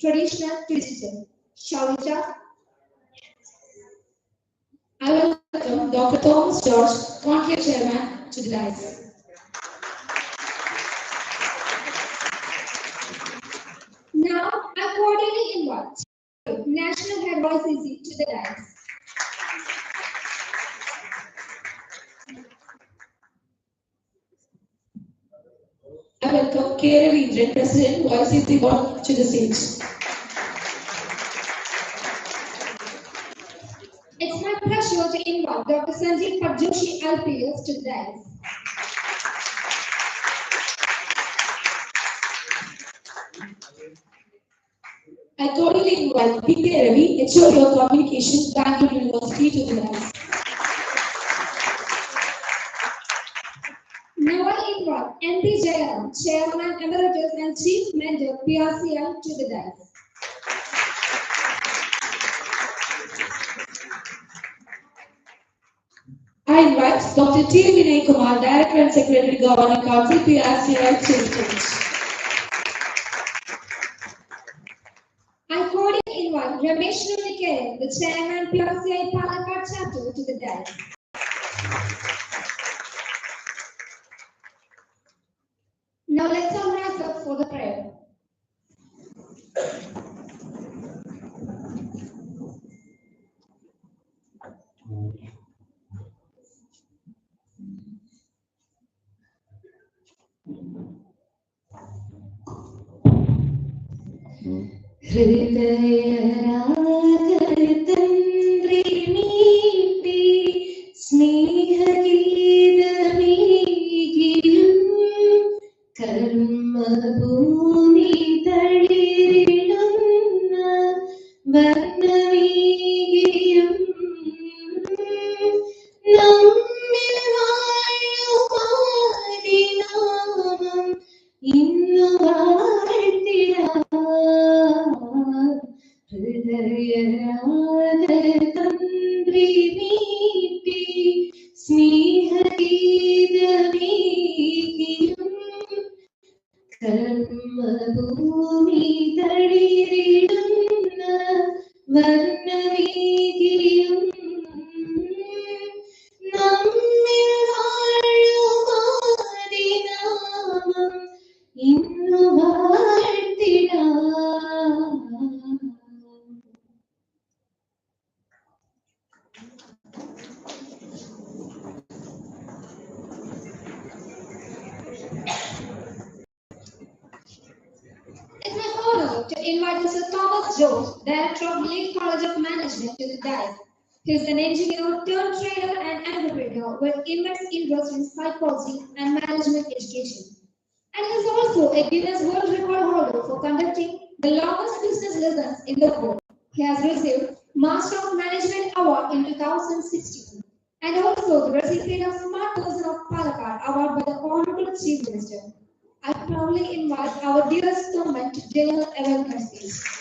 traditional to digital. Shall we start? I welcome Dr. Thomas George, Conclave Chairman, to the dais. Now, I cordially invite National Head YCC to the dais. I welcome K. Ravindran, President, YCC Board, to the stage. It's my pleasure to invite Dr. Sanjeev Joshi, LPS, to the dais. I cordially invite B.K. Ravi, HOD of Communications, Bangalore University, to the dais. Now I invite M.P. Jayaram, Chairman Emeritus and Chief Mentor, PRCL, to the dais. I invite Dr. T. Vinay Kumar, Director and Secretary, Governing Council, PRCL, to the stage. I cordially invite Ramesh Nunikere, the Chairman, PRCI Palakkad Chapter, to the dais. Now let's all rise up for the prayer. It's my honor to invite Mr. Thomas George, Director of Leeds College of Management, to the dais. He is an engineer, turned trainer and entrepreneur with immense interest in psychology and management education. And he is also a Guinness World Record holder for conducting the longest business lessons in the world. He has received Master of Management Award in 2016 and also the recipient of Smart Person of Palakkad Award by the Honorable Chief Minister. I proudly invite our dearest government to deliver a welcome speech.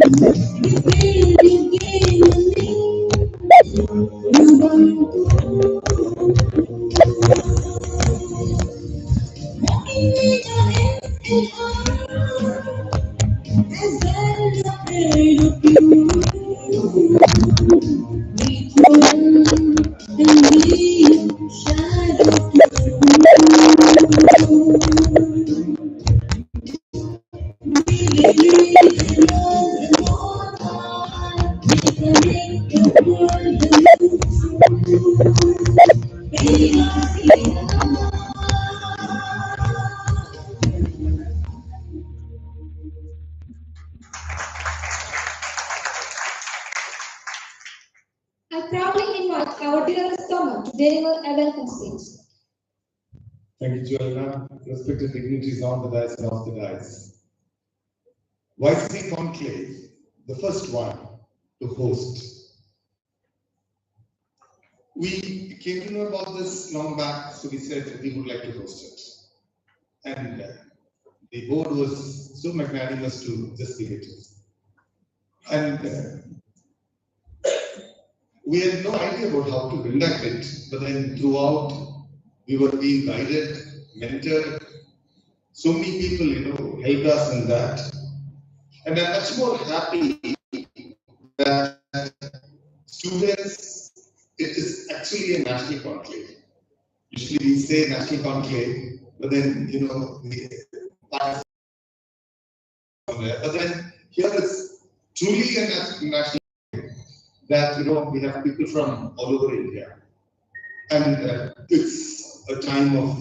I proudly invite our dearest Thomas to deliver a welcome speech. Thank you, Joanna. Respected dignitaries on the dais and off the dais. YCC Conclave, the first one to host. We came to know about this long back, so we said we would like to host it. And the board was so magnanimous to just give it to us. And we had no idea about how to conduct it, but then throughout we were being guided, mentored. So many people, helped us in that. And I'm much more happy that students, it is actually a national conclave. Usually we say national conclave, but then, we pass somewhere. But then here it's truly a national conclave that, we have people from all over India. And it's a time of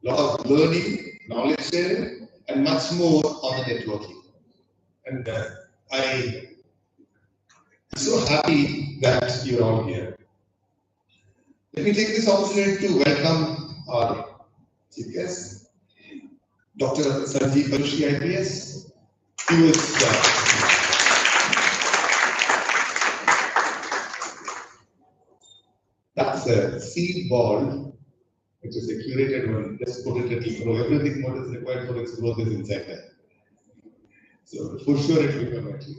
lot of learning, knowledge sharing, and much more on the networking. And I'm so happy that you're all here. Let me take this opportunity to welcome our chief guest, Dr. Sanjeev Barushi, IPS. He was that's a seed ball, which is a curated one. Just put it at grow. Everything what is required for its growth is inside there. So for sure it will come at you.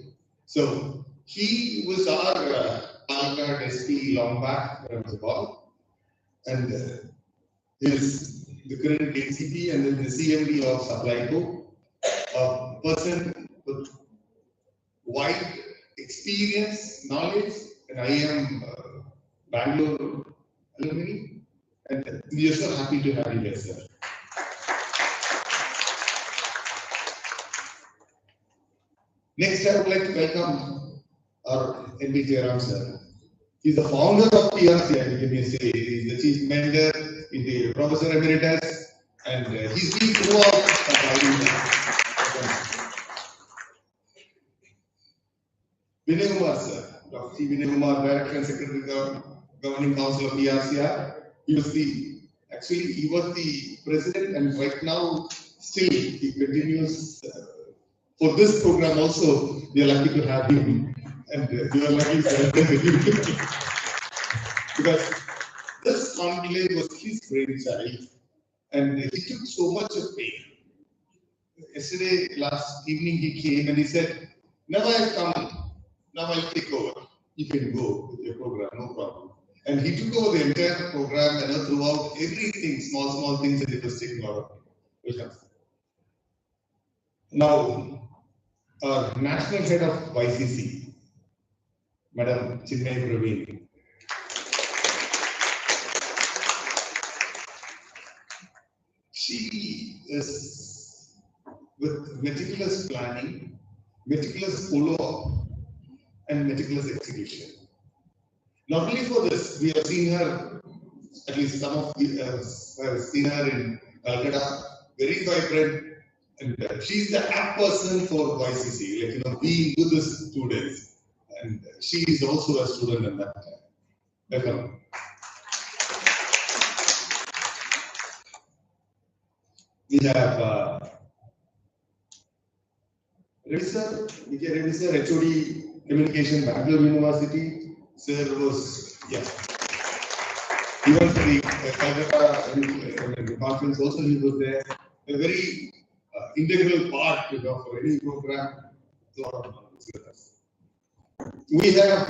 So he was our Palakkad SP long back when I was about. And he is the current ACP and then the CMD of Supplyco, a person with wide experience, knowledge, and I am Bangalore alumni, and we are so happy to have you here, sir. Next, I would like to welcome our MB Jairam, sir. He's the founder of PRC, I can say. He's the chief mentor, he's the professor emeritus, and he's been throughout Vinay Kumar, sir. Dr. C. Vinay Kumar, Director and Secretary of Governing Council of PRCR. He was the president, and right now, still, he continues. For this program also, we are lucky to have him. And we are lucky to have him. Because this conclave was his brainchild, and he took so much of pain. Yesterday, last evening, he came and he said, "Now I've come, now I'll take over. You can go with your program, no problem." And he took over the entire program and throughout everything, small things that he was taking out of it. Welcome. Now, our national head of YCC, Madam Chinmay Praveen. She is with meticulous planning, meticulous follow-up, and meticulous execution. Not only for this, we have seen her, at least some of us have seen her in Calcutta, very vibrant, and she's the app person for YCC, being with the students. And she is also a student in that time. Welcome. We have Ravi sir, HOD Communication, Bangalore University. Sir was, even for the Calcutta conference also he was there. A very integral part, for any program. We have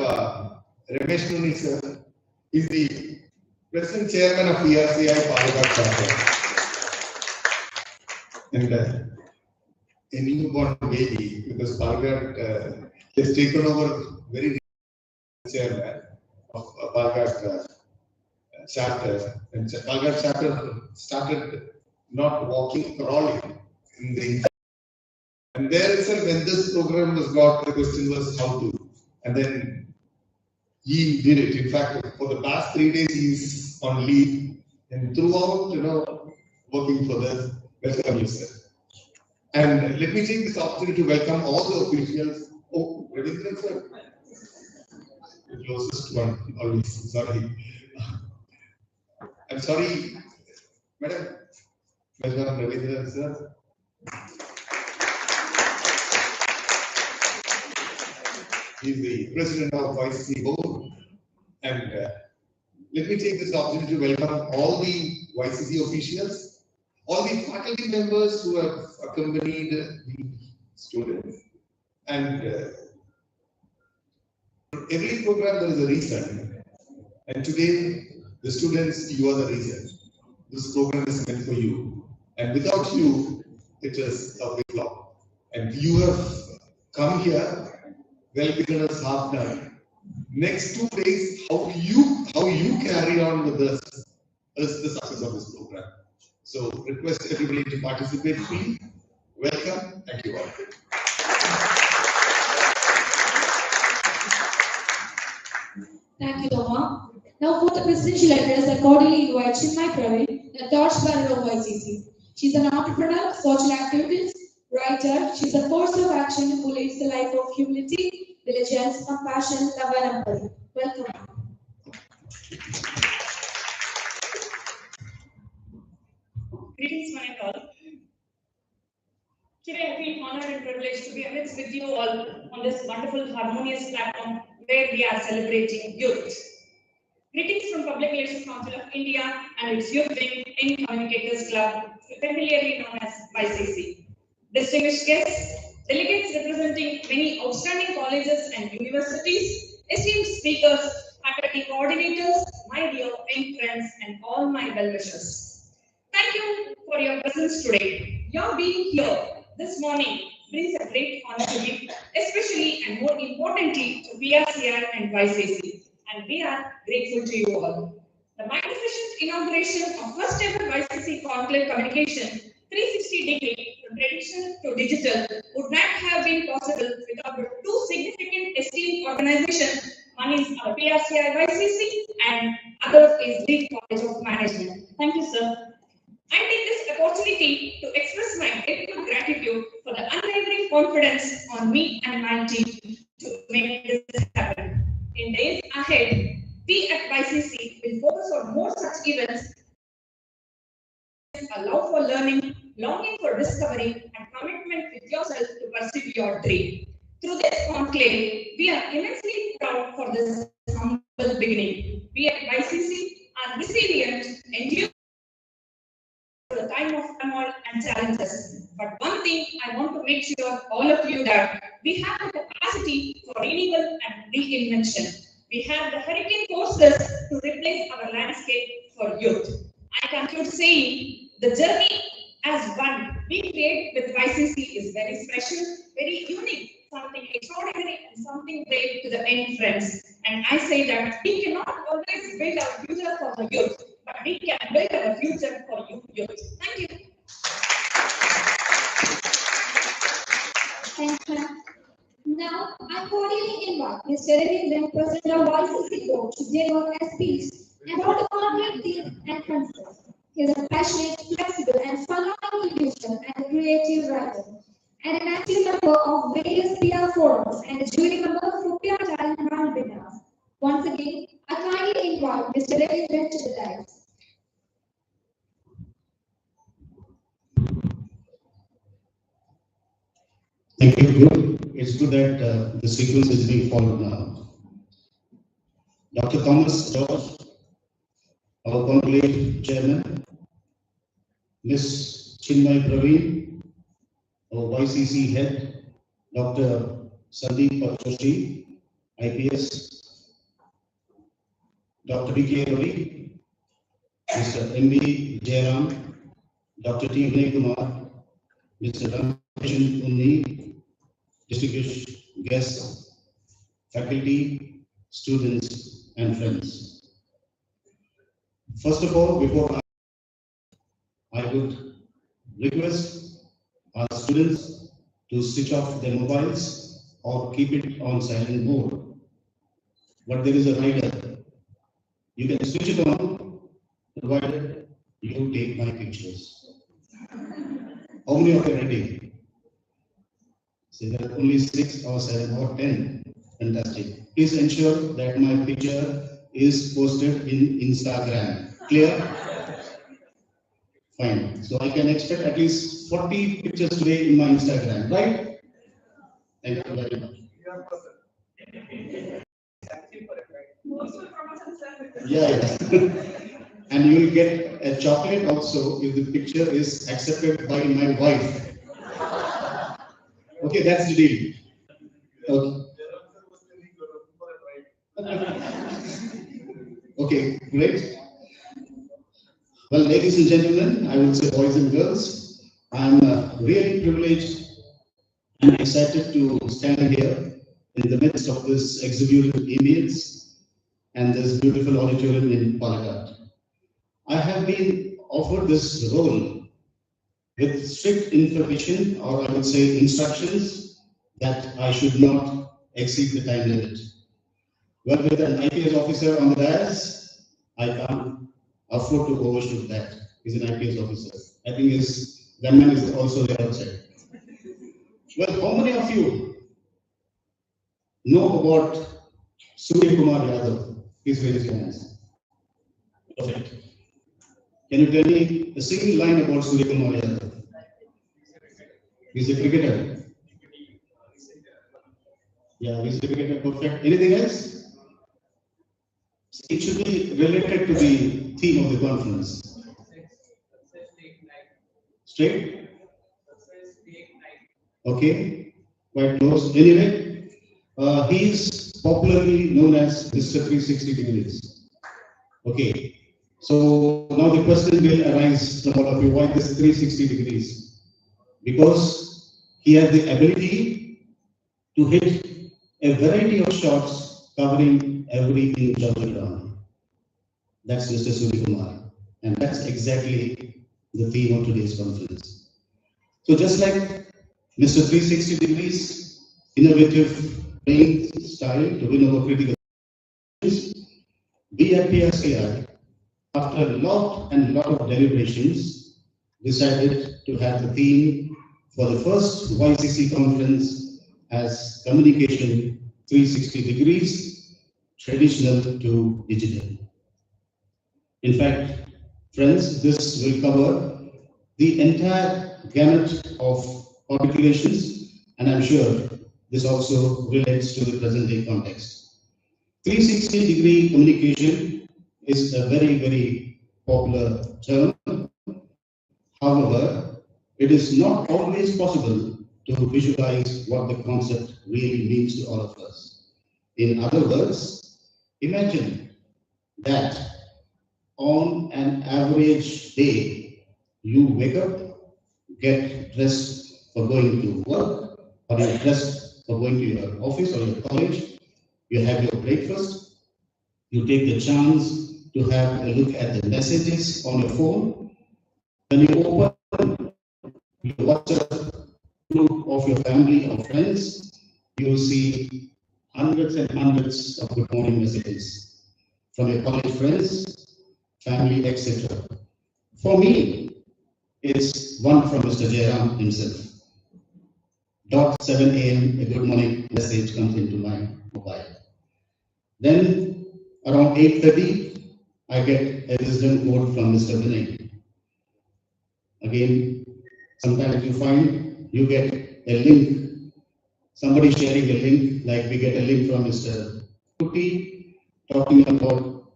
Ramesh Nuni sir. He's the present chairman of YCC Palakkad chapter. And a newborn baby, because Palakkad has taken over very chairman of Palakkad chapter. And Palakkad chapter started not walking, crawling in the. And there itself, when this program was got, the question was how to. And then he did it. In fact, for the past 3 days, he's on leave. And throughout, working for this, welcome you, sir. And let me take this opportunity to welcome all the officials. Oh, Ravindran, sir. The closest one, always. Sorry. I'm sorry, madam. Welcome, Ravindran, sir. He's the president of YCC board. And let me take this opportunity to welcome all the YCC officials, all the faculty members who have accompanied the students. And every program there is a reason. And today, the students, you are the reason. This program is meant for you. And without you, it is a big flop. And you have come here. Well, given us half done. Next 2 days, how you carry on with this is the success of this program. So request everybody to participate. Please welcome. Thank you all. Thank you, Doma. Now for the presidential address, I cordially invite Chinmay Praveen, the torchbearer of YCC. She's an entrepreneur, social activist, writer. She's a force of action who lives the life of humility, diligence, compassion, love, and empathy. Welcome. Greetings, my all. Today I feel honored and privileged to be amidst with you all on this wonderful, harmonious platform where we are celebrating youth. Greetings from Public Relations Council of India and its Youth Wing in Communicators Club, familiarly known as YCC. Distinguished guests, delegates representing many outstanding colleges and universities, esteemed speakers, faculty coordinators, my dear young friends, and all my well-wishers. Thank you for your presence today. Your being here this morning brings a great honor to me, especially and more importantly to PRCI and YCC, and we are grateful to you all. The magnificent inauguration of first ever YCC Conclave Communication 360-degree from traditional to digital would not have been possible without the two significant esteemed organizations. One is our PRCI YCC and other is Lead College of Management. Thank you, sir. I take this opportunity to express my grateful gratitude for the unwavering confidence on me and my team to make this happen. In days ahead, we at YCC will focus on more such events. A love for learning, longing for discovery, and commitment with yourself to pursue your dream. Through this conclave, we are immensely proud for this humble beginning. We at YCC are resilient, enduring the time of turmoil and challenges. But one thing I want to make sure all of you that we have the capacity for renewal and reinvention. We have the hurricane forces to replace our landscape for youth. I conclude saying the journey as one we create with YCC is very special, very unique, something extraordinary, and something great to the young friends. And I say that we cannot always build our future for the youth, but we can build our future for you youth. Thank you. Thank you. Now, I cordially invite Mr. Ravindran, President of YCC Board, to deliver a speech about the conflict theme and concepts. He is a passionate, flexible, and fun-loving individual and a creative writer, and an active member of various PR forums and a jury member for PR Talent Round Winners. Once again, I kindly invite Mr. Ravindran to the dais. Thank you. It's good that the sequence is being followed now. Dr. Thomas George, our conclave chairman, Ms. Chinmay Praveen, our YCC head, Dr. Sandeep Joshi, IPS, Dr. B.K. Ravi, Mr. M.B. Jairam, Dr. T. Vinay Kumar, Mr. Ramesh Unni, distinguished guests, faculty, students, and friends. First of all, before I would request our students to switch off their mobiles or keep it on silent mode. But there is a rider. You can switch it on, provided you take my pictures. How many of you are ready? So there are only 6 or 7 or 10. Fantastic. Please ensure that my picture is posted in Instagram. Clear? Fine. So I can expect at least 40 pictures today in my Instagram, right? Thank you very much. Yeah, yes. And you will get a chocolate also if the picture is accepted by my wife. Okay, that's the deal. Okay. Okay, great. Well, ladies and gentlemen, I would say boys and girls, I'm really privileged and excited to stand here in the midst of this executive ambience and this beautiful auditorium in Palakkad. I have been offered this role with strict information, or I would say instructions, that I should not exceed the time limit. Well, with an IPS officer on the dais, I can't afford to overshoot that. He's an IPS officer. I think his gunman is also there outside. Well, how many of you know about Surya Kumar Yadav? Please raise your hands. Perfect. Can you tell me a single line about Surya Kumar Yadav? He's a cricketer. Yeah, he's a cricketer. Perfect. Anything else? It should be related to the theme of the conference. Straight? Okay, quite close. Anyway, he is popularly known as Mr. 360 degrees. Okay, so now the question will arise from all of you, why this 360 degrees? Because he has the ability to hit a variety of shots covering every inch of the ground. That's Mr. Surya Kumar, and that's exactly the theme of today's conference. So just like Mr. 360 degrees, innovative playing style to win over critical positions, we at PRCI, after a lot of deliberations, decided to have the theme for the first YCC conference as Communication 360 degrees, traditional to digital. In fact, friends, this will cover the entire gamut of populations, and I'm sure this also relates to the present day context. 360-degree communication is a very popular term. However, it is not always possible to visualize what the concept really means to all of us. In other words, imagine that on an average day, you wake up, get dressed for going to work, or you're dressed for going to your office or your college, you have your breakfast, you take the chance to have a look at the messages on your phone. When you open your WhatsApp group of your family or friends, you will see hundreds and hundreds of good morning messages from your college friends, family, etc. For me, it's one from Mr. Jairam himself. 7 a.m. a good morning message comes into my mobile. Then around 8:30, I get a wisdom quote from Mr. Vinay. Again, sometimes you find you get a link, somebody sharing a link, like we get a link from Mr. Kuti talking about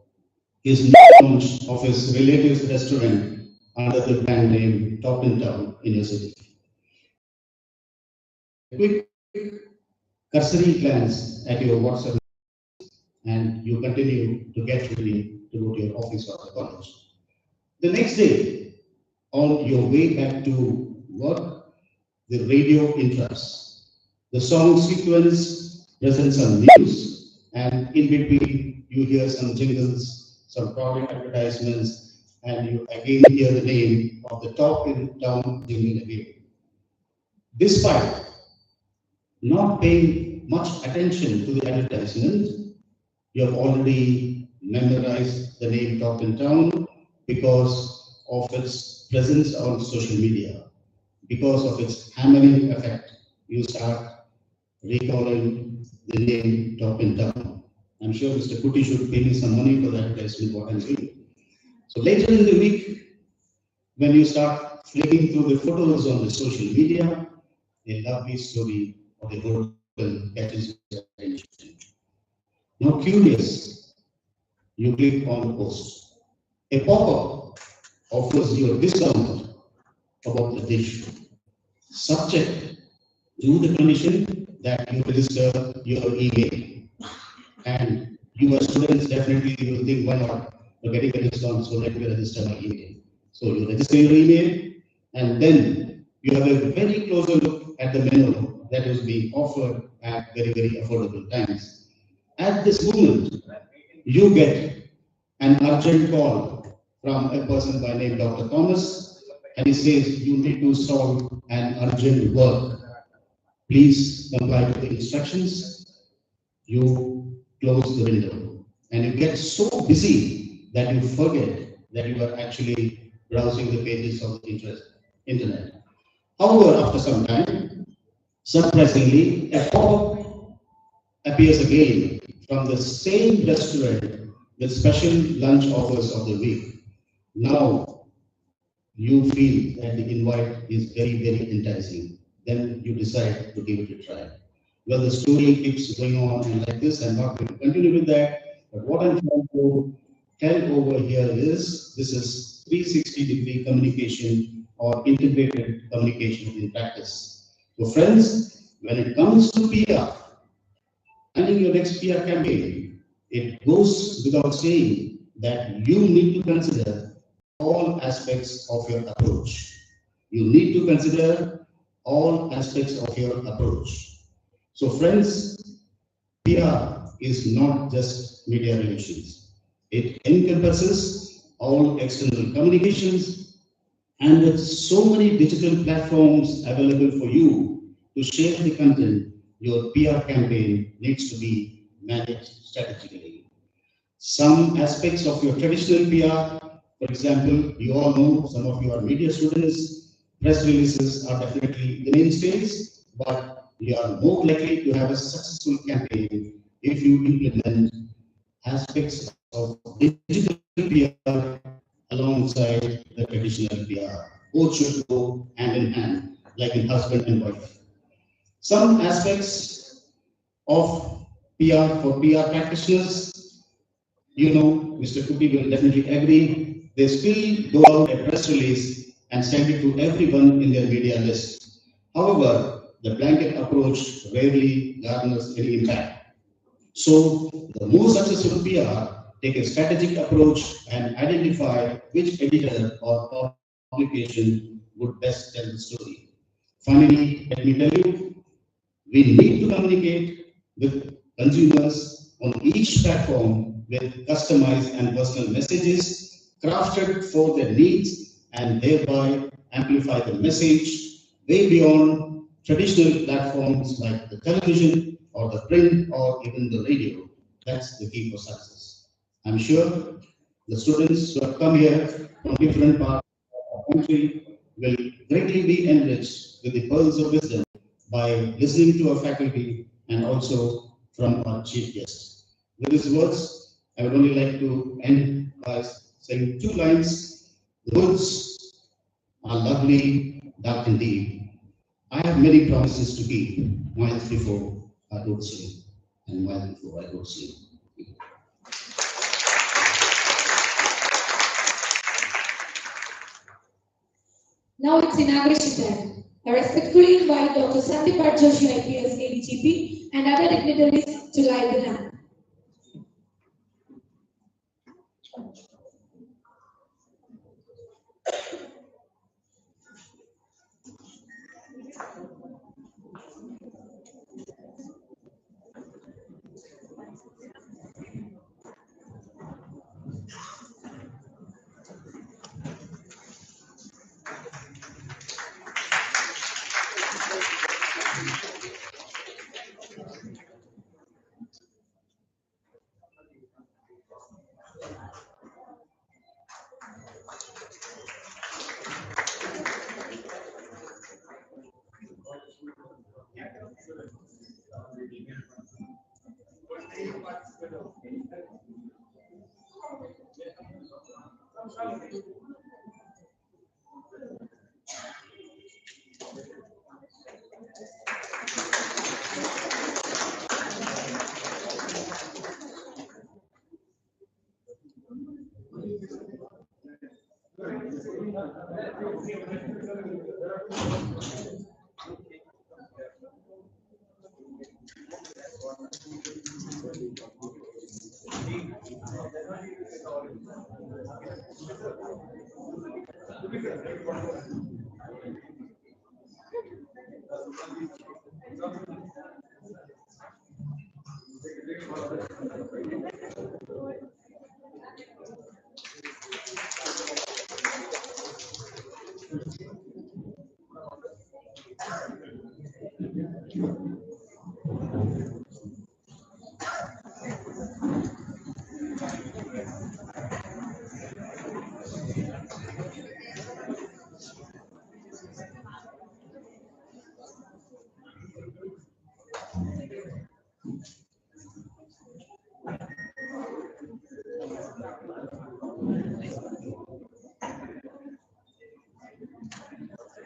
his launch of his relative's restaurant under the brand name Top in Town in your city. A quick cursory glance at your WhatsApp and you continue to get ready to go to your office or the college. The next day, on your way back to work, the radio interrupts. The song sequence presents some news, and in between, you hear some jingles, some product advertisements, and you again hear the name of the top in town jingle again. Despite not paying much attention to the advertisement, you have already memorized the name Top in Town because of its presence on social media, because of its hammering effect. You start recalling the name Top in Town. I'm sure Mr. Kuti should pay me some money for the advertisement, what I'm doing. So later in the week, when you start flicking through the photos on the social media, a lovely story of a hotel catches your attention. Now curious, you click on the post. A pop-up offers you a discount about the dish, subject to the condition that you register your email. And you as students definitely will think, why not? You're getting a discount, so let me register my email. So you register your email, and then you have a very closer look at the menu that is being offered at very, very affordable times. At this moment, you get an urgent call from a person by name Dr. Thomas, and he says you need to solve an urgent work. Please comply with the instructions. You close the window, and you get so busy that you forget that you are actually browsing the pages of the internet. However, after some time, surprisingly, a pop-up appears again from the same restaurant with special lunch offers of the week. Now you feel that the invite is very, very enticing. Then you decide to give it a try. Well, the story keeps going on and like this. I'm not going to continue with that. But what I'm trying to tell over here is this is 360-degree communication or integrated communication in practice. So friends, when it comes to PR, planning your next PR campaign, it goes without saying that you need to consider all aspects of your approach. You need to consider all aspects of your approach. So friends, PR is not just media relations. It encompasses all external communications, and with so many digital platforms available for you to share the content, your PR campaign needs to be managed strategically. Some aspects of your traditional PR, for example, you all know, some of you are media students, press releases are definitely the mainstays, but you are more likely to have a successful campaign if you implement aspects of digital PR alongside the traditional PR. Both should go hand in hand, like in husband and wife. Some aspects of PR for PR practitioners, you know, Mr. Kuti will definitely agree, they still go out a press release and send it to everyone in their media list. However, the blanket approach rarely garners any impact. So, the more successful PR take a strategic approach and identify which editor or publication would best tell the story. Finally, let me tell you, we need to communicate with consumers on each platform with customized and personal messages crafted for their needs and thereby amplify the message way beyond traditional platforms like the television or the print or even the radio. That's the key for success. I'm sure the students who have come here from different parts of the country will greatly be enriched with the pearls of wisdom by listening to our faculty and also from our chief guest. With these words, I would only like to end by saying two lines. The woods are lovely, dark and deep. I have many promises to keep miles before I go to sleep and miles before I go to sleep. Now it's inauguration time. I respectfully invite Dr. Sandeep Joshi, IPS ADGP, and other dignitaries to light the lamp.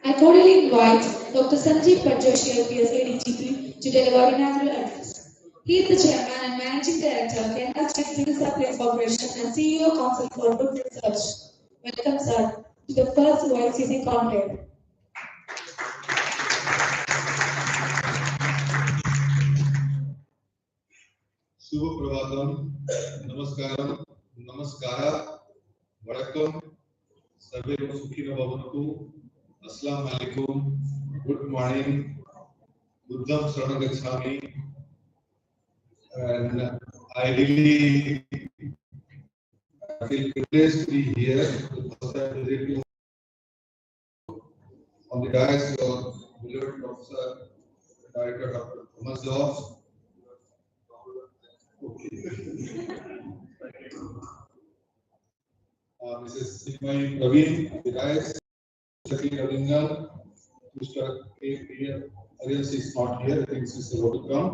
I cordially invite Dr. Sanjeev Joshi, IPS ADGP, to deliver inaugural address. He is the Chairman and Managing Director of Kerala State Civil Supplies Corporation and CEO Council for Food Research. Welcome, sir, to the first YCC Conclave. Shubha Prabhatam, Namaskaram, Namaskara, Vanakkam, Sarve Sukhina Bhavantu, Assalamu Alaikum, good morning, Buddham Saranam Gacchami, and I really feel privileged to be here on the dais of beloved Professor Director Dr. Thomas Jobs. Mrs. Simai Praveen, the dais, Shakti Ravingal, Mr. K. Arias is not here, I think this is about to come.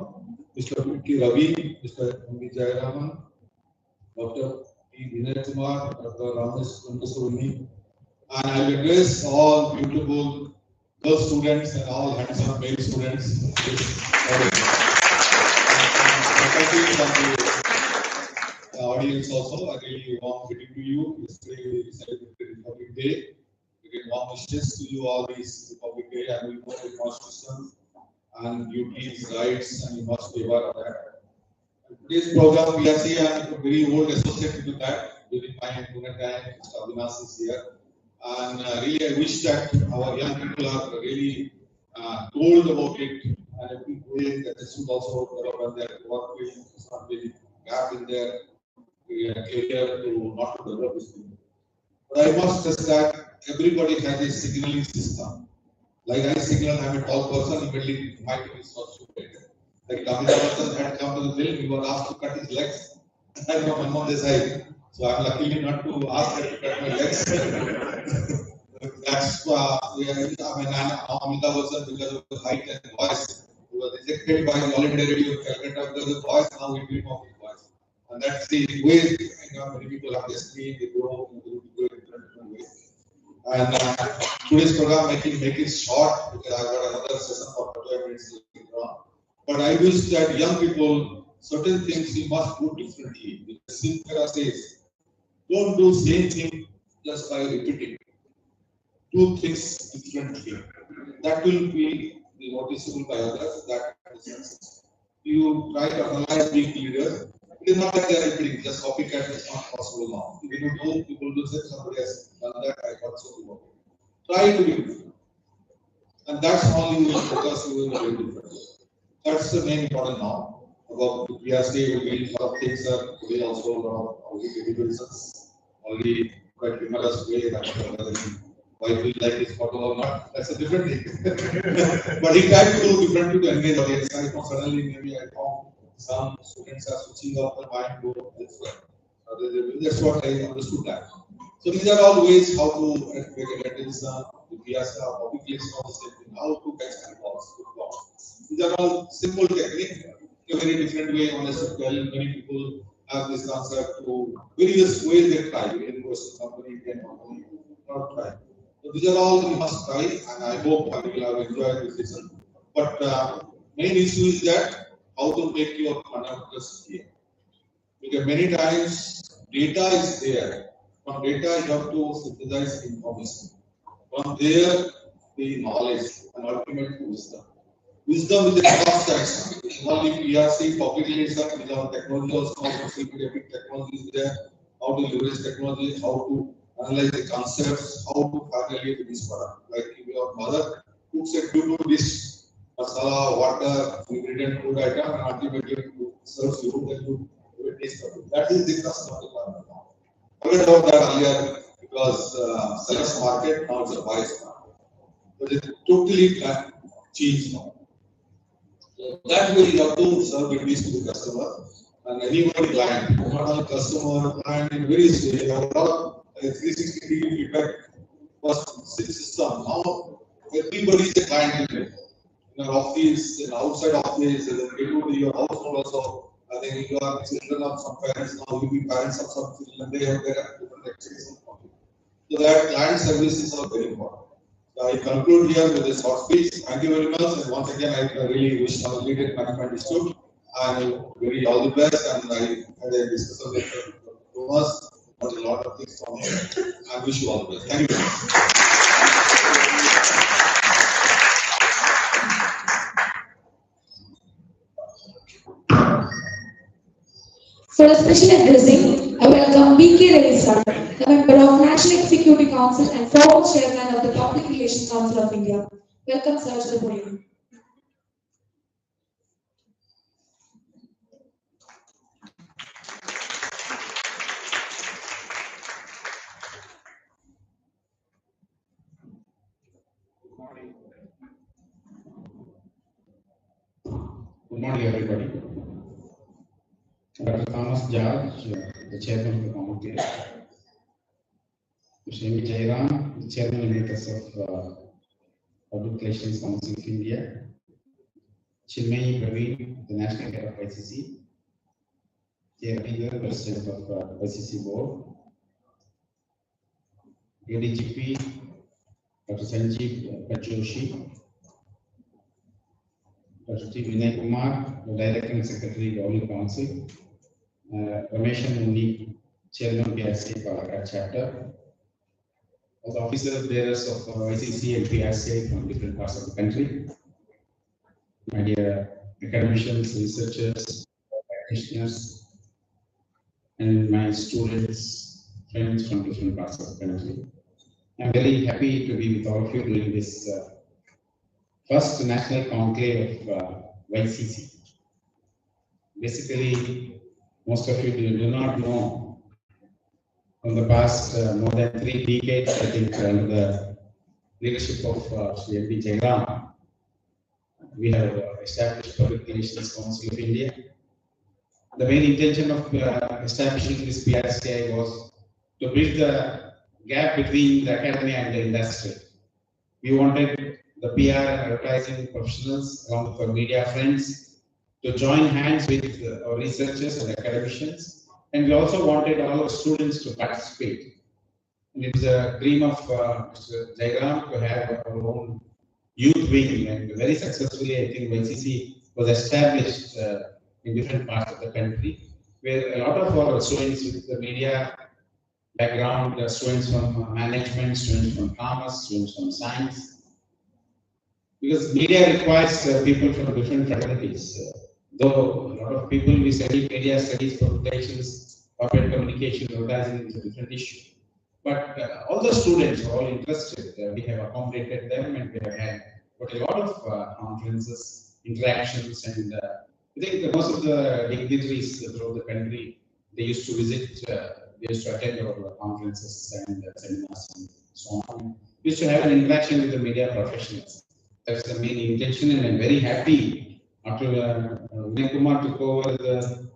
Mr. P. Ravi, Mr. M. Jayaraman, Dr. P. Vinay Kumar, Dr. Ramesh Kundaswamy, and I will address all beautiful girl students and all handsome male students. The audience also, I really warm greeting to you. Yesterday we celebrated Republic Day. Again, warm wishes to you all this Republic Day, and we know the Constitution and duties, rights, and you must be aware of that. Today's program, we are seeing a very old associated with that during my student time. Mr. Avinash is here. And really, I wish that our young people are really told about it, and I think that they should also develop their work field, not really gap in their career to not to develop this thing. But I must stress that everybody has a signaling system. Like I signal, I'm a tall person, immediately my team is not stupid. Like Amitabh Bachchan had come to the film, he was asked to cut his legs. I'm from on this side. So I'm luckily not to ask her to cut my legs. That's Amitabh Bachchan, because of his height and voice, he was rejected by the All India Radio of Calcutta because of voice. Now we dream of his voice, and that's the way many people have this dream. They grow in different ways. And today's program, make it short because I've got another session for 12 minutes later on. But I wish that young people, certain things we must do differently. Because Sinkara says, don't do same thing just by repeating. Do things differently. that will be noticeable by others. That is success. You try to analyze being leader. It is not that they are repeating, just copycat is not possible now. If you do, people will say somebody has done that, I got so to work. Try to be different. And that's how you will focus, you will be different. That's the main important now. About PRC, we will a lot of things are today also a lot of only individuals, only quite humorous way that why we like this photo or not, that's a different thing. But he tried to do differently to engage audience. I know suddenly maybe I found some students are switching off the mind to elsewhere. That's what I understood that. So these are all ways how to get this Vyasa, publication of the same thing, how to catch animals, these are all simple technique, a very different way on SQL. Many people have this concept to various ways they try. University company, Indian company, not try. So these are all you must try, and I hope I will have enjoyed this session. But main issue is that how to make your fundamentals clear. Because many times data is there. From data you have to synthesize information. From there the knowledge and ultimate wisdom. Wisdom is a vast action. Only PRC, publication, without technology also, big technology is there. How to leverage technology, how to analyze the concepts, how to finally get this product. Like if your mother cooks a good dish, masala, water, ingredient, food item, and ultimately serves you, then you will taste of it. That is the customer requirement now. Forget about that earlier because seller's market, now it's a buyer's market. But it's totally changed now. So that way you have to serve it to the customer and anybody client, not only customer, client in various ways. You have a lot of 360 degree feedback first system. Now everybody is a client today. In our office, in outside office, into your household also. I think you are children of some parents now, you be parents of some children, they have their different experiences. So that client services are very important. So I conclude here with this short speech. Thank you very much. And once again, I really wish our leader management institute and very all the best. And I had a discussion with Thomas, got a lot of things from him. I wish you all the best. Thank you very much. For a special addressing, I welcome B.K. Reddy sir, the member of National Executive Council and former chairman of the Public Relations Council of India. Welcome, sir, to the podium. Good morning, everybody. Dr. Thomas George, the chairman of the Conclave. Mr. M. Jairam, the chairman emeritus of Public Relations Council of India. Chinmay Praveen, the national head of YCC. Chairman, president of YCC board. ADGP, Dr. Sanjeev Joshi. Dr. T. Vinay Kumar, the Director and Secretary, Government Council. Ramesh Muni, Chairman, PRC Palakkad Chapter. All the officers bearers of YCC and PRC from different parts of the country. My dear academicians, researchers, practitioners, and my students, friends from different parts of the country. I'm very happy to be with all of you during this first national conclave of YCC. Basically, most of you do not know from the past more than 3 decades, I think, under the leadership of Sri M. D. Jairam, we have established Public Relations Council of India. The main intention of establishing this PRCI was to bridge the gap between the academy and the industry. We wanted the PR and advertising professionals, along with our media friends, to join hands with our researchers and academicians. And we also wanted all our students to participate. And it was a dream of Mr. Jairam to have our own youth wing, and very successfully, I think YCC was established in different parts of the country, where a lot of our students with the media background, students from management, students from commerce, students from science, because media requires people from different fraternities. Though a lot of people we study media studies, publications, corporate communication, advertising is a different issue. But all the students are all interested. We have accommodated them, and we have had got a lot of conferences, interactions, and I think that most of the dignitaries throughout the country, they used to visit, they used to attend our conferences and seminars and so on. We used to have an interaction with the media professionals. That's the main intention, and I'm very happy after Vinay Kumar took over the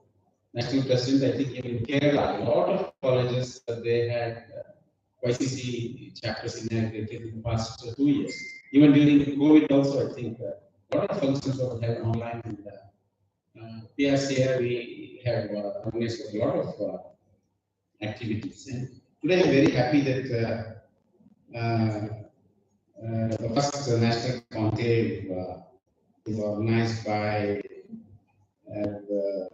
national president. I think in Kerala, a lot of colleges they had YCC chapters inaugurated in the past 2 years. Even during COVID, also, I think a lot of functions were held online. And PRCR, we have organized a lot of activities. And today, I'm very happy that the first national conclave is organized by the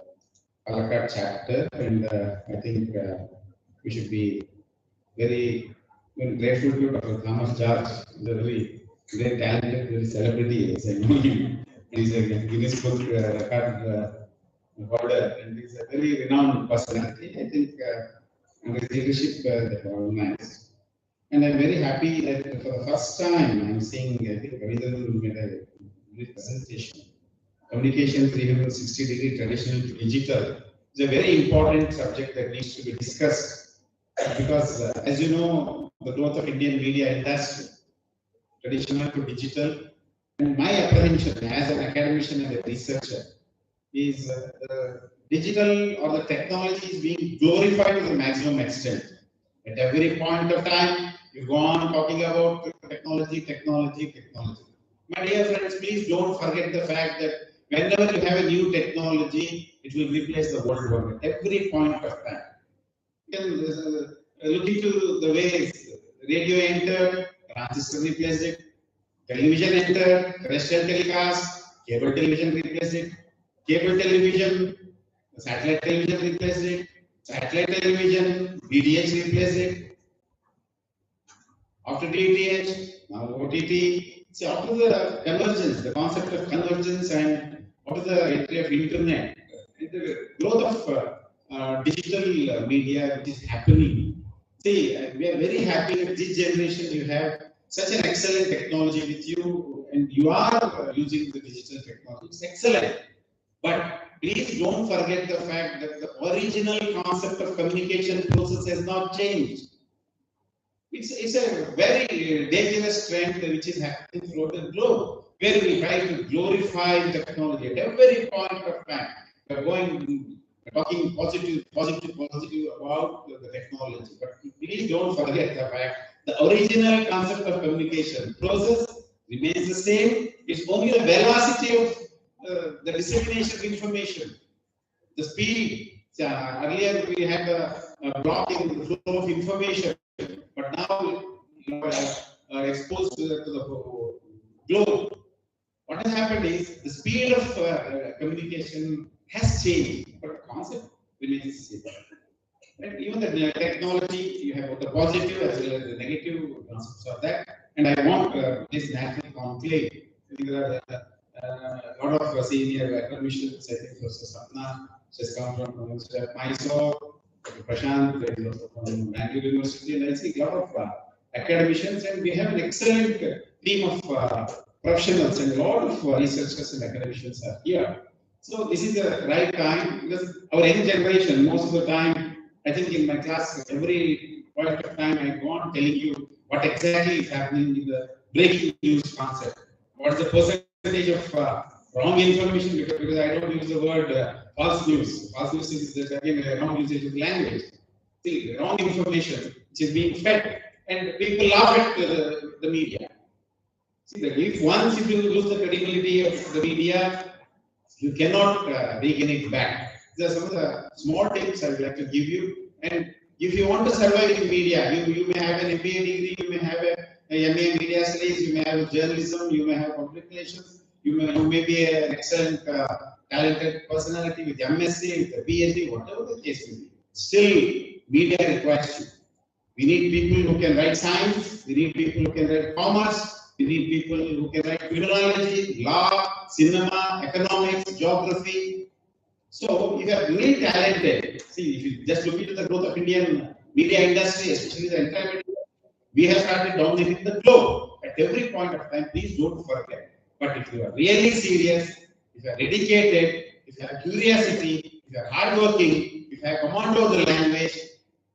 Palakkad chapter, and I think we should be very grateful to Dr. Thomas George. He's a very talented, very celebrity. As I know him, he's a Guinness Book record holder, and he's a very renowned personality. I think under his leadership, they were organized. And I'm very happy that for the first time I'm seeing, I think Ravindran made a great presentation. Communication 360-degree traditional to digital is a very important subject that needs to be discussed because, as you know, the growth of Indian media industry, traditional to digital, and my apprehension as an academician and a researcher is the digital or the technology is being glorified to the maximum extent. At every point of time, you go on talking about technology, technology, technology. My dear friends, please don't forget the fact that whenever you have a new technology, it will replace the old one at every point of time. You can look into the ways radio entered, transistor replaced it, television entered, terrestrial telecast, cable television replaced it, cable television, satellite television replaced it, satellite television, DTH replaced it. After DTH, now OTT. See, after the convergence, the concept of convergence, and after the entry of internet, the growth of digital media which is happening. See, we are very happy with this generation. You have such an excellent technology with you, and you are using the digital technology. It's excellent. But please don't forget the fact that the original concept of communication process has not changed. It's a very dangerous trend which is happening throughout the globe, where we try to glorify technology at every point of time. We are talking positive about the technology, but please don't forget the fact the original concept of communication process remains the same. It's only the velocity of the dissemination of information, the speed. Earlier we had a block in the flow of information. But now you are exposed to the globe. What has happened is the speed of communication has changed, but the concept remains the same. Right? Even the technology, you have the positive as well as the negative concepts of that. And I want this national conclave. There are a lot of senior academicians, I think Professor Sapna, she has come from Mysore. Prashant is also from Bangalore University, and I see a lot of academicians, and we have an excellent team of professionals, and a lot of researchers and academicians are here. So this is the right time because our young generation, most of the time, I think in my class, every point of time I go on telling you what exactly is happening in the breaking news concept. What is the percentage of wrong information? Because I don't use the word false news. False news is again a wrong usage of language. See, wrong information which is being fed, and people laugh at the media. See, that if once you lose the credibility of the media, you cannot regain it back. These are some of the small tips I would like to give you. And if you want to survive in media, you may have an MBA degree, you may have a MA in media studies, you may have journalism, you may have public relations, you may be an excellent talented personality with MSc, with a PhD, whatever the case may be. Still, media requires you. We need people who can write science, we need people who can write commerce, We need people who can write criminology, law, cinema, economics, geography. So if you are really talented, see, if you just look into the growth of Indian media industry, especially the entertainment, we have started dominating the globe at every point of time. Please don't forget. But if you are really serious, if you are dedicated, if you have curiosity, if you are hardworking, if you have command of the language,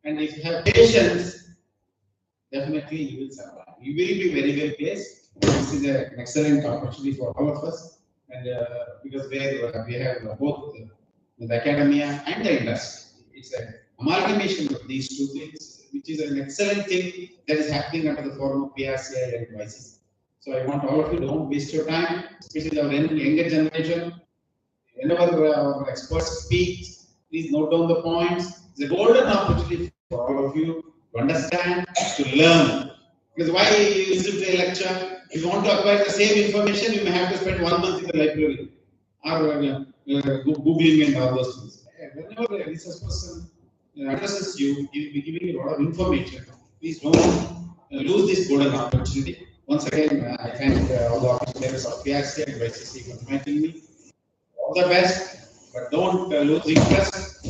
and if you have patience, definitely you will survive. You will be very well placed. This is an excellent opportunity for all of us, and because we have both the academia and the industry. It's an amalgamation of these two things, which is an excellent thing that is happening under the forum of PRCI and YCC. So I want all of you, don't waste your time, especially our younger generation. Whenever our experts speak, please note down the points. It's a golden opportunity for all of you to understand, to learn. Because why you listen to a lecture? If you want to acquire the same information, you may have to spend 1 month in the library or Googling and all those things. Whenever a research person addresses you, he will be giving you a lot of information. Please don't lose this golden opportunity. Once again, I thank all the office members of PRC and YCC for inviting me. All the best, but don't lose interest.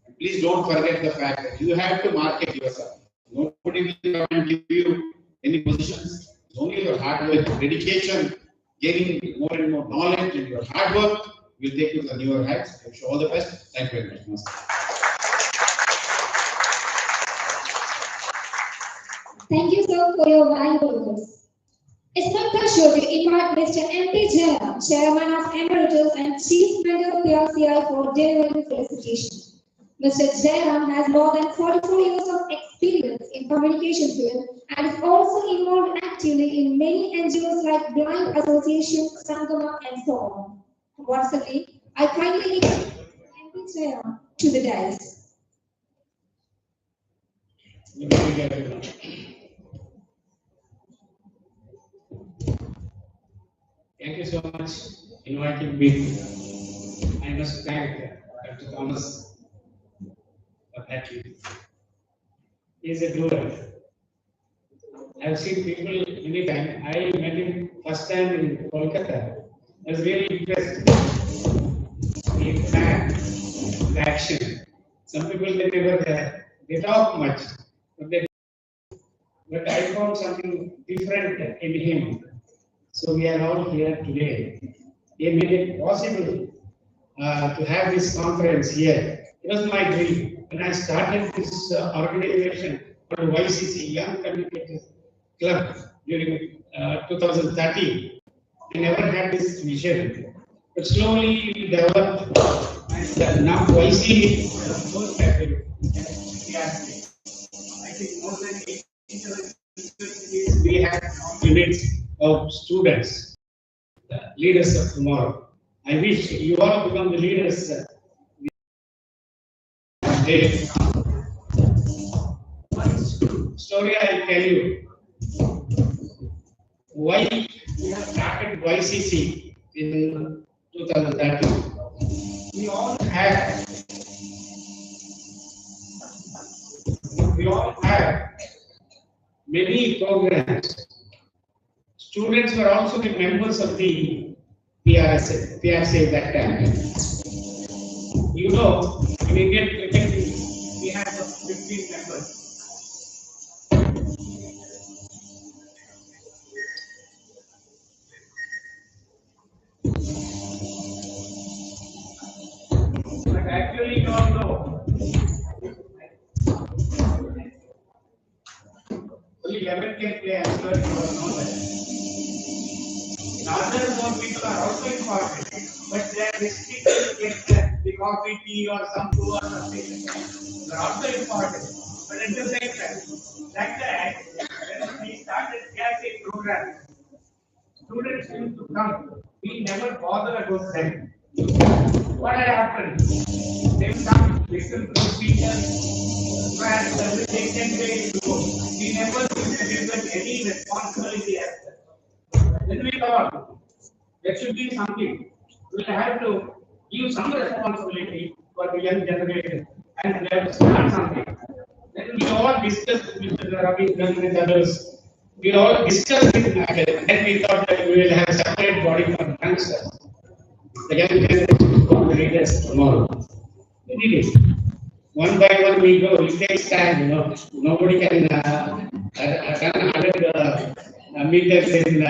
And please don't forget the fact that you have to market yourself. Nobody will come and give you any positions. It's only your hard work, dedication, gaining more and more knowledge, and your hard work will take you to the newer heights. I wish you all the best. Thank you very much. Thank you, sir, for your valuable words. It's my pleasure to invite Mr. M.P. Jairam, Chairman of Emeritus and Chief Member of PRCI, for delivering felicitation. Mr. Jairam has more than 44 years of experience in communication field and is also involved actively in many NGOs like Blind Association, Sangama, and so on. Once again, I kindly invite M.P. Jairam to the dais. Thank you so much for inviting me. I must thank Dr. Thomas for that. He is a doer. I have seen people many times. I met him first time in Kolkata. I was really impressed. He planned the action. Some people they talk much, but I found something different in him. So we are all here today. He made it possible to have this conference here. It was my dream. When I started this organization called YCC, Young Communicators Club, during 2013, I never had this vision. But slowly we developed, and now YCC is most active. I think more than 80 universities we have units of students, the leaders of tomorrow. I wish you all become the leaders today. One story I'll tell you. Why we have started YCC in 2013. We all have many programs. Students were also the members of the PRC at that time. You know, in Indian cricket, we have 15 members. But actually, you all know, only 11 can play. I'm sure you all know that. Other more people are also important, but they are restricted to get the coffee, tea, or some food or something. They are also important. But at the same time, like that, when we started PRC program, students used to come. We never bother about them. What had happened? They come, listen to the speakers, and everything, then they go. We never given them any responsibility as that. Then we thought there should be something. We have to give some responsibility for the young generation and we have to start something. Then we all discussed with Ravi and with others. We all discussed it, and then we thought that we will have a separate body for youngsters. The youngsters will read us tomorrow. We did it. One by one we go. It takes time, Nobody can run 100 meters in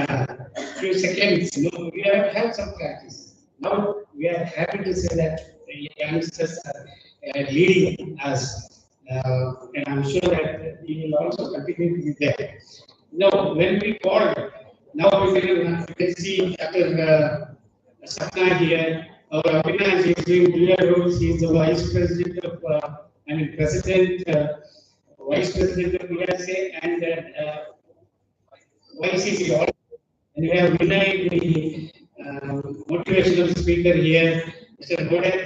few seconds. We have some practice. Now we are happy to say that the youngsters are leading us, and I'm sure that we will also continue to be there. No, when we call, now we can see after Sapna here, our Avinash is doing dual roles. He is the vice president of, president, vice president of USA and YCC. And we have Vinay, the motivational speaker here. Mr. Godek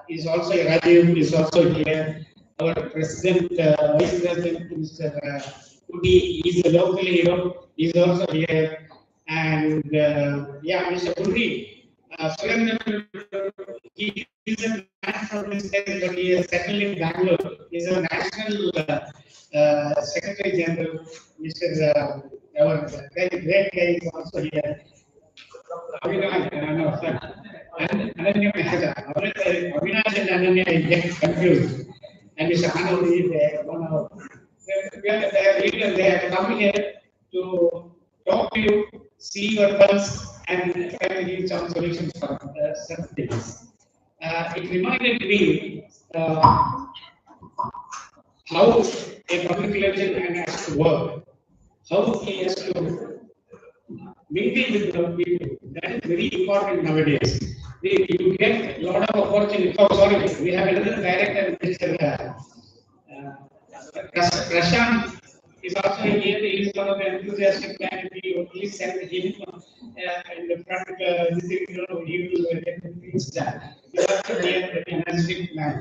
is also, Rajiv is also here. Our president, vice president, Mr. Udi, is a local hero, is also here. And Mr. Udi, he is a man from his state, but he is settled in Bangalore. He is a national Secretary General. Mr. Our great guy is also here. Avinash and Ananya get confused. And Mr. Anand is there. They have come here to talk to you, see your pulse, and try to give some solutions for some things. It reminded me how a public relation has to work, how he has to mingle with the people. That is very important nowadays. You get a lot of opportunity. Oh, sorry, we have another director, Mr. Prashant is also here. He is one of the enthusiastic men. Please send him in the front. He will get the things done. He is also here, an energetic man.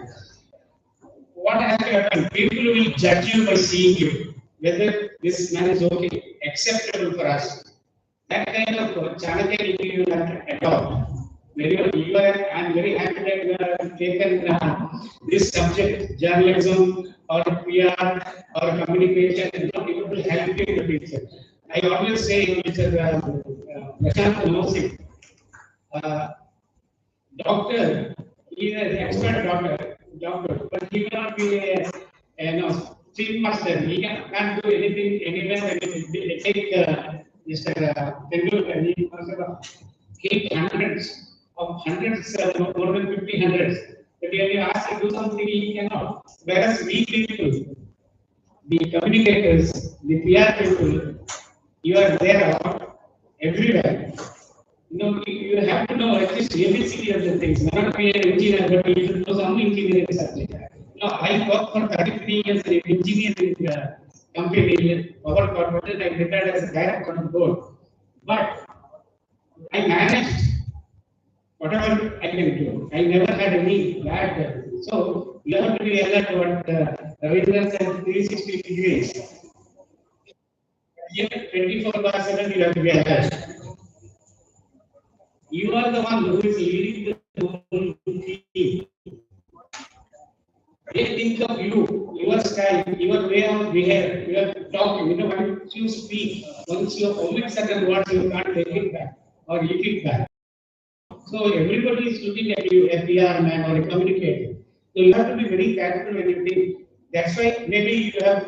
What has to happen? People will judge you by seeing you, whether this man is okay, acceptable for us. That kind of Chanakya you have to adopt. I'm very happy that you have taken this subject, journalism or PR or communication. It will help you in the future. I always say, Mr. Prashant knows it. Doctor, he is an expert doctor, but he will not be a chief master. He can't do anything anywhere. They take Mr. Tendulkar, he must hit hundreds, more than 50 hundreds. But when you ask him to do something, he cannot. Whereas we people, the communicators, the PR people, you are there everywhere. You have to know at least ABCD of the things. Not be an engineer, but you should know some engineering subject. I worked for 33 years in engineering company, power corporation. I retired as a director on board. But I managed whatever I can do. I never had any bad. So you have to be alert what Ravindra said, 360 degrees. Here, 24/7, you have to be alert. You are the one who is leading the whole team. They think of you, your style, your way of behavior, your talking. Once you speak, once you omit certain words, you can't take it back or eat it back. So everybody is looking at you, a PR man or a communicator. So you have to be very careful when you think. That's why maybe you have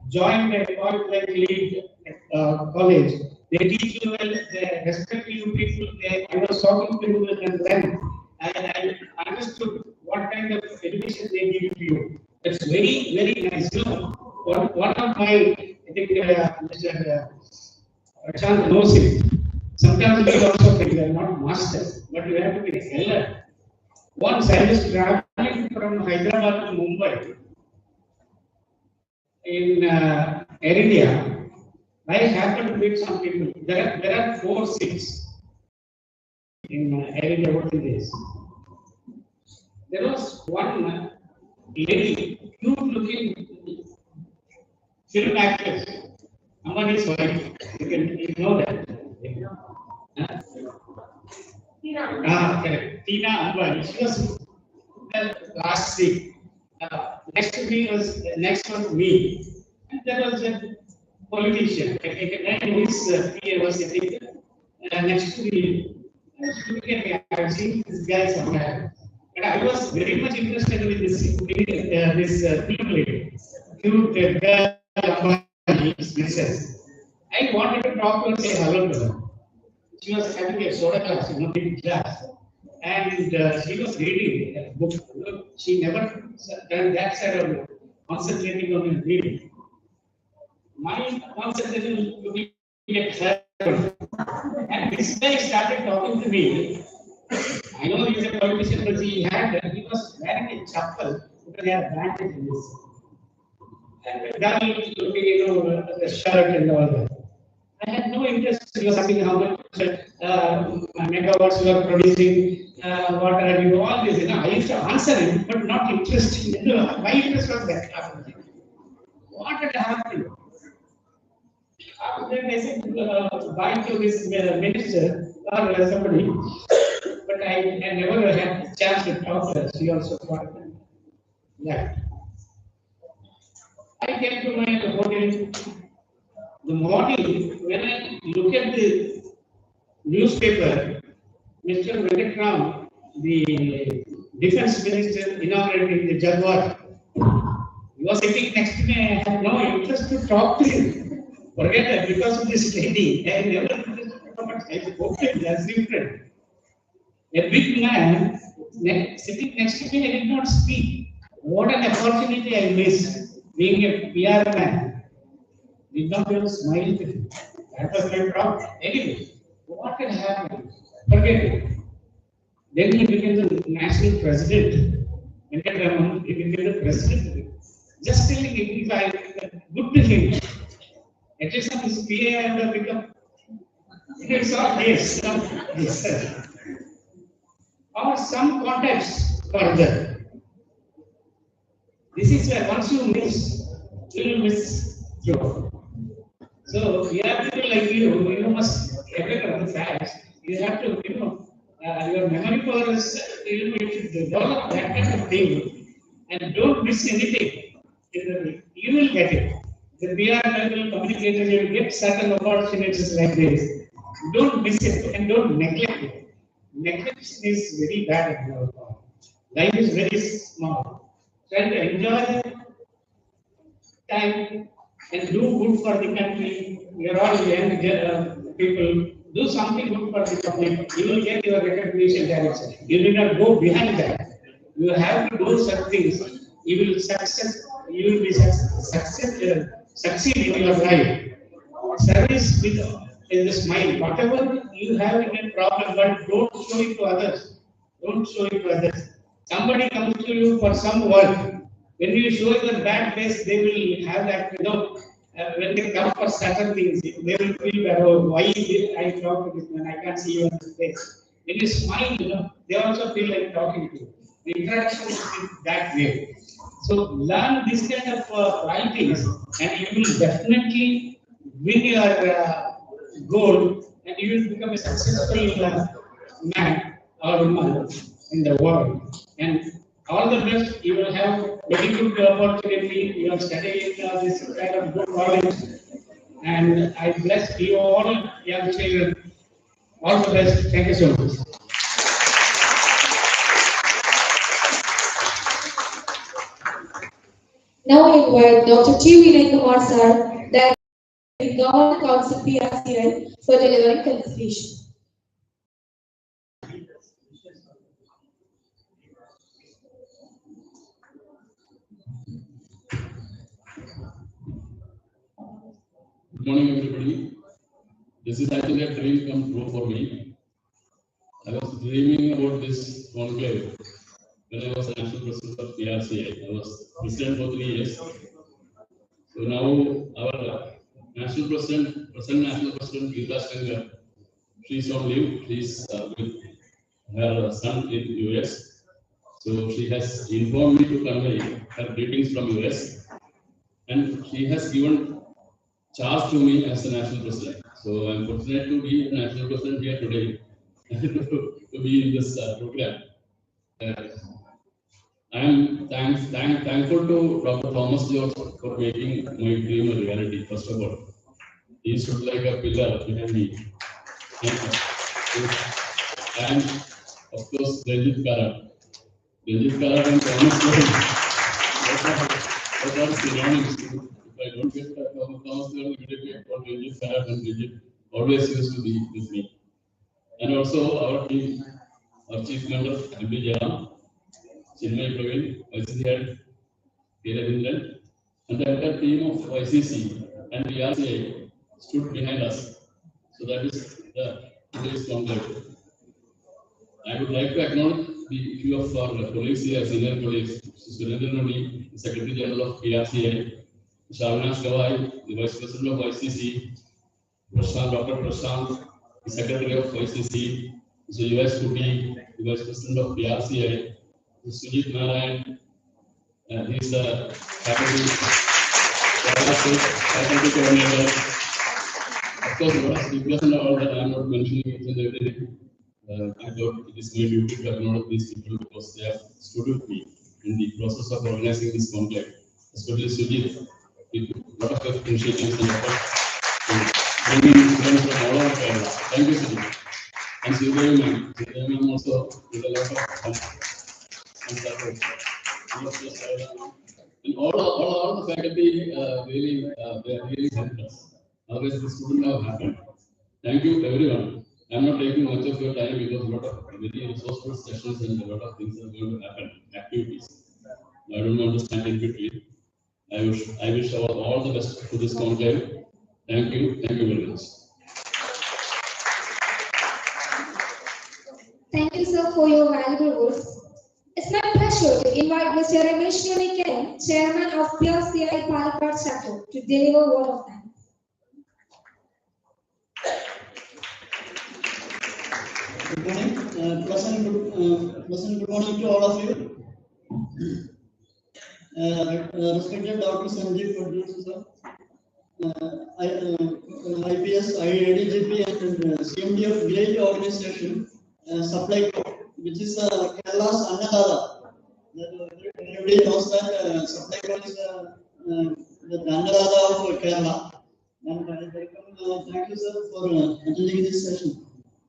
joined a corporate lead college. They teach you well, they respect you people. I was talking to you and then I understood what kind of education they give to you. That's very, very nice. One of my, I think Mr. Prashant knows it. Sometimes we also think they are not masters, but you have to be alert. Once I was traveling from Hyderabad to Mumbai in Air India, I happened to meet some people. There are 4 seats in Air India working days. There was one lady, cute looking film actress. Ambani's wife. You know that. Correct. Tina Ambani. She was the last seat. Next to me was me. And there was a politician. And his PA was sitting next to the. Looking at me, I have seen this guy somewhere. And I was very much interested in this film lady, cute girl, Mrs. I wanted to talk to her and say hello to her. She was having a soda class, big class, and she was reading a book. She never done that side of concentrating on reading. My concentration looking at her, and this guy started talking to me. I know he's a politician, but he was wearing a chappal because they have bandage in this. And girl looking, the shirt and all that. I had no interest. He was asking how much megawatts you are producing, what are you, all this. I used to answer him, but not interested. My interest was that. What had happened? After that, I said, bye to this minister or somebody, but I never had a chance to talk to her. She also thought that. I came to my hotel. The morning, when I look at the newspaper, Mr. Venkatram, the defense minister, inaugurating the Jaguar, he was sitting next to me. I had no interest to talk to him. Forget that, because of this lady, I never I said, okay, that's different. A big man sitting next to me, I did not speak. What an opportunity I missed, being a PR man. Did not even smile to him. That was my problem. Anyway, what had happened? Forget it. Then he became the national president. Venkataraman, he became the president. Just telling him, if I good to him, at least on his PA, I would have become. It's all yes, yes. Or some context further. This is where once you miss, you will miss through. So we are people like you must evaluate the facts. You have to, your memory power is, you should develop that kind of thing and don't miss anything. You will get it. The PR level communicators will get certain opportunities like this. Don't miss it and don't neglect it. Neglect is very bad. Life is very small. Try to enjoy the time and do good for the country. We are all young people. Do something good for the public. You will get your recognition direction. You need not go behind that. You have to do some things. You will success. You will be succeed in your life. Service with a smile. Whatever you have in a problem, but don't show it to others. Don't show it to others. Somebody comes to you for some work. When you show the bad face, they will have that, when they come for certain things, they will feel that, oh, why I talk to this man, I can't see you on his face. When you smile, they also feel like talking to you. The interaction is that way. So learn this kind of qualities and you will definitely win your goal and you will become a successful man or woman in the world. And all the best. You will have very good opportunity. You are studying this kind of good college, and I bless you all, young children. All the best. Thank you so much. Now I invite Dr. T. Vinay Kumar sir, Director of the Government Council PRCL, for delivering felicitation. Good morning, everybody. This is actually a dream come true for me. I was dreaming about this conclave when I was national president of PRCI. I was president for 3 years. So now our national president, present national president, Geeta Shankar, she's on leave. She's with her son in US. So she has informed me to convey her greetings from US, and she has given charge to me as the national president. So I'm fortunate to be the national president here today to be in this program. I am thankful to Dr. Thomas George for making my dream a reality, first of all. He stood like a pillar behind me. And of course, Ranjit Karat. Ranjit Karat and Thomas Karat. What are synonyms? If I don't get Thomas Karat, immediately I call Ranjit Karat, and Ranjit always used to be with me. And also our team, our chief member, M.B. Jaram, Chinmay Praveen, YCC head, K. Ravindran, and the entire team of YCC and RCI stood behind us. So that is the today's conclave. I would like to acknowledge the few of our colleagues here, senior colleagues, Surendra Nodi, the Secretary General of PRCA, Shavinash Gawai, the Vice President of YCC, Dr. Prashant, the Secretary of YCC, Mr. U.S. Kuti, the Vice President of PRCA, Mr. Sujit Narayan, he is the faculty coordinator. Of course, what is speakers and all that I am not mentioning each and everything. I thought it is my duty to acknowledge these people because they have stood with me in the process of organizing this conclave. Especially Sujit, with a lot of initiatives and efforts to bring in students from all over Kerala. Thank you, Sujit. And Sridevi ma'am also did a lot of help and support. And all the faculty really helped us. Otherwise, this wouldn't have happened. Thank you, everyone. I'm not taking much of your time because a lot of very resourceful sessions and a lot of things are going to happen, activities. I don't want to stand in between. I wish all the best to this conclave. Thank you very much. Thank you, sir, for your valuable words. It's my pleasure to invite Mr. Ramesh Ken, Chairman of PRCI Palakkad Chapter, to deliver word of thanks. Good morning. Pleasant good morning to all of you. Respected Dr. Sanjeev Producer, sir. IPS, IADGP, and CMD of great organization, Supply, which is Kerala's Annadada. Everybody knows that Supply is the Annadada of Kerala. And I welcome, thank you, sir, for attending this session.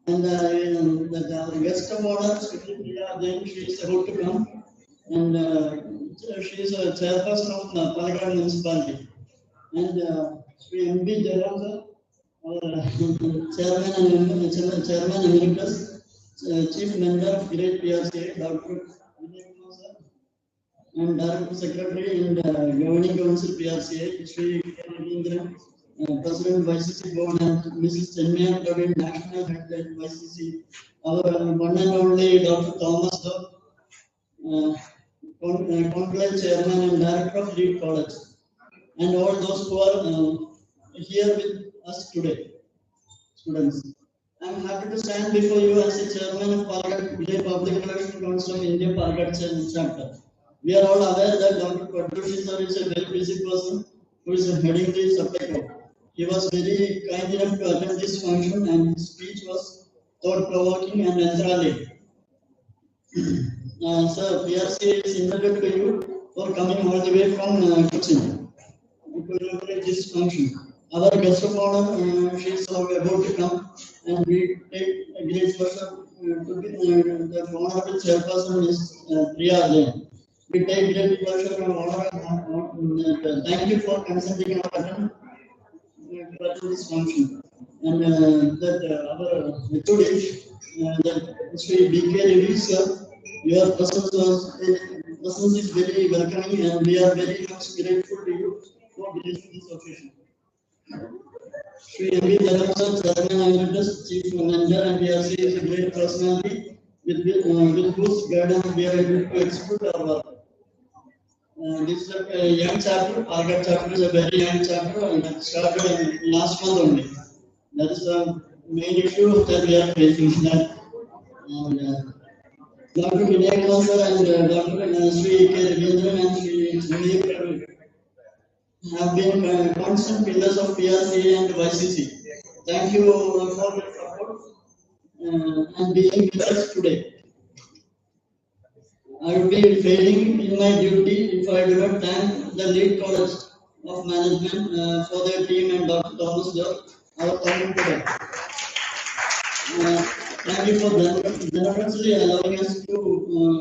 And our guest of honor, Priya Jain, she is about to come. And she is a chairperson of Palakkad Municipality. And Sri M.B. Jaram, sir, Chairman Emeritus, Chief Member of Great PRCA, Dr. and Director Secretary and Governing Council PRCA, Sri Ravindran, President YCC Board, and Mrs. Chinmay Praveen, National Head at YCC, our one and only Dr. Thomas, Conclave Chairman and Director of Lead College, and all those who are here with us today, students. I am happy to stand before you as the Chairman of Palakkad Public Relations Council of India Palakkad Chapter. We are all aware that Dr. Padrushi sir is a very busy person who is heading the Supply. He was very kind enough to attend this function, and his speech was thought-provoking and enthralling. Sir, PRC is indebted to you for coming all the way from Cochin to celebrate this function. Our guest of honor, she is about to come, and we take a great pleasure to be the honorable chairperson is Priya Jain. We take great pleasure and honor and thank you for consenting our attendance to this function. And that our HOD, that Mr. B.K. Reddy, sir, your presence is very welcoming, and we are very much grateful to you for gracing this occasion. Sri M.B. Jaram, sir, Chairman Emeritus, Chief Manager, and PRC is a great personality with whose guidance we are able to execute our work. This is a young chapter. Palakkad chapter is a very young chapter, and it started last month only. That is the main issue that we are facing. And Dr. Vinay sir and Dr. Sri K. Ravindran and Sri Chinmay have been constant pillars of PRCA and YCC. Thank you for your support and being with us today. I would be failing in my duty if I do not thank the lead college of Management for their team and Dr. Thomas Doe, our commentator. Thank you for generously allowing us to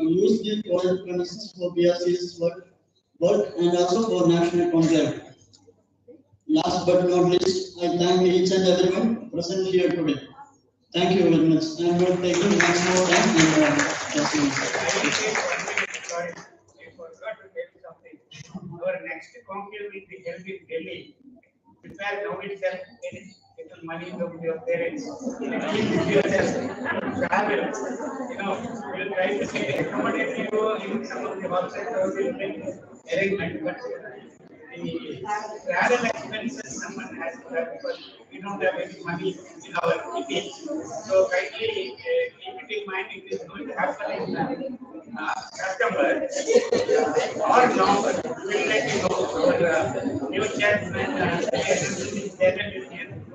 use the college premises for BRC's work and also for National Conclave. Last but not least, I thank each and everyone present here today. Thank you very much. I am not taking much more time and Sorry, I forgot to tell you something. Our next conclave will be held in Delhi. Prepare now itself any little money from your parents. Keep yourself travel. We'll try to accommodate you in some of the outside arrangement, but the travel expenses someone has to have because we don't have any money in our city. So kindly keep it in mind, it is going to happen in September or November. We'll let you know. Our new chairman,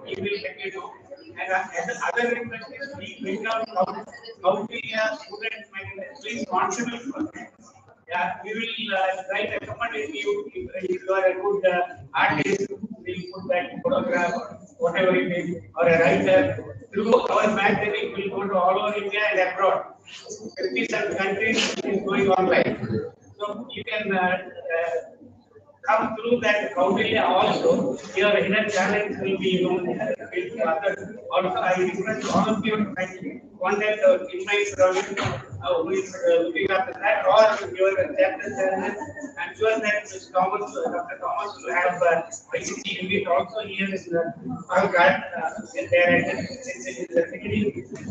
he will let you know. And the other request is we bring out how we students might please contribute for that. Yeah, we will try to accommodate you if you are a good artist. We'll put that photograph or whatever it is, or a writer. Through our magazine, will go to all over India and abroad. 57 countries is going online. So you can come through that criteria also. Your inner talent will be known with others. Also, I request all of you to contact invite who is looking after that, or your chapter chairman. I'm sure that Mr. Thomas, Dr. Thomas will have YCC unit also here in Conclave.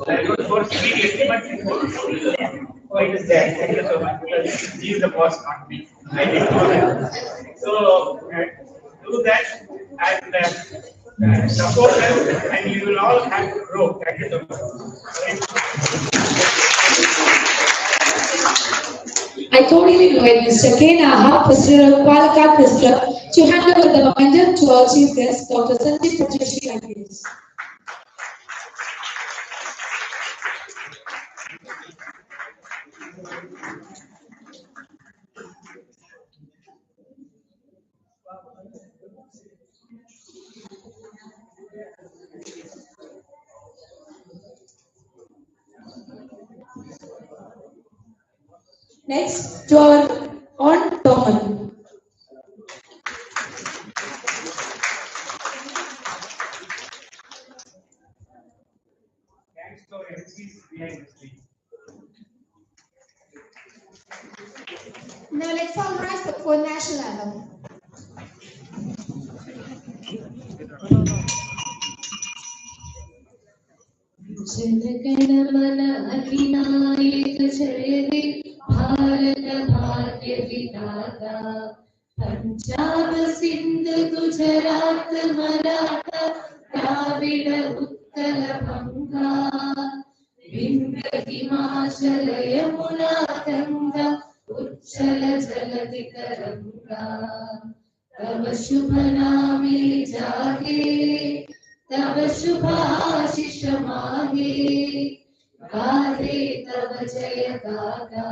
I don't foresee immediately, but oh, it is there. Thank you so much. He is the boss, not me. I didn't know that. So, do that and support them, and you will all have to grow. Thank you so much. I totally invite Mr. K. Naha, President of Palakkad District, to hand over the momentum to our chief guest, Dr. Sanjeev Patrishi IPS. Next, to our on Toman. Thanks to our MCs behind the scenes. Now let's all rise for national anthem. Jana Gana Mana अधिनायक जय हे भारत भाग्य विधाता पंजाब सिंध गुजरात मराठा द्राविड उत्कल बंगा विंध्य हिमाचल यमुना गंगा उच्चल जलधि तरंगा तव शुभ नामे जागे तव शुभाशिष मागे गाहे तव जय गाथा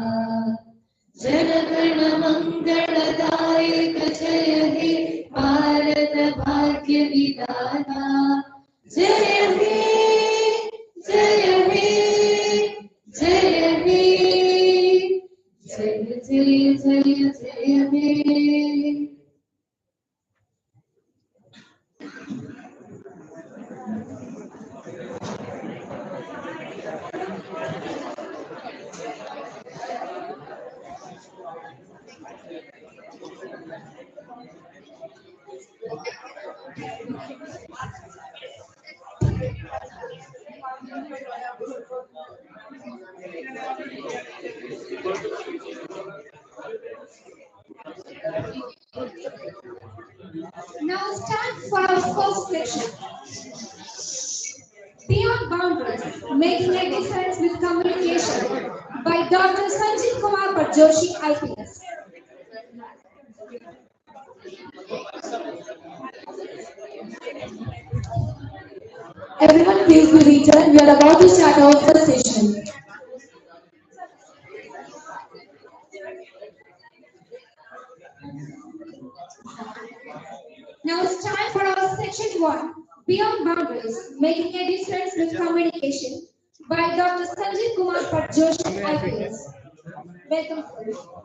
जनगण मंगलदायक जय हे भारत भाग्य विधाता जय हे जय हे जय हे जय जय जय जय हे Now it's time for our first section. Beyond Boundaries, Making a Difference with Communication by Dr. Sanjeev Kumar Joshi, IPS. Everyone please be seated. We are about to start our first session. Now it's time for our section 1, Beyond Boundaries, Making a Difference with Communication, by Dr. Sanjeev Kumar Patjoshi, IPS. Welcome, sir.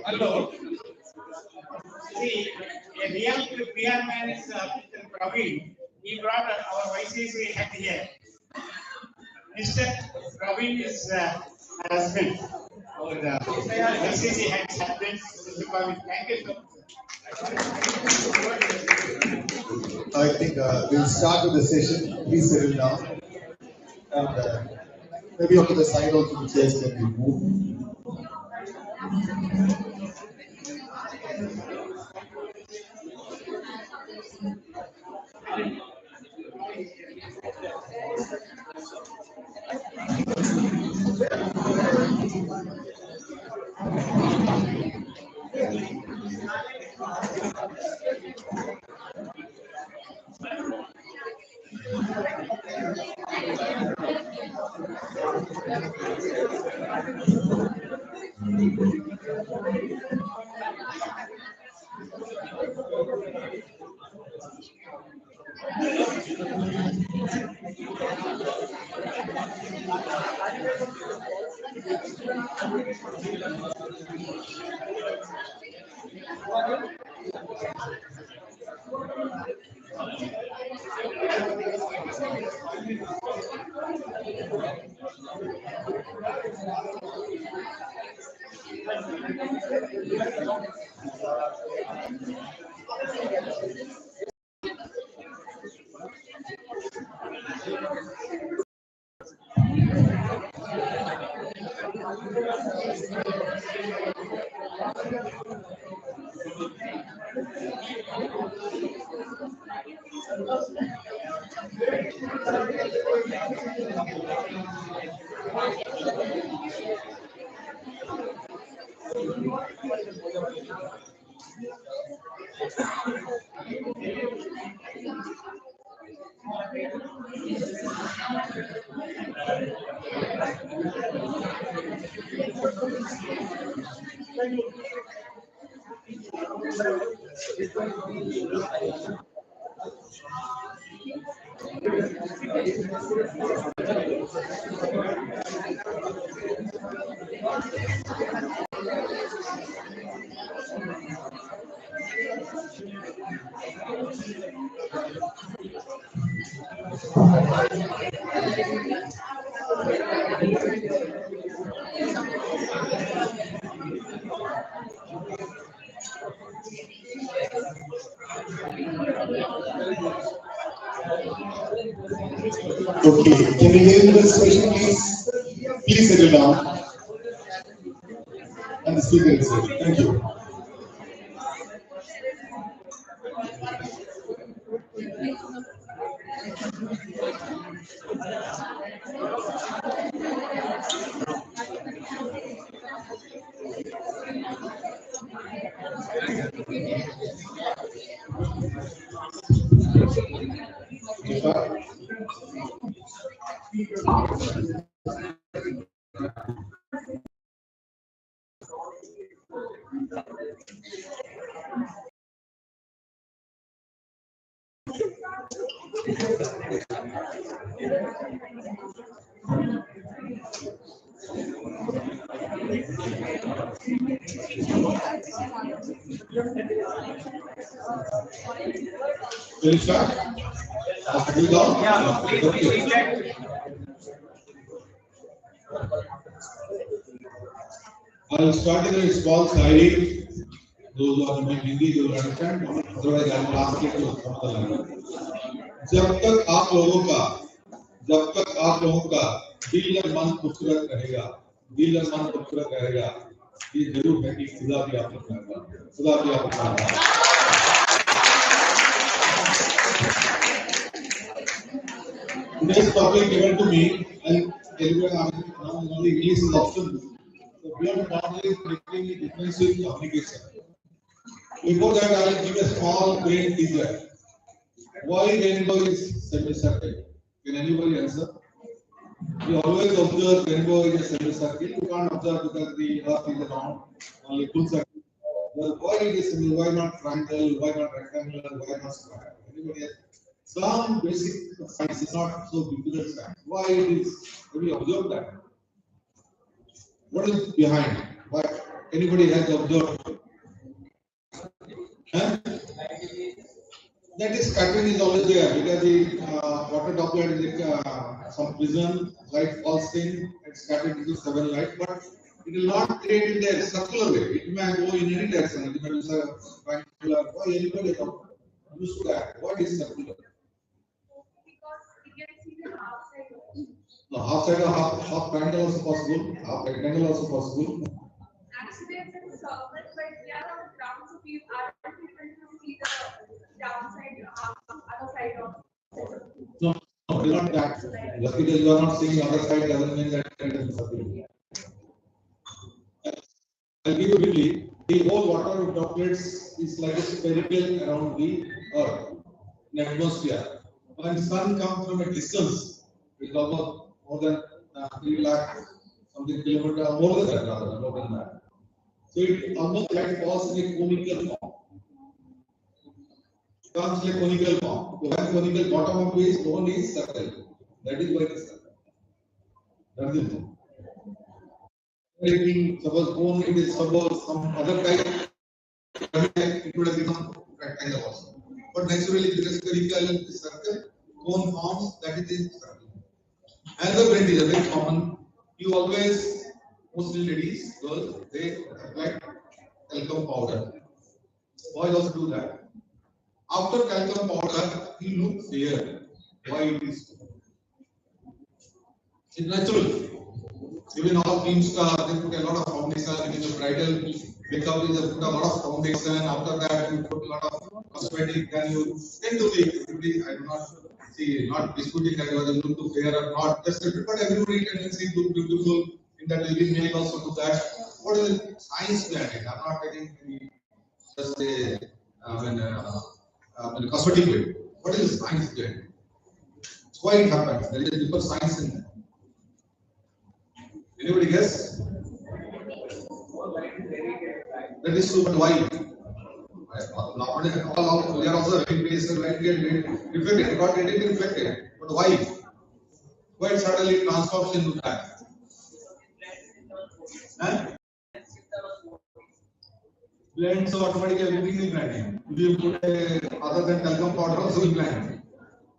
Hello. See, a real PR man is Mr. Praveen. He brought our YCC head here. Mr. Praveen is husband. Our YCC head's husband, Mr. Praveen. Thank you so much. I think we'll start with the session. Please settle down. And maybe on the side also the chairs can be moved. Okay, can we hear the session, please? Please settle down. And the speaker is ready. Thank you. Will you start? Will you Yeah, please check. I will start in a small slide. Those who are in Hindi, they will understand. Otherwise, I will ask you to some other language. जब तक आप लोगों का दिल और मन खूबसूरत रहेगा, दिल और मन खूबसूरत रहेगा, ये जरूर है कि खुदा भी आपको बनाएगा, खुदा भी आपको बनाएगा। Today's topic given to me, and only English is optional. So beyond that is making a difference in communication. Before that, I will give a small brain teaser. Why rainbow is semicircle? Can anybody answer? You always observe rainbow is a semicircle. You can't observe because the earth is round, only full circle. Well, why it is semi? Why not triangle? Why not rectangular? Why not square? Anybody else? Some basic science is not so difficult science. Why it is? Have you observed that? What is behind? Why? Anybody has observed? Huh? That is scattering is always there because the water droplet is some prism, light falls in, and scattered into 7 light, but it will not create in the circular way. It may go in any direction. It may be triangular. Why anybody used to that? What is circular? Because we can see the half side. No, half side or half triangle also possible, half rectangle also possible. Actually, it's a circle, but we are on the ground, so we are able to see the downside, other side of. No, not that. Just because you are not seeing the other side doesn't mean that it is circular. I'll give you briefly. The whole water droplets is like a spherical around the earth, in the atmosphere. When sun comes from a distance, it's almost more than 3 lakh something kilometer, more than that rather, more than that. So it almost like falls in a conical form. Comes in a conical form. So when conical bottom of the cone is circle. That is why it is circle. That is it. Taking suppose cone, it is suppose some other type, it would have become rectangle also. But naturally, it is spherical circle, cone forms, that is the circle. Another brand is very common. You always, mostly ladies, girls, they apply talcum powder. Boys also do that. After talcum powder, you look fair. Why it is so? It's natural. Even all cream stars, they put a lot of foundation. In the bridal makeup, they put a lot of foundation. After that, you put a lot of cosmetic. Then you tend to be, I do not see, not disputing that whether you look too fair or not. Just but everybody can see look beautiful. In that, living male also do that. What is the science behind it? I'm not getting any just a cosmetic way. What is the science behind it? Why it happens? There is a deeper science in that. Anybody guess? That is true, but why? Nowadays, all we are also very basic, light get reflected, not getting reflected. But why? Why it suddenly transforms into that? Blend, so automatically everything is blending. You put other than talcum powder also will blend.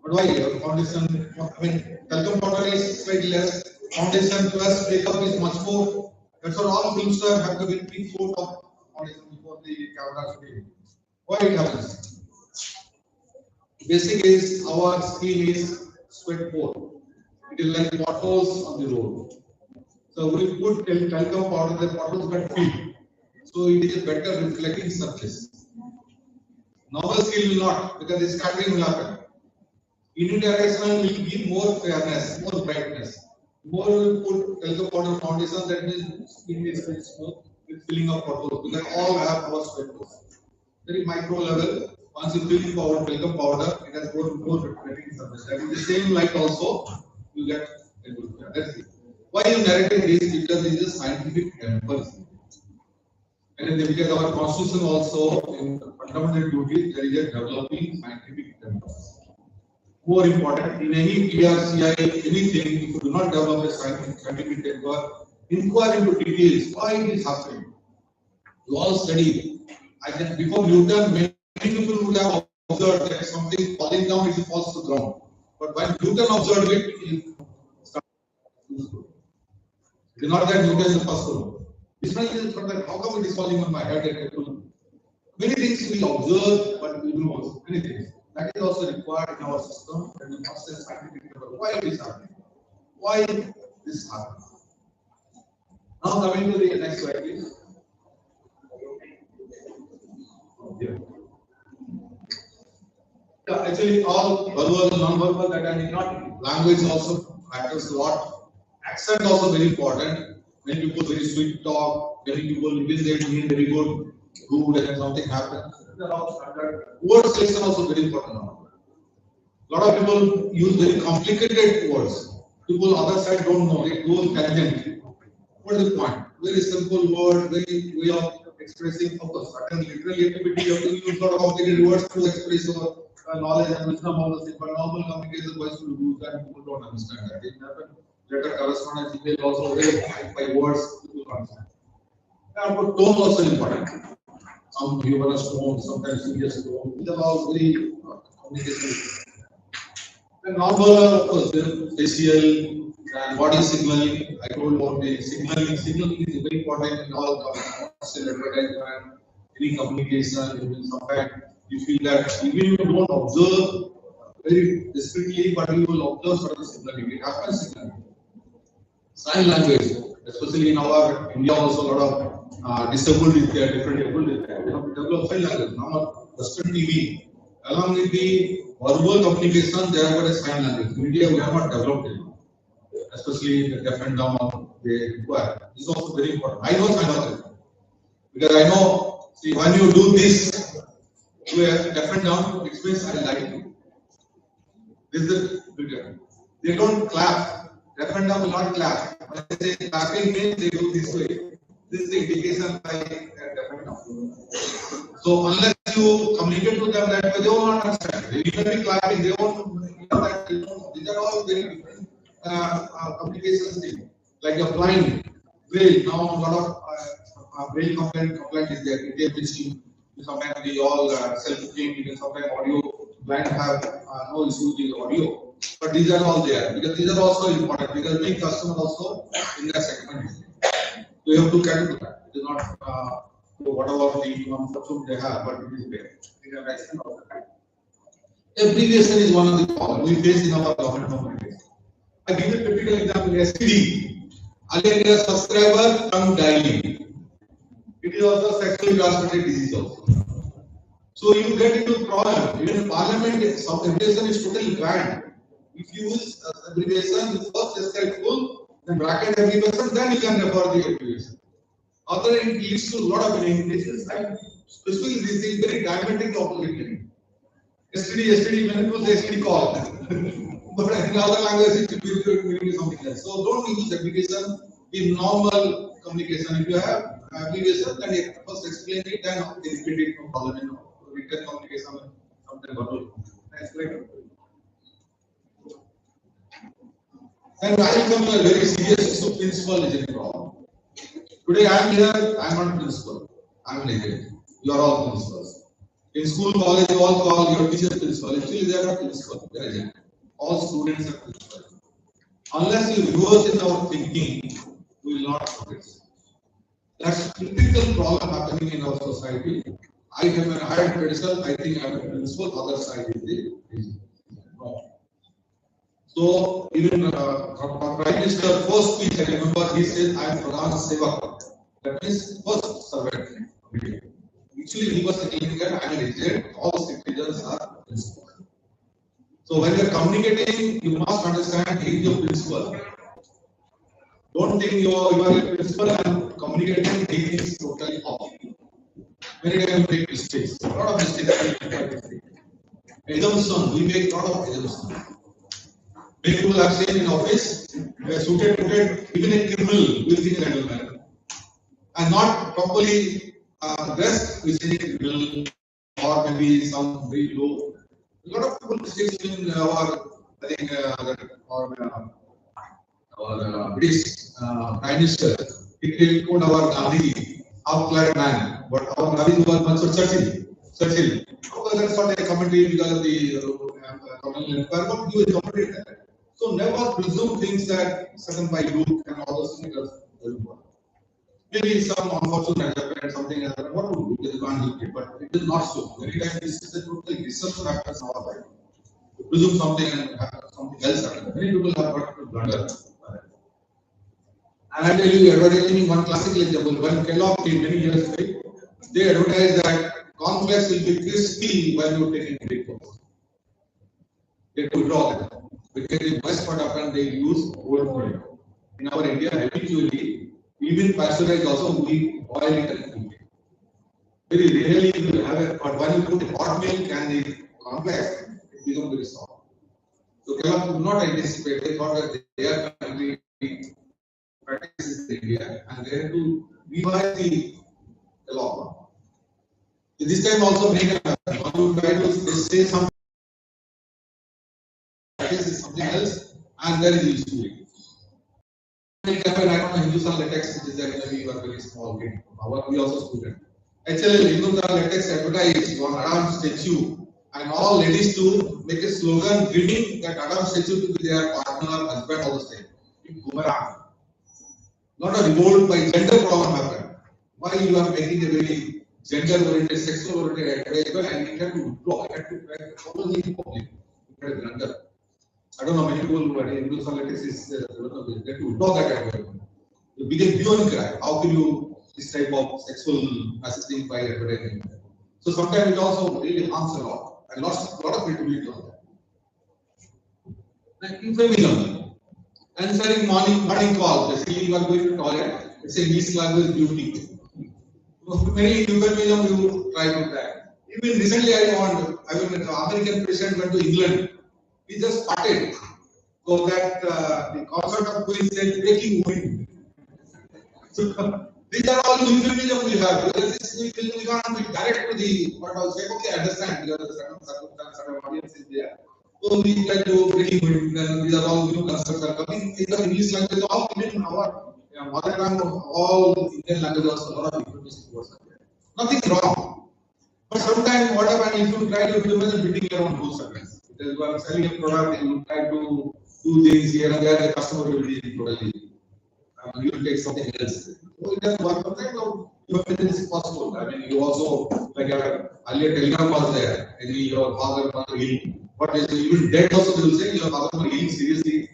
But why? Foundation, I mean, talcum powder is slightly less. Foundation plus makeup is much more. That's why all film stars have to be 3/4 of foundation before the camera should. Why it happens? Basic is our skin is sweat pore. It is like potholes on the road. So we put talcum powder, the potholes get filled. So it is a better reflecting surface. Normal skin will not, because the scattering will happen. Unidirectional will give more fairness, more brightness. More you put talcum powder foundation, that means skin is very smooth with filling of potholes, because all have our sweat pores. Very micro level. Once you fill talcum powder, it has got more reflecting surface. That is the same light also you get a good fair. That's it. Why you narrating this? Because it is a scientific temple. And because our constitution also in fundamental duty, there is a developing scientific temple. more important. In any PRCI, anything, if you do not develop a scientific paper, inquire into details, why it is happening. You all study. I think before Newton, many people would have observed that something falling down, it falls to the ground. But when Newton observed it, it started. It is not that Newton is the first one. This one is like, how come it is falling on my head? Many things we observe, but we know many things. That is also required in our system, and we must say scientific about why it is happening. Why this happens. Now coming to the next slide, please. Yeah, actually all verbal and non-verbal that I did not. Language also matters a lot. Accent also very important. Many people very sweet talk. Many people even they mean very good, and something happens. Word selection also very important. A lot of people use very complicated words. People other side don't know. They go tangent. What is the point? Very simple word, very way of expressing. Of course, certain literary activity you have to use a lot of complicated words to express your knowledge and wisdom of the thing. But normal communication wise to use that people don't understand that. It happens. Letter correspondence, email also very by words people don't understand. And but tone also important. Some humorous tone, sometimes serious tone. These are all very communication. And non-verbal, of course, the facial and body signaling. I told about the signaling. Signaling is very important in all communication, advertisement, any communication. Sometimes you feel that even you don't observe very discreetly, but you will observe certain signaling. It happens signaling. Sign language, especially in our India, also a lot of disabled is there, different able is there. We have to develop sign language. Now, Western TV, along with the verbal communication, there are sign language. In India, we have not developed it, especially the deaf and dumb they require. This is also very important. I know sign language because I know. See, when you do this to a deaf and dumb, it means I like you. This is the they don't clap. Deaf and dumb will not clap. When they say clapping means they do this way. This is the indication by deaf and dumb. So unless you communicate with them that way, they will not understand. They will be clapping. They won't. These are all very different communication things. Like a blind braille. Now a lot of braille complaint is there. India machine. Sometimes we all self-cooking. Even sometimes audio blind have no issue with audio. But these are all there because these are also important because big customer also in that segment. So you have to cater to that. It is not whatever the comfort they have, but it is there. Abbreviation is one of the problems we face in our government communities. I give a typical example: STD, unlimited subscriber tongue dialing. It is also sexually transmitted disease also. So you get into problem. Even in Parliament, abbreviation is totally banned. If you use abbreviation, you first describe full, then bracket abbreviation, then you can refer the abbreviation. Other it leads to a lot of limitations, and especially this is very diametric opposite. STD, many people say STD call, but in other languages it will be something else. So don't use abbreviation in normal communication. If you have abbreviation, then you first explain it, then repeat it from Parliament. Written communication, something verbal. That's great. And I become a very serious issue. Principal is a problem. Today I am here, I am not principal. I am an agent. You are all principals. In school, college, you all call your teacher principal. Actually, they are not principal, they are agent. All students are principal. Unless you reverse in our thinking, we will not progress. That's a typical problem happening in our society. I have a higher pedestal, I think I am a principal, other side is the no. So even Prime Minister first speech, I remember he said, I am Pradhan Sevak. That means first servant. Actually, he was telling that I am an agent, all citizens are principal. So when you are communicating, you must understand he is your principal. Don't think you are a principal and communicating, he is totally off. Many times we make mistakes. A lot of mistakes. Assumption, we make a lot of assumptions. Many people have said in office, suited, even a criminal will think like a man. And not properly dressed, we say criminal, or maybe some very low A lot of people mistakes in our, I think, our British Prime Minister, he called our Gandhi half-clad man, but our Gandhi was much of Churchill. Churchill. Because that's what they commented because of the colonial empire, but he was commented that. So never presume things that certain by look and all those things doesn't work. Maybe some unfortunate happened, something else, what would do? You can't help it, but it is not so. Many times this is the total research happens in our life. You presume something and something else happens. Many people have got to blunder. And I tell you, advertising one classical example. When Kellogg came many years ago, they advertised that cornflakes will be crispy when you take breakfast. They withdraw that. Because the best part happened, they use old milk. In our India, habitually, even pasteurized also we boil it and cook it. Very rarely you will have it, but when you put hot milk and the cornflakes, it becomes very soft. So Kellogg could not anticipate. They thought that their country practices in India and they had to revise the law. This time also make a try to say something else and there is useful. I don't know Hindustan latex, which is there maybe you are very small kid. We also student. Actually, Hindustan latex advertised on Adam statue and all ladies to make a slogan giving that Adam statue to be their partner, husband, all the same. Boomerang. Not a revolt by gender problem happened. Why you are making a very gender-oriented, sexual-oriented advertisement and you have to withdraw, you have to follow the public. I don't know many people who are in Hindustan latex is they have to withdraw that advertisement. It became beyond cry. How can you this type of sexual messaging by advertising? So sometimes it also really harms a lot and lots of credibility on that. Like euphemism. Answering morning call, basically you are going to toilet, it's a English language beauty. Many euphemism you try to track. Even recently an American patient went to England. He just started. So that the concept of Queen said breaking wind. So these are all euphemism we have. We can't be direct to the what I will say, okay, I understand because certain audience is there. So we try to breaking wind, and these are all new concepts are coming. In the English language, all even our mother tongue, all Indian languages, a lot of euphemistic words are there. Nothing wrong. But sometimes what happens if you try to do the beating around those sentences. Because you are selling a product and you try to do things here and there, the customer will be totally. You will take something else. So it doesn't work. Sometimes euphemism is possible. I mean, you also, like earlier telegram was there, and your father was ill. What is even dead also they will say your father was ill, seriously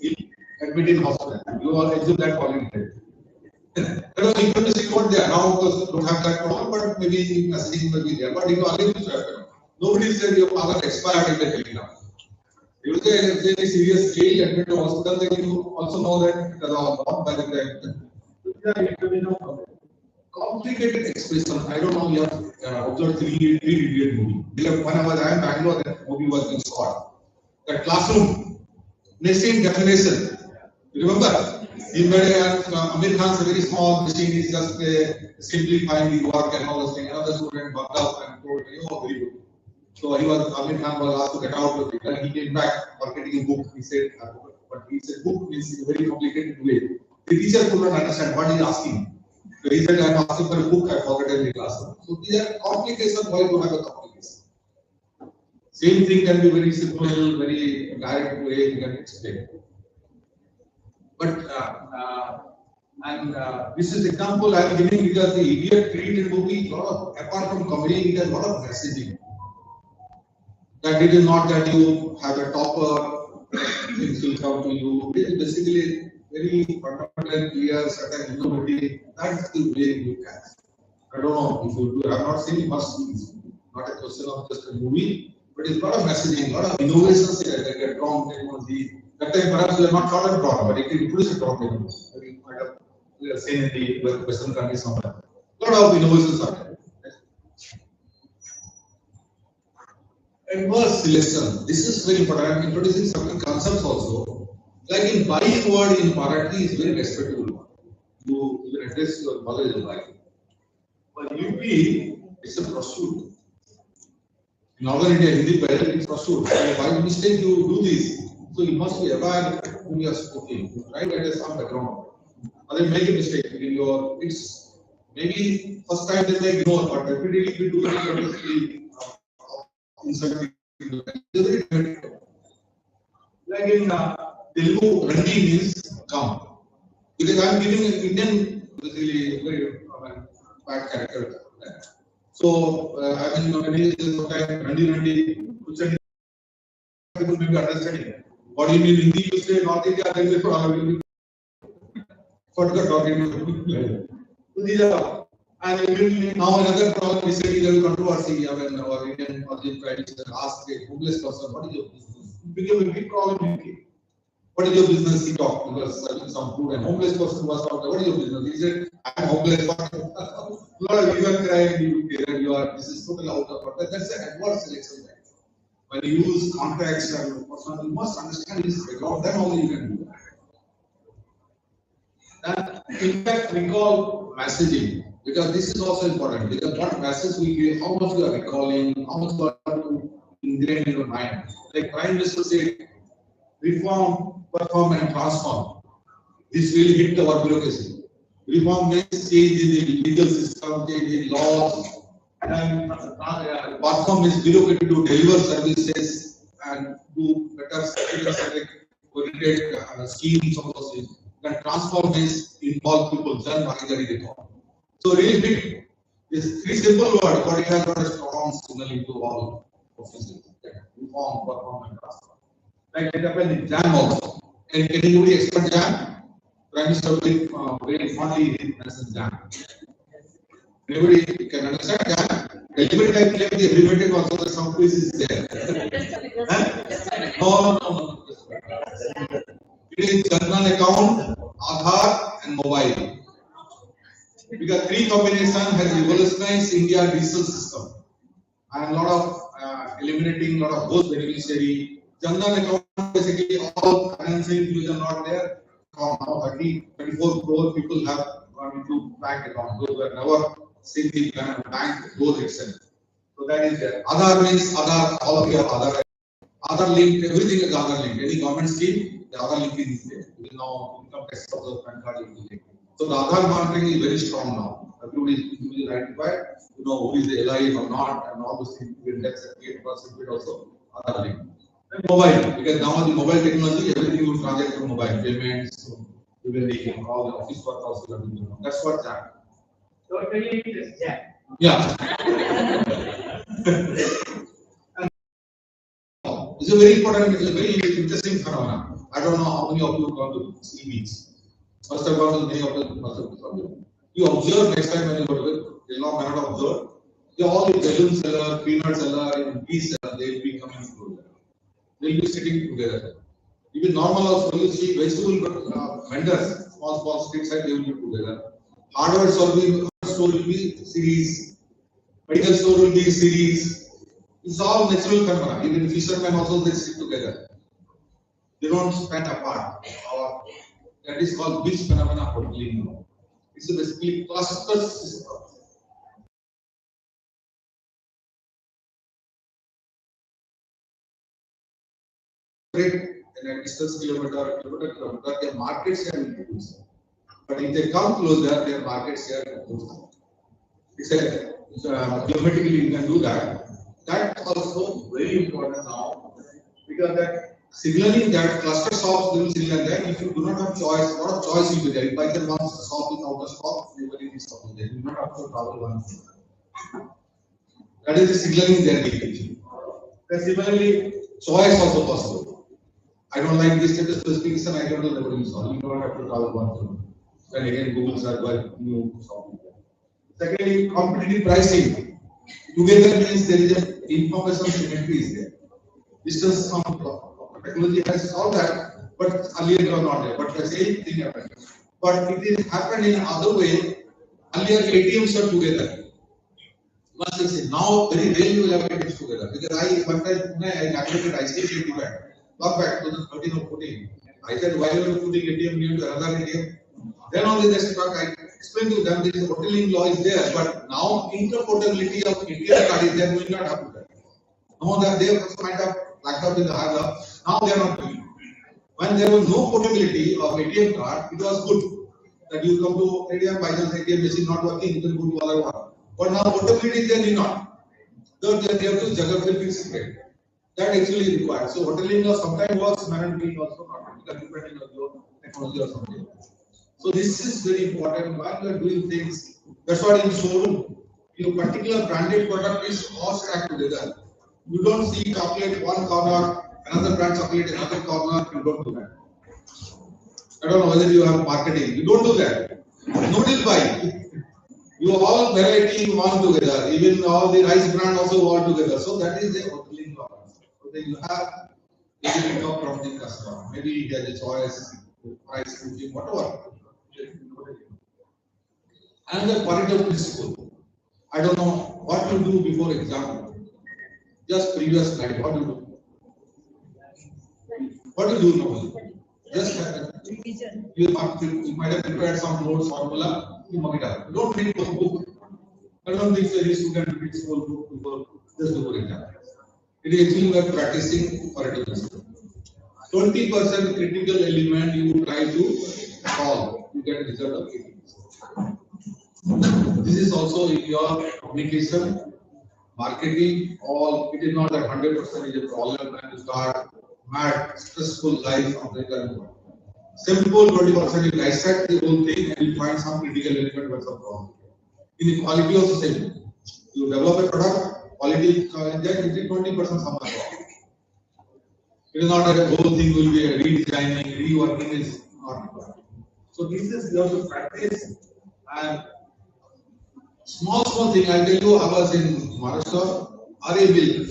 ill, admitted in hospital. You all assume that falling dead. There was euphemistic word there. Now, of course, don't have that problem, but maybe messaging will be there. But if you always used to happen, nobody said your father expired in the telegram. If you say a serious case admitted to hospital, then you also know that it was not by the time. Complicated expression. I don't know. You have observed three idiot movie. When I was in Bangalore, that movie was in Scott. The classroom, machine definition. You remember? In Amir Khan's very small machine is just simplifying the work and all those things. Another student bugged up and told, very good. So Amir Khan was asked to get out of it, and he came back for getting a book. He said, but he said book means in a very complicated way. The teacher could not understand what he is asking. So he said, I'm asking for a book, I forgot in the classroom. So these are complications. Why do you have a complication? Same thing can be very simple, very direct way you can explain. But this is example I'm giving because the idiot created movie, apart from comedy, it has a lot of messaging. That it is not that you have a topper, things will come to you. It is basically very fundamental, clear, certain humility. That's the way you can. I don't know if you do. I have not seen much. It's not a question of just a movie, but it's a lot of messaging, a lot of innovations here. Like a drone technology. That time perhaps we are not short of drone, but it includes a drone technology. We might have seen in the Western countries somewhere. A lot of innovations are there. And word selection. This is very important. I'm introducing certain concepts also. Like in buying word in Marathi is very respectable. You even address your knowledge of buying. But UP, it's a prostitute. In Northern India, Hindi it's for sure. So by mistake you do this. So you must be aware whom you are speaking. You try to get some background. Or they make a mistake in your, it's maybe first time they may ignore, but repeatedly we do it continuously insulting. Like in Telugu, Randi means come. Because I am giving an Indian, basically, very bad character. So, I mean, many sometimes Randi, people may be understanding. What do you mean Hindi? You say North India, then they probably forgot talking. So these are, and now another problem recently there is controversy when our Indian origin prime minister asked a homeless person, what is your business? It became a big problem in UK. What is your business? He talked because serving some food and homeless person was out there. What is your business? He said, I am homeless. A lot of human crime in UK and you are, this is totally out of order. That's an adverse selection. When you use context and personal, you must understand this background, then only you can do that. And in fact, recall messaging, because this is also important, because what message we give, how much you are recalling, how much you are to ingrain in your mind. Like Prime Minister said, reform, perform and transform. This will hit our bureaucracy. Reform means change in the legal system, change in laws, and perform is bureaucracy to deliver services and do better oriented schemes of those things. And transform is involve people, then भागीदारी reform. So really big, this three simple words, but it has got a strong signal into all offices. Reform, perform and transform. Like it happened in JAM also. And can anybody expert JAM? Prime Minister will very fondly mention JAM. Anybody can understand JAM? Everybody can claim the agreement also that some quiz is there. No. It is general account, Aadhaar and mobile. Because three combination has revolutionized India digital system. And a lot of eliminating a lot of those beneficiary. General account basically all financial inclusion not there. Now 34 crore people have gone into bank account. Those were never seen in bank, those itself. So that is there. Aadhaar means Aadhaar, all of you have Aadhaar. Aadhaar linked, everything is Aadhaar linked. Any government scheme, the Aadhaar link is there. You will now income tax of the PAN card will be linked. So the Aadhaar monitoring is very strong now. Everybody is identified, you know who is alive or not, and all those things. Index certificate, birth certificate also Aadhaar linked. And mobile, because now the mobile technology, everything you transact through mobile payments, everything, all the office work also everything. That's what that. So really it is Yeah. It's a very important, it's a very interesting phenomenon. I don't know how many of you have gone to sea beach. First of all, many of them you observe next time when you go to it, they'll not matter observe. They all the balloon seller, peanut seller, and pea seller, they'll be coming together. They'll be sitting together. Even normal also, you see vegetable vendors, small street side, they will be together. Hardware store will be series. Medical store will be series. It's all natural phenomena. Even fishermen also they sit together. They don't stand apart. Or that is called beach phenomena totally. It's basically cluster system. In a distance kilometer, their market share will reduce. But if they come closer, their market share will goes down. It's geometrically you can do that. That's also very important now because that signaling that cluster shops will signal that if you do not have choice, a lot of choice will be there. If I can one shop is out of stock, nobody will stop there. You do not have to travel one. That is the signaling they are giving. Similarly, choice also possible. I don't like this specification, I don't know the nobody solve. You don't have to travel one. Then again, Google search by new shopping. Secondly, competitive pricing. Together means there is an information symmetry is there. Distance from technology has all that, but earlier they were not there. But the same thing happened. But it is happened in another way. Earlier ATMs were together. Must say now very rarely you will have ATMs together. Because one time I calculated ICC event. Not back to 2013 or 14. I said, why are you putting ATM near to another ATM? Then only they struck. I explained to them that the portaling law is there, but now interportability of ATM card is there, we will not have to that. Now that they have kind of lacked up in the hard up, now they are not doing. When there was no portability of ATM card, it was good that you come to ATM, by chance ATM machine not working, you can go to other one. But now portability they need not. Third, they have to juggle the fixed rate. That actually required. So hoteling sometimes works, management also not, depending on your technology or something. So this is very important while you are doing things. That's why in showroom, your particular branded product is all stacked together. You don't see chocolate one corner, another brand chocolate another corner. You don't do that. I don't know whether you have marketing. You don't do that. Noodle buy. You all variety all together. Even all the rice brand also all together. So that is the hoteling product. So then you have income from the customer. Maybe he has a choice, price, cooking, whatever. And the Pareto principle. I don't know what you do before exam. Just previous slide. What do you do? What do you do normally? Just you might have prepared some notes formula. You mark it up. You don't read the book. I don't think any student reads whole book before just before exam. It is actually we are practicing Pareto principle. 20% critical element you try to solve. You get result of 80%. This is also in your communication, marketing, all. It is not that 100% is a problem when you start mad, stressful life of the current. Simple 20% you dissect the whole thing and you find some critical element what's the problem. Inequality also same. You develop a product, quality, then it is 20% somewhere wrong. It is not that the whole thing will be a redesigning, reworking is not required. So this is you have to practice and small thing. I tell you, I was in Maharashtra, Milk.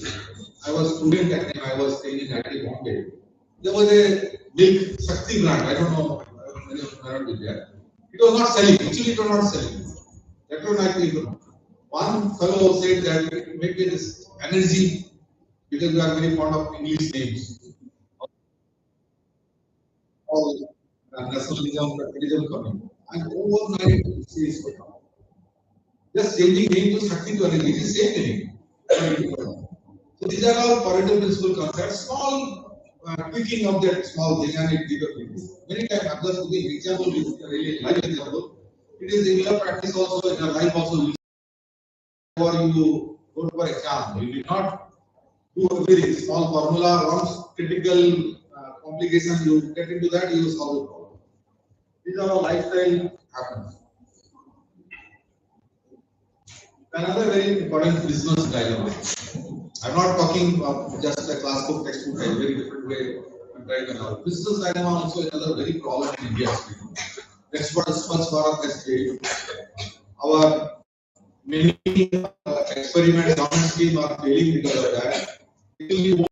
I was student at the time, I was staying in IIT Bombay. There was a milk Shakti brand. I don't know many of you may not be there. It was not selling. Actually, it was not selling. That was not even. One fellow said that it make this energy because we are very fond of English names. All nationalism, patriotism coming. And overnight, it is just changing name to Shakti to energy. It is the same name. So these are all Pareto principle concepts. Small tweaking of that small thing and it gives a people. Many times, I'm just giving example, is a really live example. It is in your practice also, in your life also. Or you go for exam, you did not do everything. Small formula, once critical complication, you get into that, you solve the problem. These are all lifestyle happens. Another very important business dilemma. I'm not talking of just a class book textbook, a very different way. I'm trying to know. Business dilemma also another very problem in India. That's what Swachh Bharat has created. Our many experiments, government schemes are failing because of that. It will be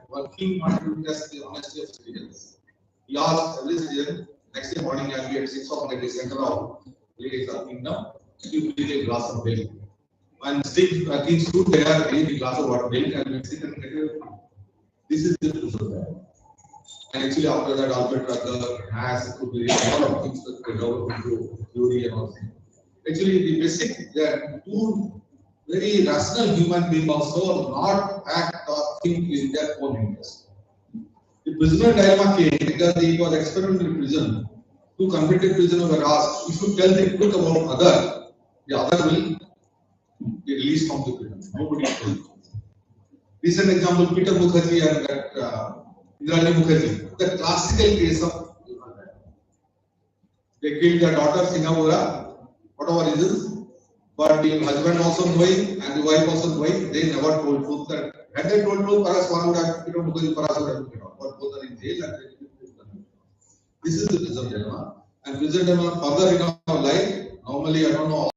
working on test the honesty of citizens. He asked every citizen, next day morning I'll be at 6 o'clock at the center of the kingdom, you bring a glass of milk. When king stood there, gave a glass of water milk and we sit and get it. This is the truth of that. And actually after that, Albert Rucker has to be a lot of things that develop into theory and all. Actually, the basic, that two very rational human beings also not act or think in their own interest. The prisoner dilemma came because it was experimental prison. Two convicted prisoners were asked, if you tell the truth about other, the other will be released from the prison. Nobody told. Recent example, Peter Mukherjee and that Indrani Mukherjee, the classical case of they killed their daughter Singapore, whatever reasons, but the husband also knowing and the wife also knowing, they never told truth. That had they told truth, perhaps one would have, Peter Mukherjee perhaps would have been out, but both are in jail and they this is the prison dilemma. And prison dilemma further in our life, normally I don't know,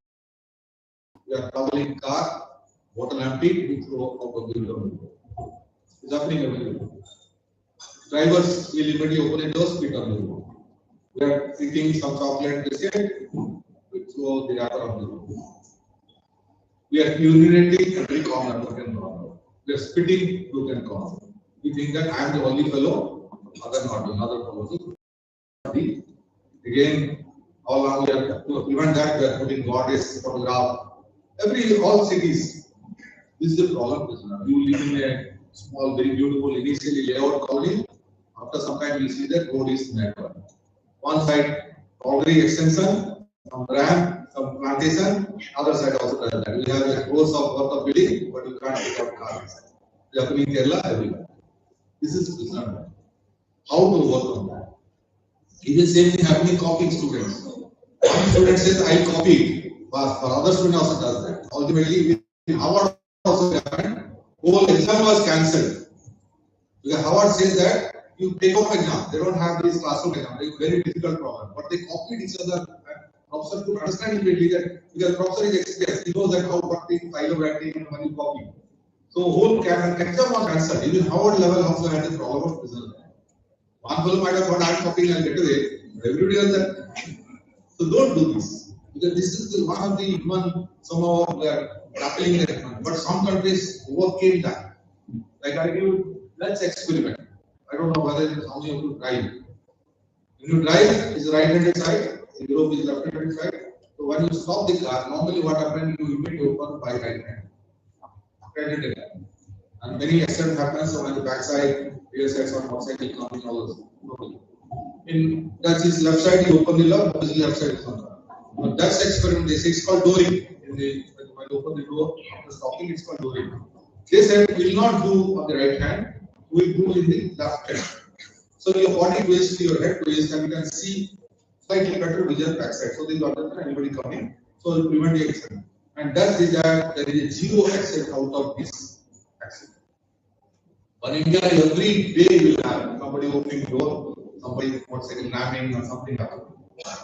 we are traveling car, bottle empty, we throw out of the window. It's happening everywhere. Drivers will immediately open a door, spit on the road. We are eating some chocolate biscuit, we throw the wrapper on the road. We are urinating every corner, nook and corner. We are spitting nook and corner. We think that I am the only fellow, other not another fellow. Again, how long we are to prevent that, we are putting goddess photograph. All cities. This is the problem. You live in a small, very beautiful, initially layout colony. After some time, you see that road is network. One side, boundary extension, some ramp, some plantation. Other side also does that. We have a crores of worth of building, but you can't pick up cars. They are happening in Kerala everywhere. This is concern. How to work on that? It is same thing happening copying students. One student says I copied, but for other student also does that. Ultimately, in Harvard also happened. Whole exam was cancelled. Because Harvard says that you take off exam, they don't have this classroom exam. It's a very difficult problem. But they copied each other. Professor could understand immediately that because professor is experienced, he knows that how working, silo writing, and when you copy. So whole exam was cancelled. Even Harvard level also had this problem of result. One fellow might have thought I'm copying and get away. Everybody does that. So don't do this. Because this is one of the human somehow we are grappling with. But some countries overcame that. Like I give, let's experiment. I don't know whether how many of you drive. When you drive, is the right-handed side, in Europe is left-handed side. So when you stop the car, normally what happens, you immediately open by right hand. Right-handed. And many accidents happen, so on the back side, rear side, on one side, you come in all those. In Dutch is left side, you open the lock, is left side is on. But Dutch experiment, they say it's called dooring. When you open the door, after stopping, it's called dooring. They said we will not do on the right hand, we will do in the left hand. So your body twists, your head twists, and you can see slightly better vision backside. So they got that anybody coming, so it will prevent the accident. And that is that there is a zero accident out of this accident. But in India, every day you will have somebody opening door, somebody motorcycle ramming or something happening.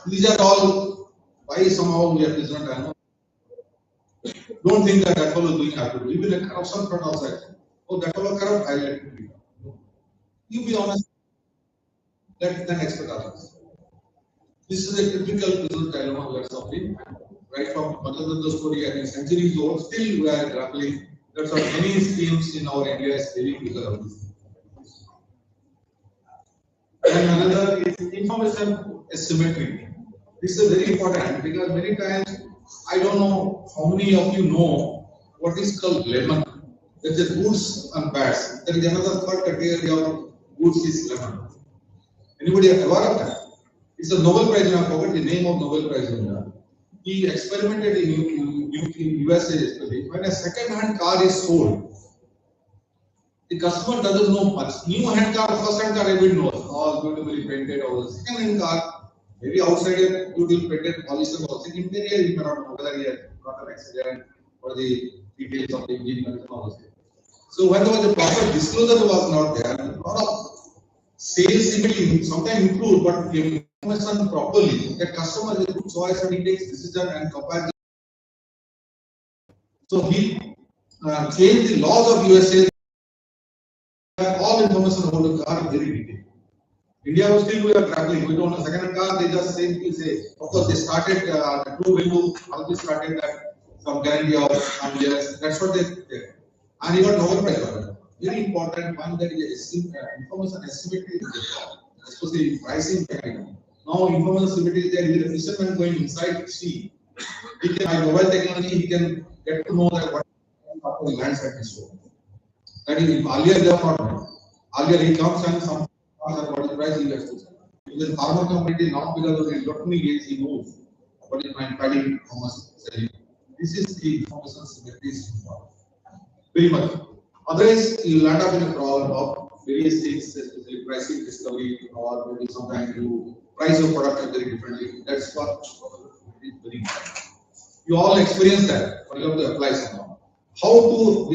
These are all why somehow we have this not. Don't think that that fellow is doing have to do. Even a corruption front outside. Oh, that fellow corrupt, I'll let him be. You be honest. Let them expect others. This is a typical business dilemma we are suffering. Right from the story, I think centuries old, still we are grappling. That's why many schemes in our India is failing because of this. And another is information asymmetry. This is very important because many times I don't know how many of you know what is called lemon. There is goods and bads. There is another third category of goods is lemon. Anybody aware of that? It's a Nobel Prize. I forgot the name of Nobel Prize winner. He experimented in USA especially. When a second-hand car is sold, the customer doesn't know much. New-hand car, first-hand car, everybody knows. All beautifully painted. All the second-hand car, maybe outside a beautifully painted, polished also. Interior, you cannot know whether he had got an accident or the details of the engine and all those things. So when there was a proper disclosure was not there, a lot of sales immediately sometimes improve, but information properly, the customer has a good choice and he takes decision and compares. So he changed the laws of USA. All information about the car is very detailed. India was still we are grappling. We don't know second car. They just say, of course, they started the true value. Also started that some guarantee of some years. That's what they did. And he got Nobel Prize. Very important one that is information asymmetry is there, especially pricing technique. Now information asymmetry is there. With the fisherman going inside sea, he can by mobile technology he can get to know that what after lands at the shore. That is earlier they are not. Earlier he comes and some what is the price he has to sell. Because farmer community now because of the lottery gains he knows what is my paddy how much selling. This is the information asymmetry is important. Very much. Otherwise, you land up in a problem of various things, especially pricing discovery, or maybe sometimes you price your product very differently. That's what is very important. You all experience that, but you have to apply somehow. How to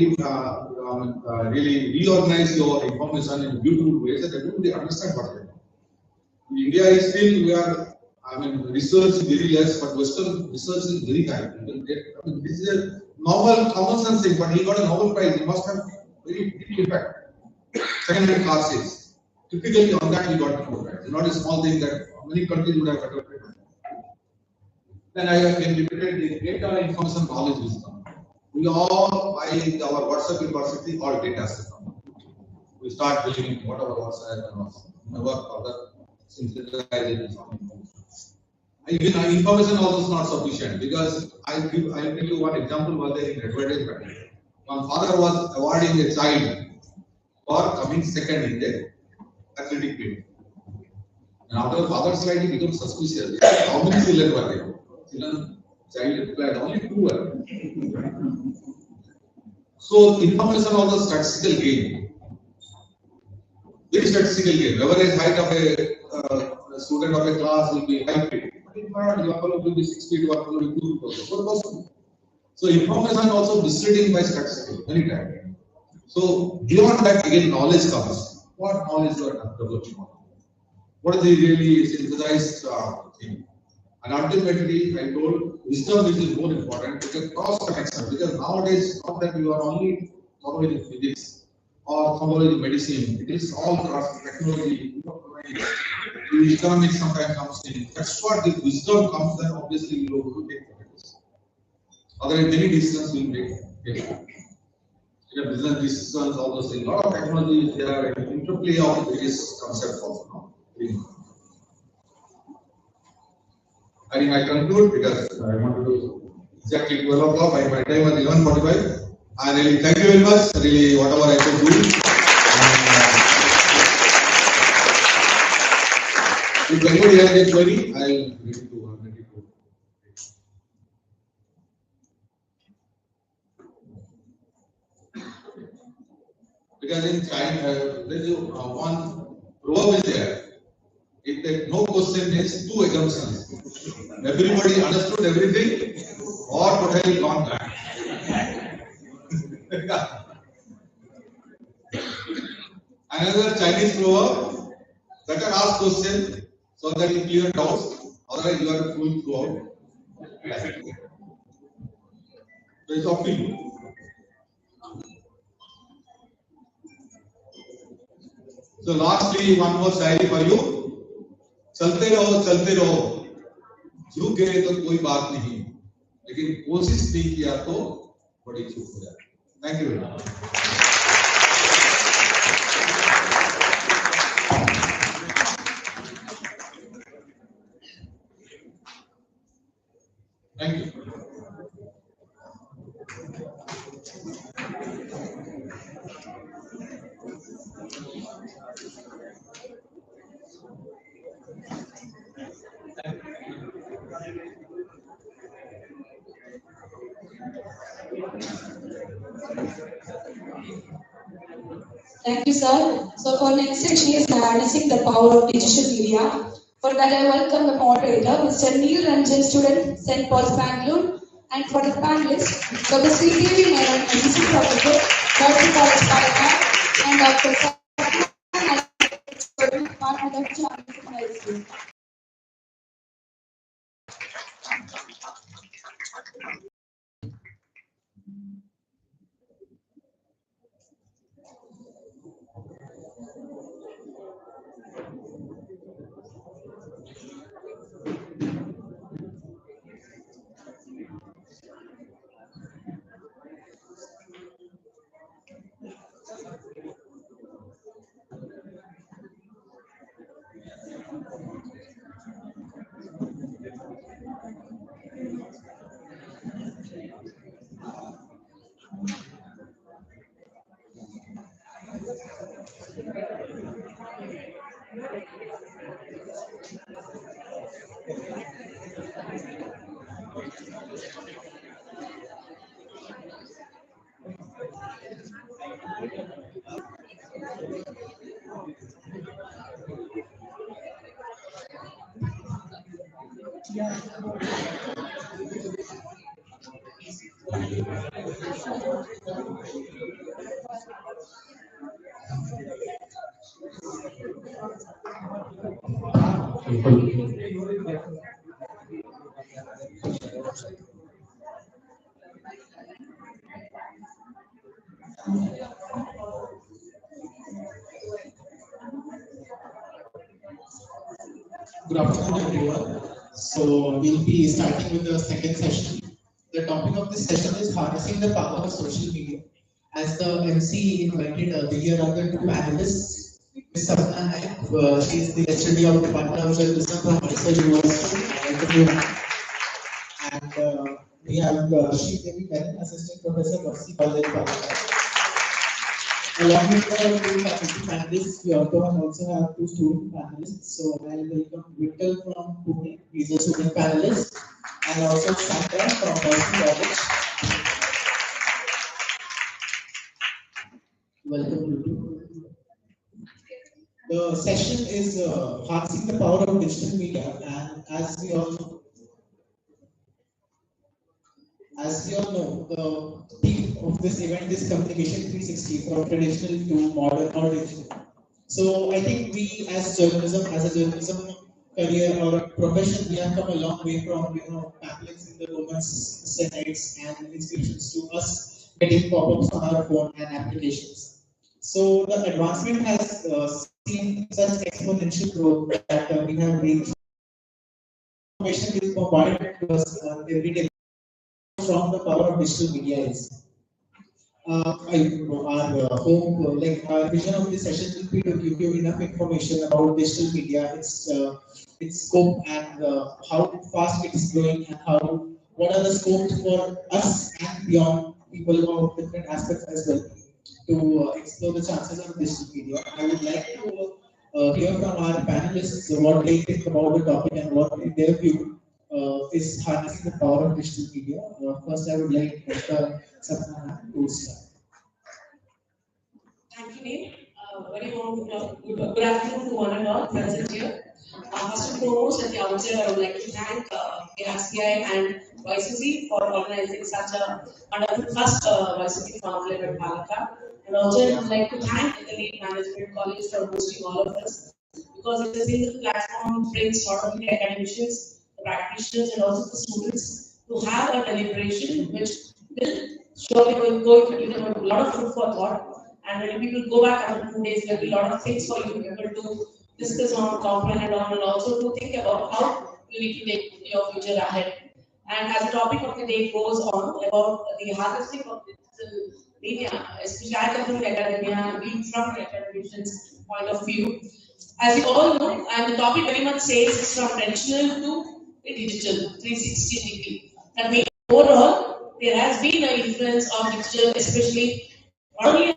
really reorganize your information in beautiful ways that everybody understand what they are. In India, is still we are. Research is very less, but Western research is very high. This is a normal common sense thing, but he got a Nobel Prize. He must have very deep impact. Second-hand car sales. Typically, on that he got a Nobel Prize. It's not a small thing that many countries would have better paid. Then I have been repeated the data information knowledge wisdom. We all by our WhatsApp University all data system. We start believing whatever WhatsApp and never further synthesize something. Even information also is not sufficient because I'll tell you one example was there in advertisement. One father was awarding a child for coming second in the athletic meet. And after the father slide, he becomes suspicious. How many children were there? Children, child replied, only two were. So information was a statistical game. Very statistical game. Average height of a student of a class will be 5 feet. But in fact, your fellow will be 6 feet, your fellow will be 2 feet. What possible? So information also misleading by statistical many times. So beyond that, again, knowledge comes. What knowledge you are developing? What is the really synthesized thing? And ultimately, I told wisdom is more important because cross connection. Because nowadays, not that you are only following physics or following medicine. It is all cross technology, the economics sometimes comes in. That's what the wisdom comes. Then obviously you will take this. Otherwise, many decisions will make. Business decisions, all those things. A lot of technology, there are interplay of various concepts also. I think I conclude because I want to do exactly 12 o'clock. My time was 11:45. I really thank you very much. Really, whatever I could do. If anybody has any query, I will ready to. Because in China, there is one proverb is there. If there no question is two assumptions. Everybody understood everything or totally gone back. Another Chinese proverb, better ask question so that you clear doubts, otherwise you are going throughout. So it's up to you. So lastly, one more Shayari for you. चलते रहो, झुक गए तो कोई बात नहीं, लेकिन कोशिश नहीं किया तो बड़ी चूक हो जाती है। Thank you very much. Thank you. Thank you, sir. So for next section is harnessing the power of digital media. For that, I welcome the moderator, Mr. Neil Ranjan, student, St. Paul's, Bangalore, and for the panelists, Dr. Sridevi Menon, assistant professor, Dr. College Balaga, and Dr. Satya, Department of Journalism and Medicine. Good afternoon, everyone. So we'll be starting with the second session. The topic of this session is harnessing the power of social media. As the MC invited earlier are the two panelists, Ms. Sapna Naik, she is the HOD of Department of Journalism from Mysore University, and We have Shri Devi Menon, Assistant Professor, Varsity College, Palaka. Along with the two faculty panelists, we also have two student panelists. So I'll welcome Vittal from Pune, he's a student panelist, and also Sandra from Varsity College. Welcome, Vittal. The session is harnessing the power of digital media, and as we all know, the theme of this event is communication 360 from traditional to modern or digital. So I think we as a journalism career or a profession, we have come a long way from pamphlets in the Roman Senates and institutions to us getting pop-ups on our phone and applications. So the advancement has seen such exponential growth that we have reached information is bombarded to us every day from the power of digital media is. Our vision of this session will be to give you enough information about digital media, its scope, and how fast it is growing, and what are the scopes for us and beyond people of different aspects as well to explore the chances of digital media. I would like to hear from our panelists what they think about the topic and what in their view is harnessing the power of digital media. First, I would like Dr. Sapna to start. Thank you, Neil. Very warm good afternoon to one and all present here. First and foremost, at the outset, I would like to thank RCI and YCC for organizing such a wonderful first YCC Conclave at Palaka. And also, I would like to thank the Lead Management College for hosting all of us, because it is a single platform brings not only academicians, the practitioners, and also the students to have a deliberation which will surely go to give them a lot of food for thought. And when people go back after 2 days, there will be a lot of things for you people to discuss on, comprehend on, and also to think about how you need to take your future ahead. And as the topic of the day goes on about the harvesting of digital media, especially I come from the academia, we from the academician's point of view. As you all know, and the topic very much says it's from traditional to digital, 360 degree. That means overall, there has been an influence of digital, especially not only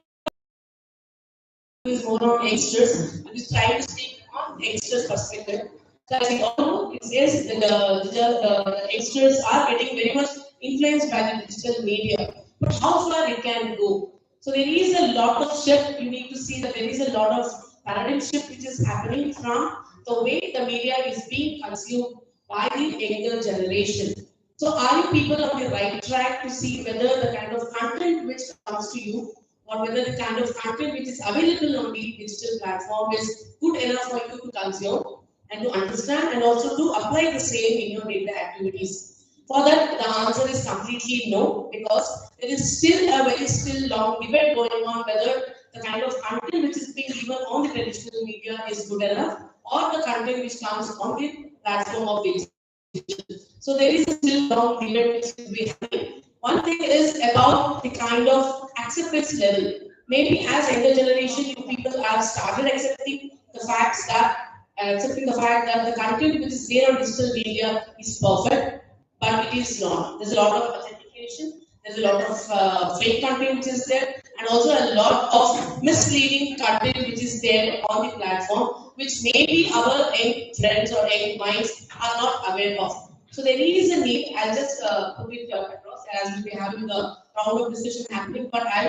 is more on youngsters, but is trying to speak on youngsters' perspective. So as we all know, it says that the youngsters are getting very much influenced by the digital media. But how far it can go? So there is a lot of shift. You need to see that there is a lot of paradigm shift which is happening from the way the media is being consumed by the younger generation. So are you people on the right track to see whether the kind of content which comes to you, or whether the kind of content which is available on the digital platform is good enough for you to consume and to understand and also to apply the same in your daily activities? For that, the answer is completely no, because there is still a very long debate going on whether the kind of content which is being given on the traditional media is good enough, or the content which comes on the platform of digital. So there is a still long debate which will be happening. One thing is about the kind of acceptance level. Maybe as younger generation, you people have started accepting the fact that the content which is there on digital media is perfect, but it is not. There's a lot of authentication, there's a lot of fake content which is there, and also a lot of misleading content which is there on the platform, which maybe our young friends or young minds are not aware of. So there is a need. I'll just put it across as we'll be having the round of discussion happening, but I'll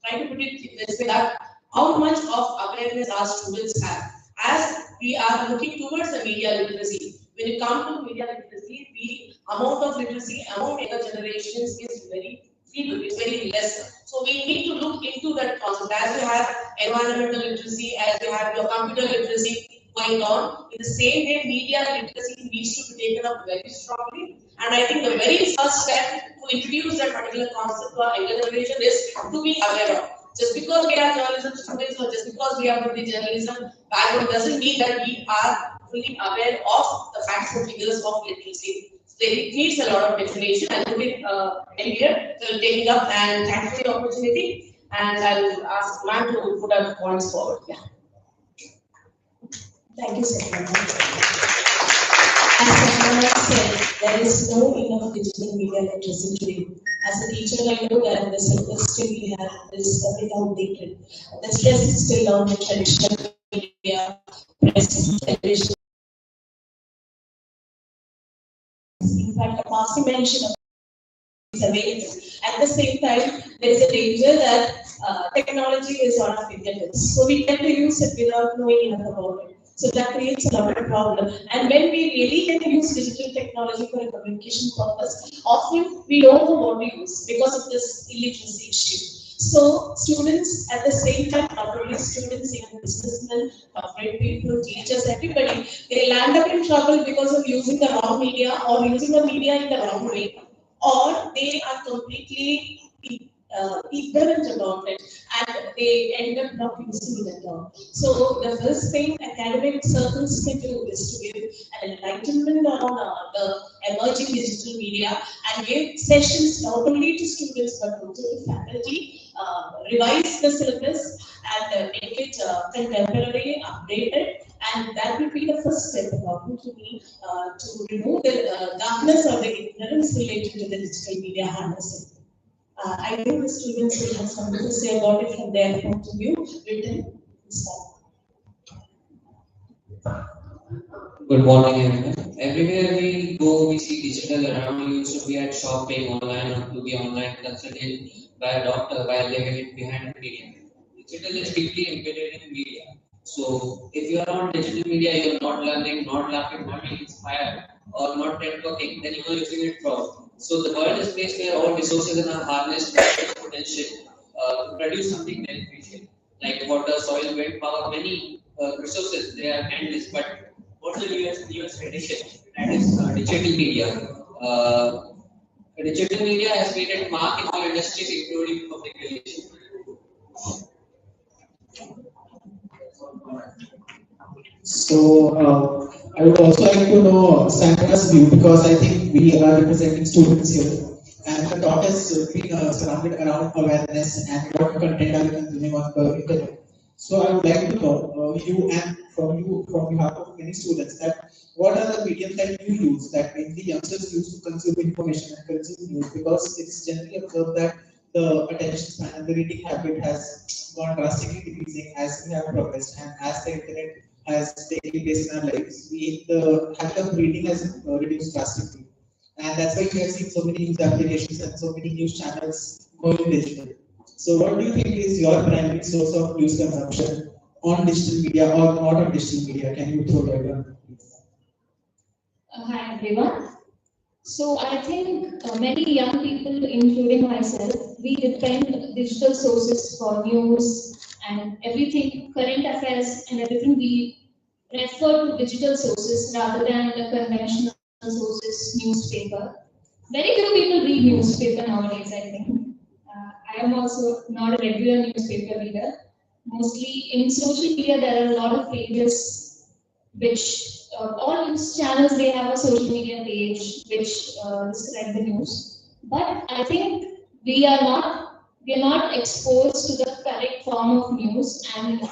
try to put it this way that how much of awareness our students have as we are looking towards the media literacy. When you come to media literacy, the amount of literacy among younger generations is very feeble, it's very less. So we need to look into that concept. As you have environmental literacy, as you have your computer literacy going on, in the same way, media literacy needs to be taken up very strongly. And I think the very first step to introduce that particular concept to our younger generation is to be aware of. Just because we are journalism students or just because we have the journalism background doesn't mean that we are fully aware of the facts and figures of literacy. So it needs a lot of definition. I'll put it in here, so I'll take it up, and thank you for the opportunity. And I'll ask Matt to put our points forward. Yeah. Thank you, sir. As someone said, there is no enough digital media literacy today. As a teacher, I know that the syllabus still we have is a bit outdated. The stress is still on the traditional media, press, television. In fact, a passing mention of is available. At the same time, there is a danger that technology is on our fingertips. So we tend to use it without knowing enough about it. So that creates a lot of problem. And when we really can use digital technology for a communication purpose, often we don't know what to use because of this illiteracy issue. So students at the same time, not only students, even businessmen, corporate people, teachers, everybody, they land up in trouble because of using the wrong media or using the media in the wrong way, or they are completely ignorant about it and they end up not using it at all. So the first thing academic circles can do is to give an enlightenment on the emerging digital media and give sessions not only to students but also to faculty, revise the syllabus and make it contemporary, updated, and that will be the first step, according to me, to remove the darkness or the ignorance related to the digital media harnessing. I think the students will have something to say about it from their point of view, written. Good morning, everyone. Everywhere we go, we see digital around. You used to be at shopping online or to be online consulted by a doctor while living behind a media. Digital is deeply embedded in media. So if you are on digital media, you are not learning, not laughing, not being inspired, or not networking, then you are using it wrong. So the world is a place where all resources are harnessed to potential to produce something beneficial, like water, soil, wind, power, many resources. They are endless, but what's the newest addition? That is digital media. Digital media has created mark in all industries, including public relations. So I would also like to know Sandra's view, because I think we are representing students here, and the talk has been surrounded around awareness and what content are you consuming on the internet. So I would like to know you and from behalf of many students, that what are the mediums that you use, that mainly youngsters use to consume information and consume news, because it is generally observed that the attention span and the reading habit has gone drastically decreasing as we have progressed and as the internet has taken place in our lives. The habit of reading has reduced drastically. And that's why we have seen so many news applications and so many news channels going digital. So what do you think is your primary source of news consumption on digital media or not on digital media? Can you throw that on? Hi everyone. So I think many young people, including myself, we depend digital sources for news and everything, current affairs and everything. We refer to digital sources rather than the conventional sources, newspaper. Very few people read newspaper nowadays, I think. I am also not a regular newspaper reader. Mostly in social media, there are a lot of pages which all news channels, they have a social media page which describe the news. But I think we are not exposed to the correct form of news, and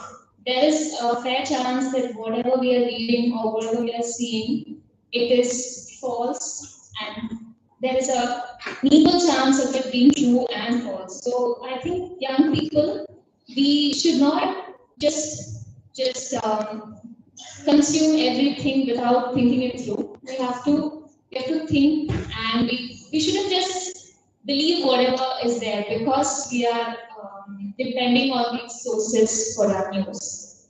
there is a fair chance that whatever we are reading or whatever we are seeing, it is false, and there is a equal chance of it being true and false. So I think young people, we should not just consume everything without thinking it through. We have to think, and we shouldn't just believe whatever is there, because we are depending on these sources for our news.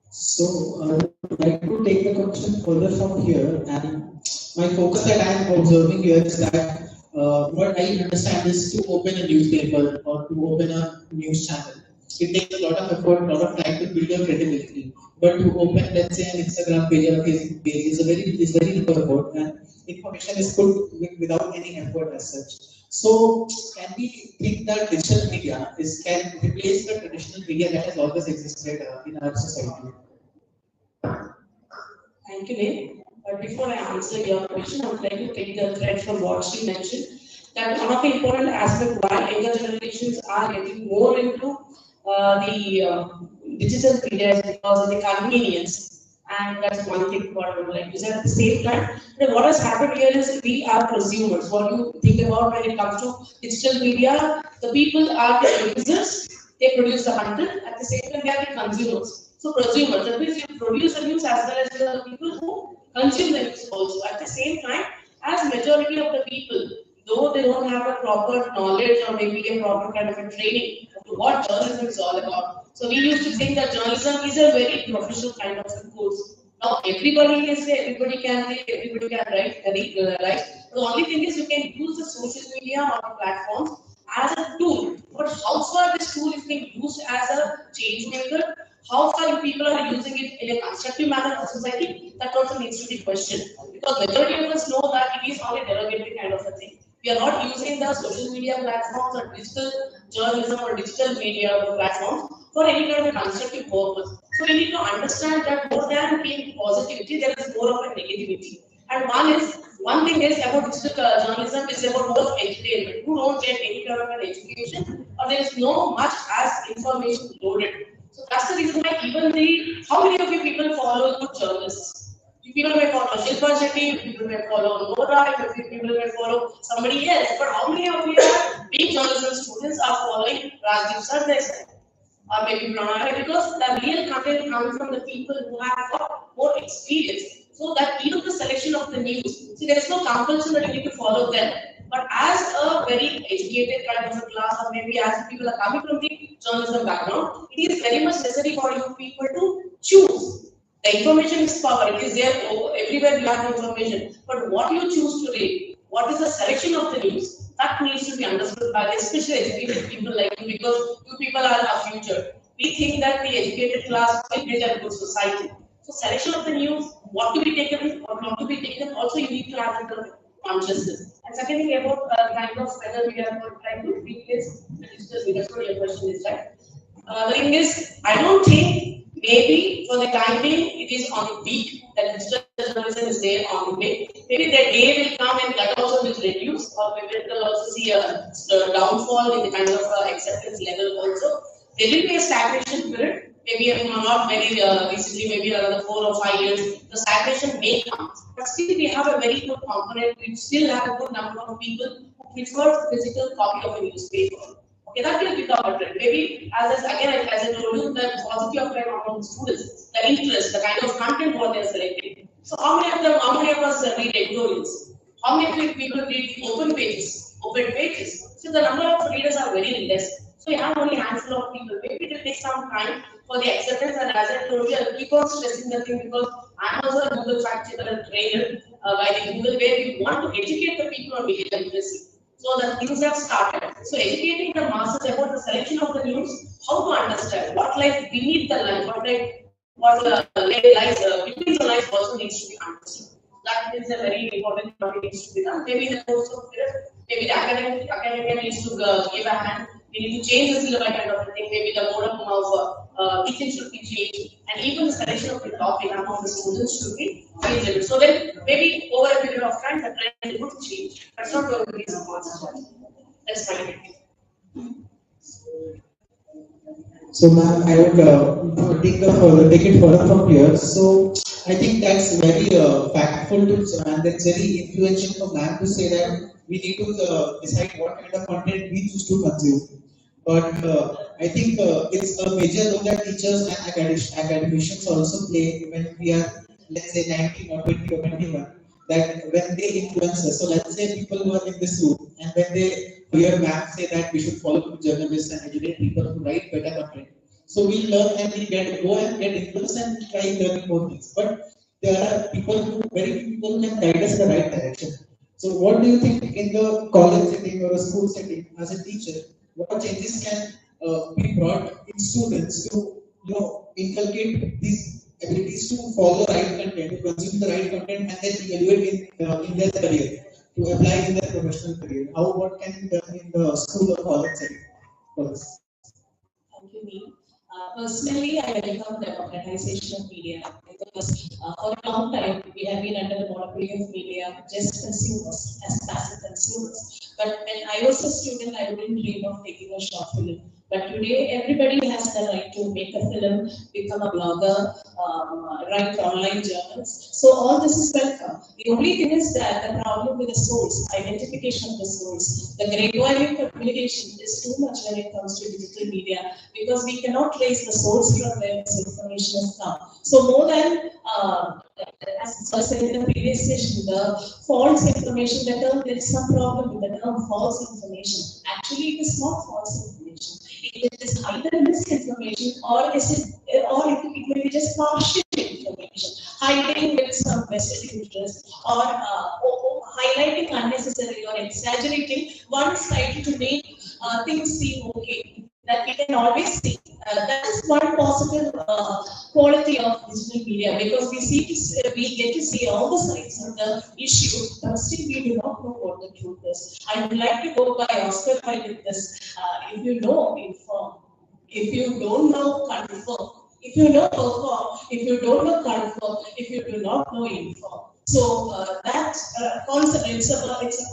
So I would like to take the question further from here, and my focus that I am observing here is that what I understand is to open a newspaper or to open a news channel, it takes a lot of effort, a lot of time to build your credibility. But to open, let's say, an Instagram page or a Facebook page is very little effort, and information is put without any effort as such. So can we think that digital media can replace the traditional media that has always existed in our society? Thank you, Nick. But before I answer your question, I would like to take the thread from what she mentioned, that one of the important aspects why younger generations are getting more into the digital media is because of the convenience. And that's one thing what I would like to say. At the same time, what has happened here is we are consumers. What you think about when it comes to digital media, the people are the users, they produce the content, at the same time they are the consumers. So prosumers, that means you produce the news as well as the people who consume the news also. At the same time, as majority of the people, though they don't have a proper knowledge or maybe a proper kind of a training to what journalism is all about. So we used to think that journalism is a very professional kind of a course. Now everybody can say, everybody can read, everybody can write. The only thing is you can use the social media or the platforms as a tool. But how far this tool is being used as a change maker, how far people are using it in a constructive manner for society, that also needs to be questioned. Because majority of us know that it is only derogatory kind of a thing. We are not using the social media platforms or digital journalism or digital media platforms for any kind of a constructive purpose. So we need to understand that more than being positivity, there is more of a negativity. And one thing is about digital journalism is about more of entertainment. You don't get any kind of an education, or there is no much as information loaded. So that's the reason why even how many of you people follow good journalists? You people may follow Shilpa Shetty, people may follow Nora, people may follow somebody else. But how many of you are being journalism students are following Rajdeep Sardesai? Or maybe Pranaya? Because the real content comes from the people who have got more experience. So that even the selection of the news, see there is no compulsion that you need to follow them. But as a very educated kind of a class, or maybe as people are coming from the journalism background, it is very much necessary for you people to choose. The information is power, it is there everywhere you have information. But what you choose to read, what is the selection of the news, that needs to be understood by especially educated people like you, because you people are our future. We think that the educated class will build a good society. So selection of the news, what to be taken or not to be taken, also you need to have the consciousness. And second thing about kind of whether we are trying to replace the digital media. So your question is right. The thing is, I don't think maybe for the time being it is on the peak that digital journalism is there on the way. Maybe that day will come and that also will reduce, or maybe it will also see a downfall in the kind of acceptance level also. There will be a stagnation period. Maybe not very recently, maybe another 4 or 5 years, the stagnation may come. But still, we have a very good component. We still have a good number of people who prefer physical copy of a newspaper. Okay, that will become a trend. Maybe as I told you, the positive of time among students, the interest, the kind of content what they are selecting. So how many of us read editorials? How many people read open pages? So the number of readers are very less. So you have only a handful of people. Maybe it will take some time for the acceptance, and as I told you, I'll keep on stressing the thing because I'm also a Google fact checker and trainer by the Google, where we want to educate the people on media literacy. So the things have started. So educating the masses about the selection of the news, how to understand what lies beneath the line, what lies between the lines also needs to be understood. That is a very important thing that needs to be done. Maybe the course of maybe the academia needs to give a hand. We need to change the syllabus kind of thing. Maybe the mode of teaching should be changed, and even the selection of the topic among the students should be changed. So then maybe over a period of time the trend would change. That's not going to be so much. That's fine. So, ma'am, I would take it further from here. So, I think that's very factful and that's very influential for ma'am to say that we need to decide what kind of content we choose to consume. But I think it's a major role that teachers and academicians also play when we are, let's say, 19 or 20 or 21. That when they influence us, so let's say people who are in this room, and when they hear ma'am say that we should follow good journalists and educate people who write better content, so we learn and we go and get influence and try learning more things. But there are very few people who can guide us in the right direction. So what do you think in the college setting or a school setting as a teacher, what changes can be brought in students to inculcate these abilities to follow the right content, to consume the right content, and then evaluate in their career, to apply in their professional career? What can be done in the school or college setting for this? Thank you, Neil. Personally, I welcome the democratization of media because for a long time we have been under the monopoly of media, just consumers, as passive consumers. But when I was a student, I wouldn't dream of taking a short film But today, everybody has the right to make a film, become a blogger, write online journals. So all this is welcome. The only thing is that the problem with the source, identification of the source, the Gregorian communication is too much when it comes to digital media because we cannot trace the source from where this information has come. So more than as I said in the previous session, the false information, the term, there is some problem with the term false information. Actually, it is not false information. It is either misinformation or it may be just partial information, hiding with some vested interest or highlighting unnecessary or exaggerating one side to make things seem okay. That we can always see. That is one positive quality of digital media because we get to see all the sides of the issue, but still we do not know what the truth is. I would like to go by Oscar with this. If you know, inform. If you don't know, confirm. If you know, perform. If you don't know, confirm. If you do not know, inform. So that concept, it's a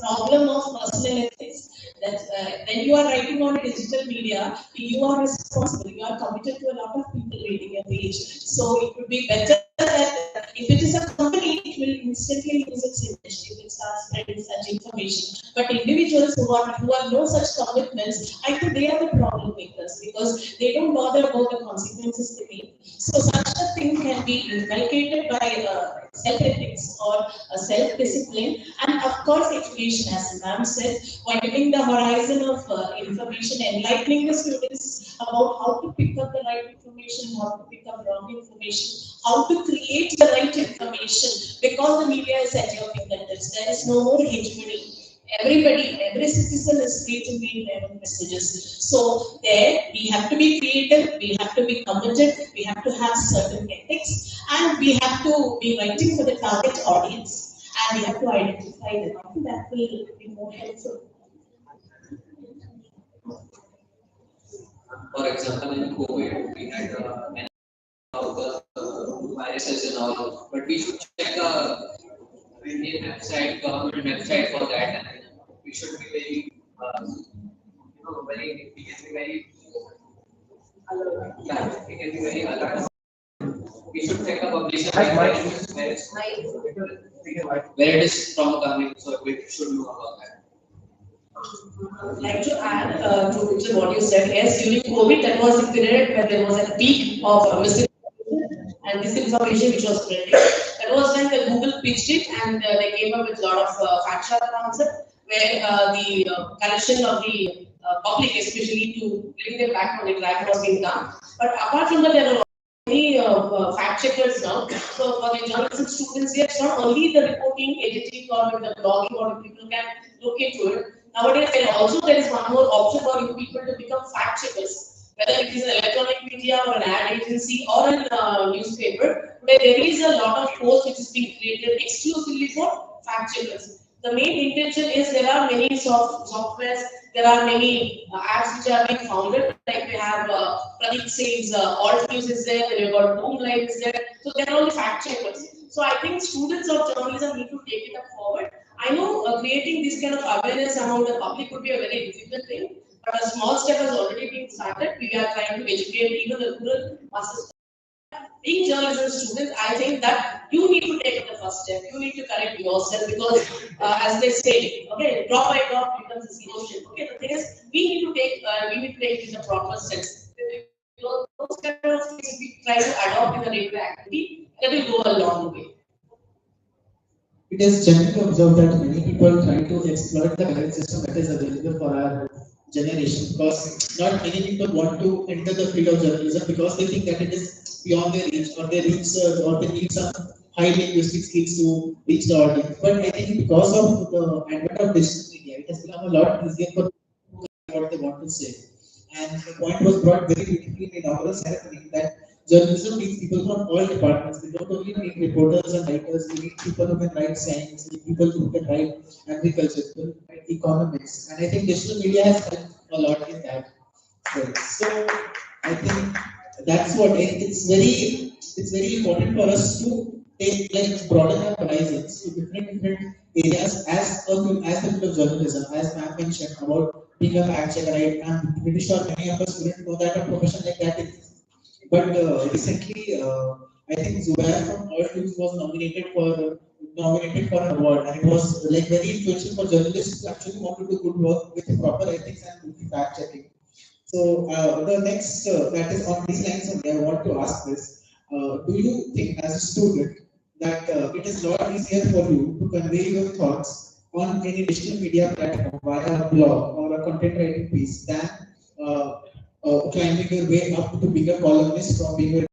problem of personal ethics. That when you are writing on digital media, you are responsible. You are committed to a lot of people reading your page. So it would be better that if it is a company, it will instantly lose its image if it starts spreading such information. But individuals who have no such commitments, I think they are the problem makers because they don't bother about the consequences they make. So such a thing can be inculcated by self-ethics or self-discipline, and of course education, as ma'am said, widening the horizon of information, enlightening the students about how to pick up the right information, how to pick up wrong information, how to create the right information, because the media is at your fingertips. There is no more hegemony. Every citizen is free to make their own messages. So there, we have to be creative, we have to be committed, we have to have certain ethics, and we have to be writing for the target audience, and we have to identify them. I think that will be more helpful. For example, in COVID, we had many of the viruses and all, but we should check the Indian website, government website for that, and we should be very, we can be very alert. Yeah, we can be very alert. We should check the publisher where it is from coming, so we should know about that. I'd like to add to what you said. Yes, during COVID, that was the period where there was a peak of misinformation and disinformation which was spreading. That was when the Google pitched it and they came up with a lot of fact check concept where the collection of the public, especially to bring them back on the track, was being done. But apart from that, there were many fact checkers now. So for the journalism students here, it's not only the reporting, editing, or the blogging, or people can look into it. Nowadays, there is one more option for you people to become fact checkers. Whether it is an electronic media or an ad agency or a newspaper, today there is a lot of posts which is being created exclusively for fact checkers. The main intention is there are many softwares, there are many apps which are being founded. Like we have Pradeep Singh's Alt News is there, then we've got Boom Live is there. So they are all the fact checkers. So I think students of journalism need to take it up forward. I know creating this kind of awareness among the public would be a very difficult thing, but a small step has already been started. We are trying to educate even the rural masses. Being journalism students, I think that you need to take the first step. You need to correct yourself because, as they say, okay, drop by drop becomes a zero ship. Okay, the thing is, we need to take it in the proper steps. Those kind of things we try to adopt in the regular activity, that will go a long way. It is generally observed that many people try to exploit the current system that is available for our generation because not many people want to enter the field of journalism because they think that it is beyond their reach or they need some high linguistic skills to reach the audience. But I think because of the advent of digital media, it has become a lot easier for people to what they want to say. And the point was brought very beautifully in the inaugural ceremony that journalism needs people from all departments. We don't only need reporters and writers, we need people who can write science, we need people who can write agriculture, people who can write economics. And I think digital media has helped a lot in that. So I think that's what it's very important for us to take broaden our horizons to different areas as a field of journalism, as ma'am mentioned about being a fact checker. I'm pretty sure many of us wouldn't know that a profession like that exists. But recently, I think Zubair from Earth News was nominated for an award, and it was like very influential for journalists who actually want to do good work with proper ethics and with fact checking. So the next that is on these lines only, I want to ask this: do you think, as a student, that it is a lot easier for you to convey your thoughts on any digital media platform via a blog or a content writing piece than climbing your way up to being a columnist from being a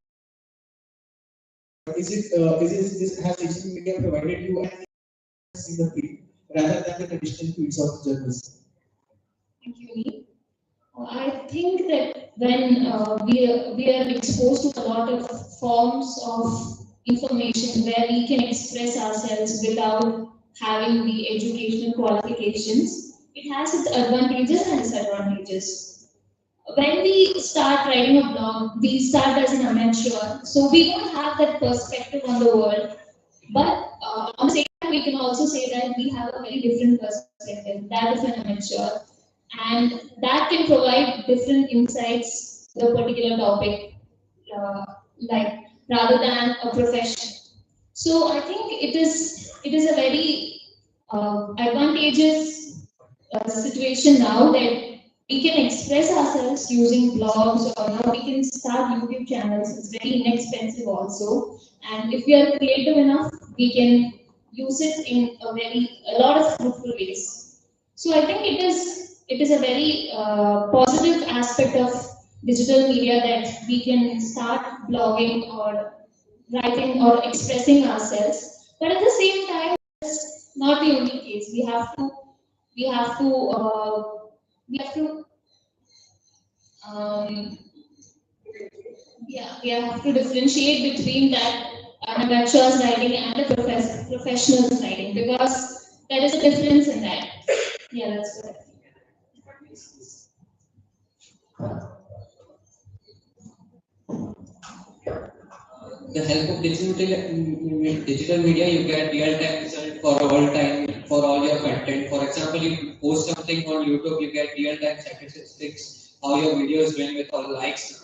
has digital media provided you an in the field rather than the traditional fields of journalism? Thank you, Neil. I think that when we are exposed to a lot of forms of information where we can express ourselves without having the educational qualifications, it has its advantages and disadvantages. When we start writing a blog, we start as an amateur, so we don't have that perspective on the world. But on the same time, we can also say that we have a very different perspective, that of an amateur, and that can provide different insights to a particular topic, uh, like rather than a profession. So I think it is a very advantageous situation now that we can express ourselves using blogs, or now we can start YouTube channels. It's very inexpensive also, and if we are creative enough, we can use it in a lot of fruitful ways. So I think it is a very positive aspect of digital media that we can start blogging or writing or expressing ourselves. But at the same time, it's not the only case. We have to we have to um, yeah, we have to differentiate between that amateur's writing and the professional's writing, because there is a difference in that. Yeah, that's what I think. The help of digital media, you get real-time result for all time for all your content. For example, you post something on YouTube, you get real-time statistics, how your video is doing with all likes.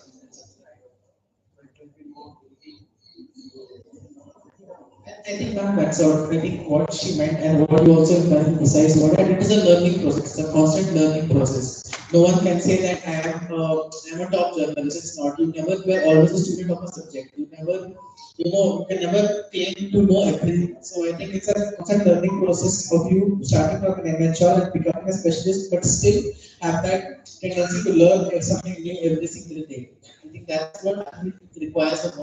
I think not that's all. I think what she meant and what you also emphasized was that it is a learning process, it's a constant learning process. No one can say that I'm a top journalist. It's not. You never were always a student of a subject. You never, you can never claim to know everything. So I think it's a constant learning process of you starting from an amateur and becoming a specialist, but still have that tendency to learn something new every single day. I think that's what requires a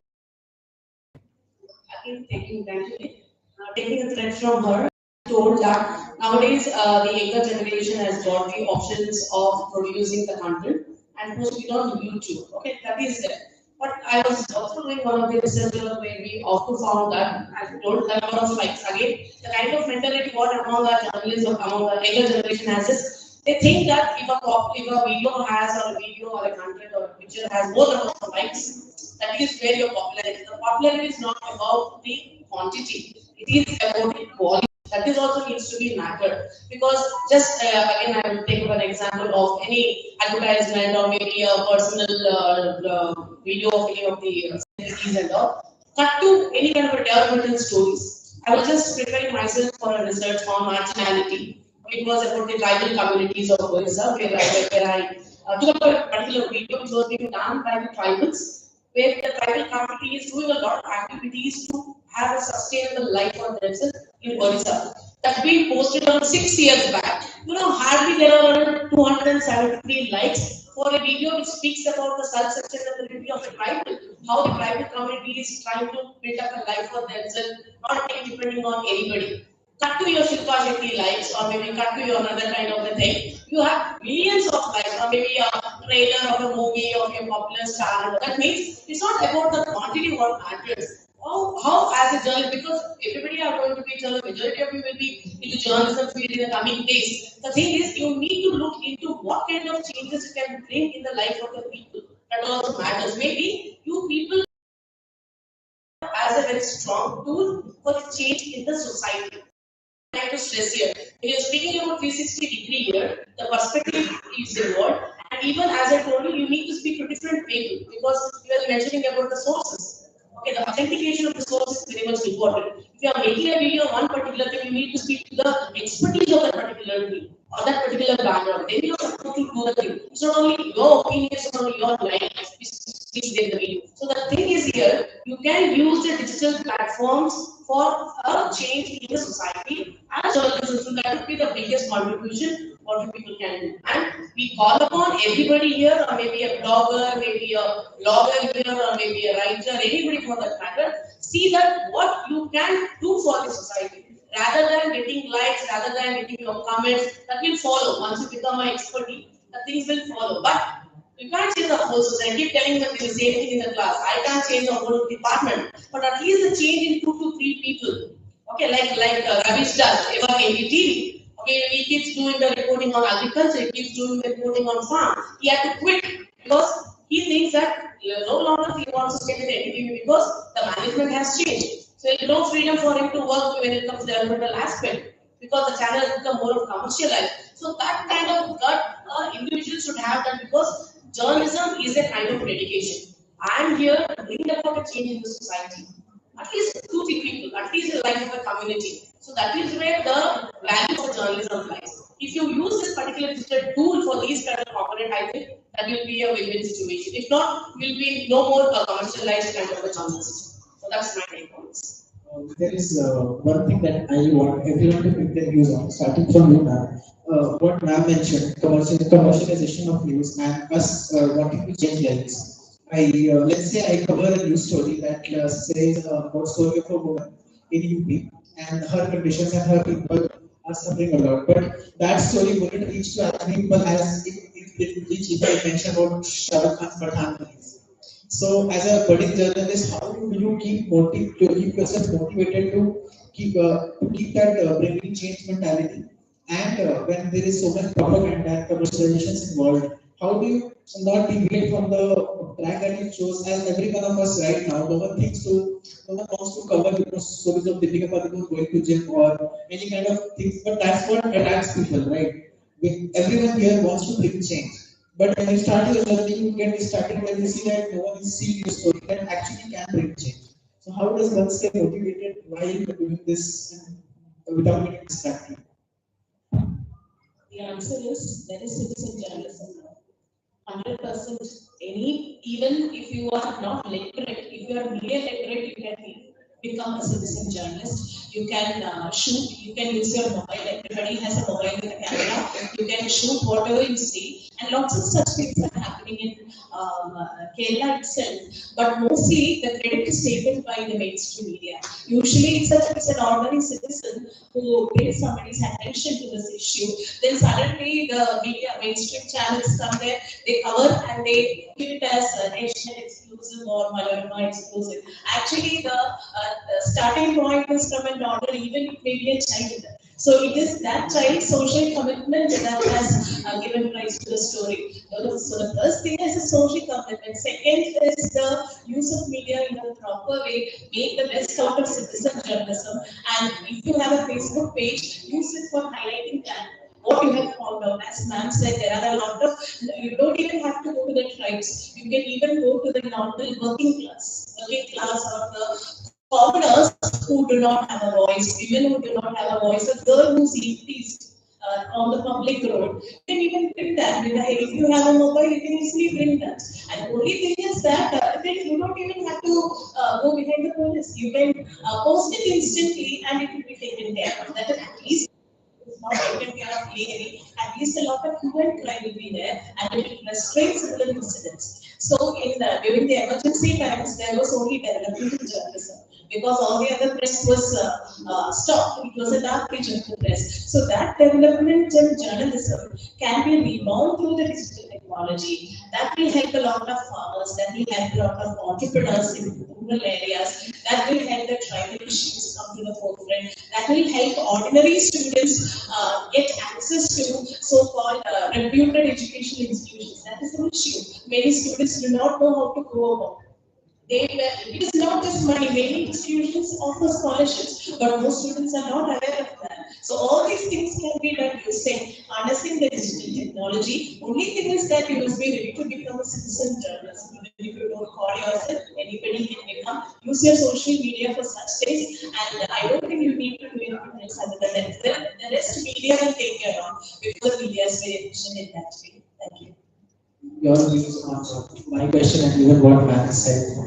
Again, taking a thread from her, told that nowadays the younger generation has got the options of producing the content and posting it on YouTube. Okay, that is there. But I was also doing one of the research where we also found that, as I told, the number of likes. Again, the kind of mentality what among the journalists or among the younger generation has is, they think that if a video has, or a video or a content or a picture has more number of likes, that is where your popularity. The popularity is not about the quantity; it is about the quality. That is also needs to be mattered, because just again I will take up an example of any advertisement or maybe a personal video of any of the celebrities and all. Cut to any kind of a developmental stories. I was just preparing myself for a research on marginality. It was about the tribal communities of Orissa, where I took up a particular video which was being done by the tribals, where the tribal community is doing a lot of activities to have a sustainable life for themselves in Orissa. That's been posted on 6 years back. Hardly there are around 273 likes for a video which speaks about the self-sustainability of the tribal, how the tribal community is trying to build up a life for themselves, not depending on anybody. Cut to your Shilpa Shetty likes, or maybe cut to your another kind of a thing. You have millions of likes, or maybe a trailer of a movie of a popular star. That means it's not about the quantity what matters. How as a journalist, because everybody are going to be journalists, majority of you will be into journalism field in the coming days. The thing is, you need to look into what kind of changes you can bring in the life of the people. That also matters. Maybe you people as a very strong tool for the change in the society. trying to stress here. When you're speaking about 360-degree here, the perspective is involved. And even as I told you, you need to speak to different people because you are mentioning about the sources. Okay, the authentication of the source is very much important. If you are making a video on one particular thing, you need to speak to the expertise of that particular thing or that particular background. Then you are supposed to do the thing. It's not only your opinion, it's not only your life. In the video. So the thing is here, you can use the digital platforms for a change in the society as journalism. So that would be the biggest contribution what people can do. And we call upon everybody here, or maybe a blogger, maybe a blogger here, or maybe a writer, anybody for that matter, see that what you can do for the society. Rather than getting likes, rather than getting your comments, that will follow. Once you become an expert, the things will follow. But you can't change the whole society. I keep telling them the same thing in the class. I can't change the whole department, but at least the change in 2 to 3 people. Okay, like Ravish does, ever TV. Okay, he keeps doing the reporting on agriculture, he keeps doing the reporting on farm. He had to quit because he thinks that no longer he wants to stay with NTV because the management has changed. So there's no freedom for him to work when it comes to the environmental aspect, because the channel has become more of commercialized. So that kind of gut individuals should have that, because journalism is a kind of dedication. I am here to bring about a change in the society. At least 2-3 people, at least the life of a community. So that is where the value of journalism lies. If you use this particular digital tool for these kind of component, I think that will be a win-win situation. If not, will be no more commercialized kind of a journalist. So that's my take on this. There is one thing that I want everyone to pick their views on, starting from you, ma'am. What ma'am mentioned, commercialization of news and us wanting to change lives. Let's say I cover a news story that says about story of a woman in UP and her conditions and her people are suffering a lot. But that story wouldn't reach to as many people as it did reach if I mention about Shah Rukh Khan's Pathaan movies. So, as a budding journalist, how do you keep yourself motivated to keep that bringing change mentality? And when there is so much propaganda and commercialization involved, how do you not deviate from the track that it shows? As every one of us right now, no one wants to cover stories of Deepika Padukone going to gym or any kind of things, but that's what attracts people, right? Everyone here wants to bring change. But when you start your journey, you get started when you see that no one is seeing your story that actually can bring change. So how does one stay motivated while doing this and without getting distracted? The answer is there is citizen journalism. 100%. Even if you are not literate, if you are media literate, you can become a citizen journalist. You can shoot, you can use your mobile. Everybody has a mobile with a camera. You can shoot whatever you see, and lots of such things are happening in Kerala itself. But mostly the credit is taken by the mainstream media. Usually it's an ordinary citizen who brings somebody's attention to this issue. Then suddenly the media mainstream channels come there, they cover and they give it as national exclusive or Malarama exclusive. Actually, the starting point is from an order, even it may be a child. So it is that child's social commitment that has given rise to the story. So the first thing is a social commitment. Second is the use of media in a proper way, make the best out of citizen journalism. And if you have a Facebook page, use it for highlighting that. What you have found out, as ma'am said, there are a lot of, you don't even have to go to the tribes. You can even go to the normal working class or the commoners who do not have a voice, women who do not have a voice, a girl who's teased on the public road. You can even bring that. If you have a mobile, you can easily bring that. And the only thing is that then you don't even have to go behind the police. You can post it instantly and it will be taken care of. That is at least not taken care of legally, at least a lot of human crime will be there and it will restrain similar incidents. So during the emergency times, there was only development in journalism because all the other press was stopped. It was a dark age of the press. So that development in journalism can be rebound through the digital technology. That will help a lot of farmers, that will help a lot of entrepreneurs in rural areas, that will help the tribal issues come to the forefront, that will help ordinary students get access to so-called reputed educational institutions. That is the issue. Many students do not know how to go about. It is not just money. Many institutions offer scholarships, but most students are not aware of that. So all these things can be done using harnessing the digital technology. Only thing is that you must be ready to become a citizen journalist. Even if you don't call yourself, anybody can become. Use your social media for such things, and I don't think you need to do anything else other than that. The rest media will take care of because media is very efficient in that way. Thank you. Your views on my question and even what Max said.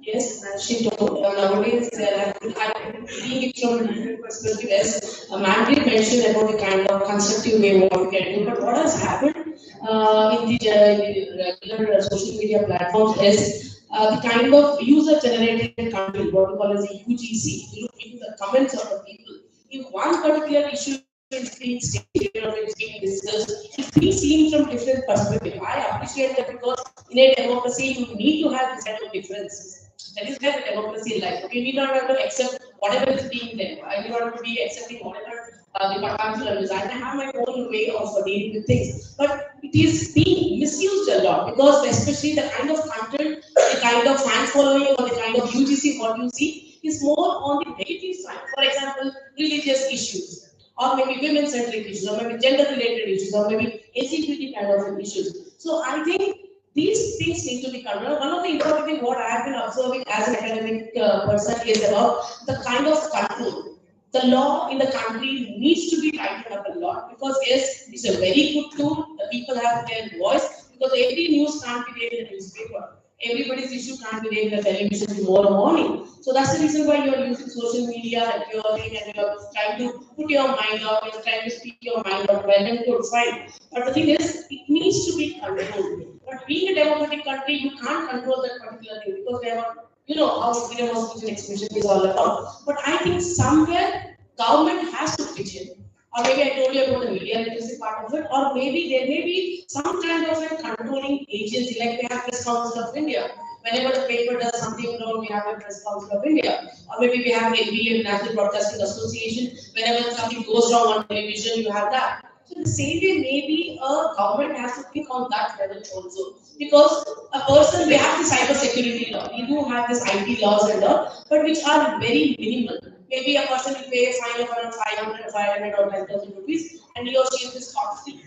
Yes, as she told, nowadays I'm seeing it from a different perspective. As Mandy mentioned about the kind of constructive way what we can do, but what has happened in the regular social media platforms is the kind of user-generated content, what we call as a UGC. You look into the comments of the people. If one particular issue is being stated or it's being discussed, it's being seen from different perspectives. I appreciate that because in a democracy you need to have this kind of differences. That is where the democracy lies. We need not have to accept whatever is being there. I do not have to be accepting whatever the council is. I have my own way of dealing with things. But it is being misused a lot because especially the kind of content, the kind of fan following or the kind of UGC what you see is more on the negative side. For example, religious issues, or maybe women-centric issues, or maybe gender-related issues, or maybe LGBT kind of issues. So I think these things need to be covered. One of the important things what I have been observing as an academic person is about the kind of control. The law in the country needs to be tightened up a lot because yes, it's a very good tool. The people have their voice because every news can't be read in the newspaper. Everybody's issue can't be read in the television tomorrow morning. So that's the reason why you're using social media and you're trying to put your mind out, you're trying to speak your mind out, well and good, fine. But the thing is, it needs to be controlled. But being a democratic country, you can't control that particular thing because they are, you know, how freedom of speech and expression is all about. But I think somewhere government has to pitch in. Or maybe I told you about the media literacy part of it, or maybe there may be some kind of a controlling agency, like we have Press Council of India. Whenever the paper does something wrong, we have a Press Council of India. Or maybe we have NBA, National Broadcasting Association. Whenever something goes wrong on television, you have that. So the same way, maybe a government has to think on that level also. Because a person, we have the cyber security law, we do have this IT laws and all, but which are very minimal. Maybe a person will pay a fine of around 500 or 10,000 rupees, and he or she is scot-free.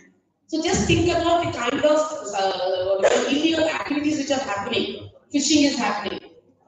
So just think about the kind of illegal activities which are happening. Fishing is happening.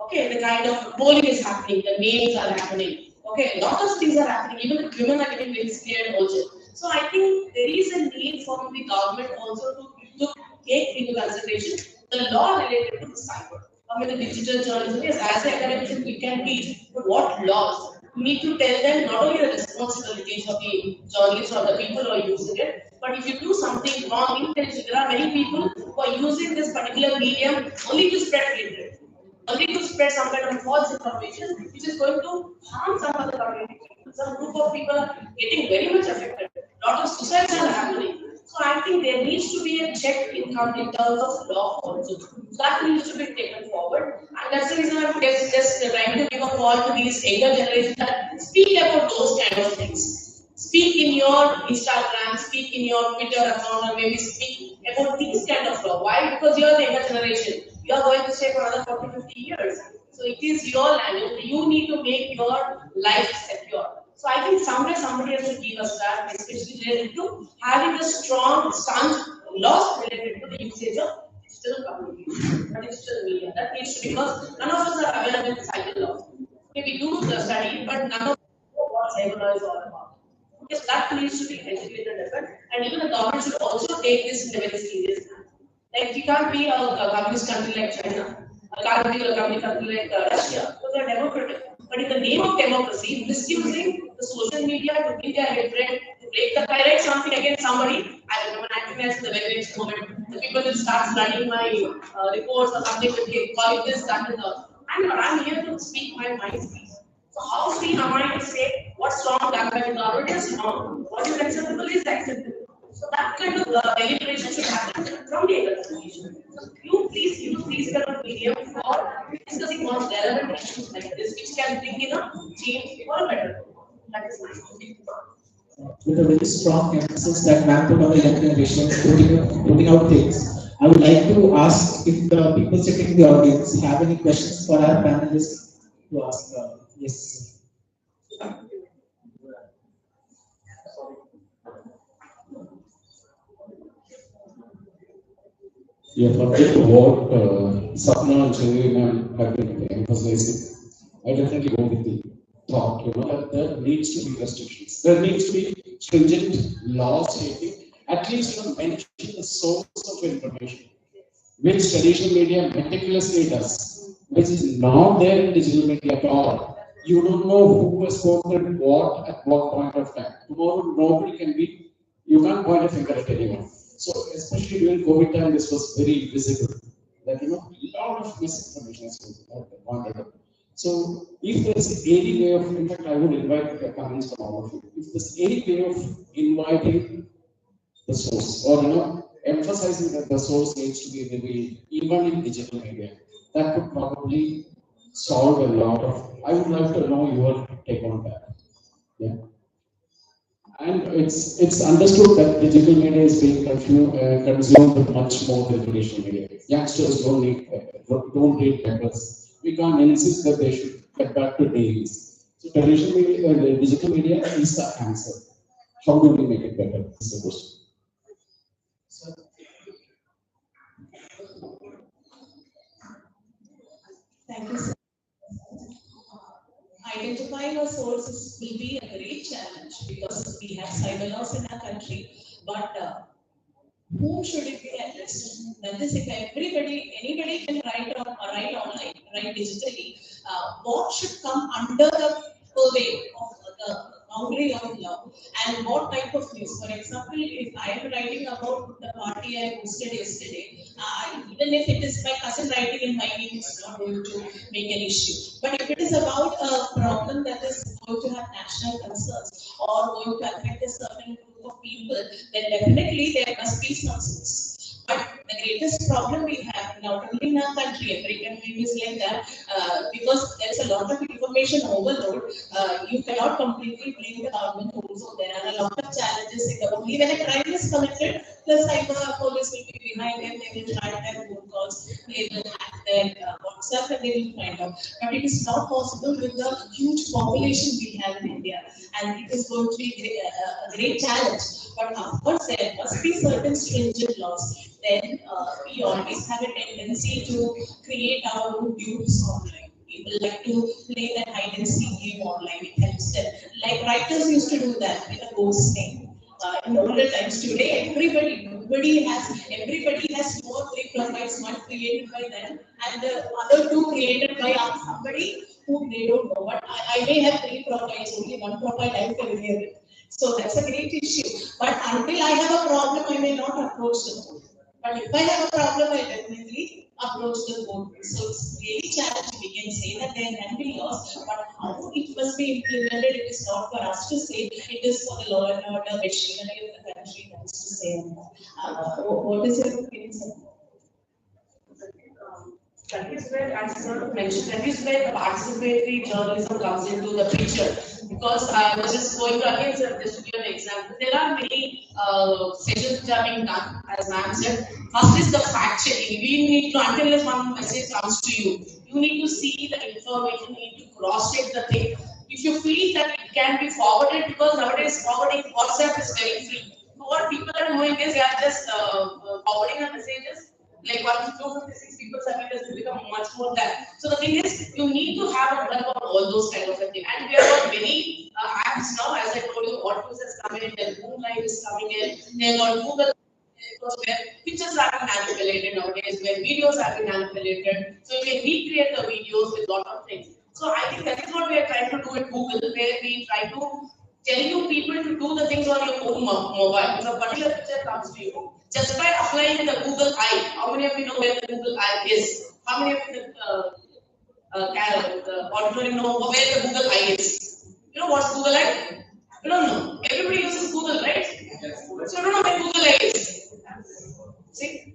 Okay, the kind of bowling is happening, the names are happening. Okay, a lot of things are happening. Even the women are getting very scared also. So I think there is a need for the government also to take into consideration the law related to the cyber. I mean, the digital journalism, yes, as an academic, we can teach, but what laws? We need to tell them not only the responsibilities of the journalists or the people who are using it, but if you do something wrong, there are many people who are using this particular medium only to spread hatred, only to spread some kind of false information, which is going to harm some other community. Some group of people are getting very much affected. A lot of suicides are happening. So I think there needs to be a check in terms of law also. That needs to be taken forward. And that's the reason I'm just trying to give a call to these younger generations that speak about those kind of things. Speak in your Instagram, speak in your Twitter account, or maybe speak about these kind of law. Why? Because you're the younger generation. You are going to stay for another 40, 50 years. So it is your land. You need to make your life secure. So I think somewhere somebody has to give us that, especially related to having a strong, sound laws related to the usage of digital communication, digital media. That needs to be, because none of us are aware of the cyber law. Maybe we do the study, but none of us know what cyber law is all about. Yes, that needs to be educated about, and even the government should also take this in a very serious manner. Like we can't be a communist country like China, can't be a communist country like Russia, because they're democratic. But in the name of democracy, misusing the social media to bring their hatred, to break the I write something against somebody, I become an activist in the very next moment. The people will start studying my reports or something, okay, call it this, that, and that. I'm here to speak my mind. So how free am I to say what's wrong done by the government is wrong, what is acceptable is acceptable. So that kind of deliberation should happen from the education. So you please use these kind of media for discussing more relevant issues like this, which can bring in a change for a better. That is my With a very strong emphasis that man put on the young generation, putting out things. I would like to ask if the people sitting in the audience have any questions for our panelists to ask. Yes. Yeah, forget what Sapna and Chennai have been emphasizing. I definitely go with the thought, that there needs to be restrictions. There needs to be stringent laws stating, at least, mention the source of information, which traditional media meticulously does, which is not there in digital media at all. You don't know who has quoted what at what point of time. Tomorrow, nobody can be, you can't point a finger at anyone. So, especially during COVID time, this was very visible. That, a lot of misinformation is pointed out. So, if there's any way of, in fact, I would invite the comments from all of you. If there's any way of inviting the source, or emphasizing that the source needs to be revealed even in digital media, that could probably solve a lot of. I would like to know your take on that. Yeah. And it's understood that digital media is being consumed much more than traditional media. Youngsters don't read papers. We can't insist that they should get back to dailies. So traditional media, digital media is the answer. How do we make it better? Is the question. Thank you, sir. Identifying a source will be a great challenge because we have cyber laws in our country. But whom should it be addressed? That is, if anybody can write online, write digitally, what should come under the purvey of the boundary of law, and what type of news? For example, if I am writing about the party I hosted yesterday, even if it is my cousin writing in my name, it's not going to make an issue. But if it is about a problem that is going to have national concerns or going to affect a certain group of people, then definitely there must be some source. But the greatest problem we have, not only in our country, every country is like that, because there is a lot of information overload. You cannot completely blame the government also. There are a lot of challenges. Only when a crime is committed, the cyber police will be behind them. They will track their phone calls. They will hack their WhatsApp, and they will find out. But it is not possible with the huge population we have in India, and it is going to be a great challenge. But of course, there must be certain stringent laws. Then we always have a tendency to create our own dupes online. People like to play that hide and seek game online. It helps them. Like writers used to do that with a ghost name. In older times, today everybody has 2 or 3 profiles, one created by them and the other 2 created by somebody who they don't know. But I may have 3 profiles, only 1 profile I'm familiar with. So that's a great issue. But until I have a problem, I may not approach the court. But if I have a problem, I definitely approach the court. So it's really challenging. We can say that there can be laws, but how it must be implemented, it is not for us to say. It is for the law and order machinery of the country that is to say on that. What is your opinion, sir? That is where, as sir mentioned, that is where participatory journalism comes into the picture. Because I was just going to again, sir, just to give an example, there are many sessions which are being done, as ma'am said. First is the fact checking. We need to, until one message comes to you, you need to see the information, you need to cross check the thing. If you feel that it can be forwarded, because nowadays forwarding WhatsApp is very free. So what people are doing is they are just forwarding the messages. Like 256 people submit has become much more than. So the thing is, you need to have a plan for all those kind of things. And we have got many apps now, as I told you, Autos is coming in, then Moonlight is coming in, they got Google, where pictures are being manipulated nowadays, where videos are being manipulated. So you can recreate the videos with a lot of things. So I think that is what we are trying to do at Google, where we try to tell you people to do the things on your own mobile. If a particular picture comes to you, just by applying the Google Eye, how many of you know where the Google Eye is? How many of you the auditorium know where the Google Eye is? You know what's Google Eye? You don't know. Everybody uses Google, right? So you don't know where Google Eye is. See,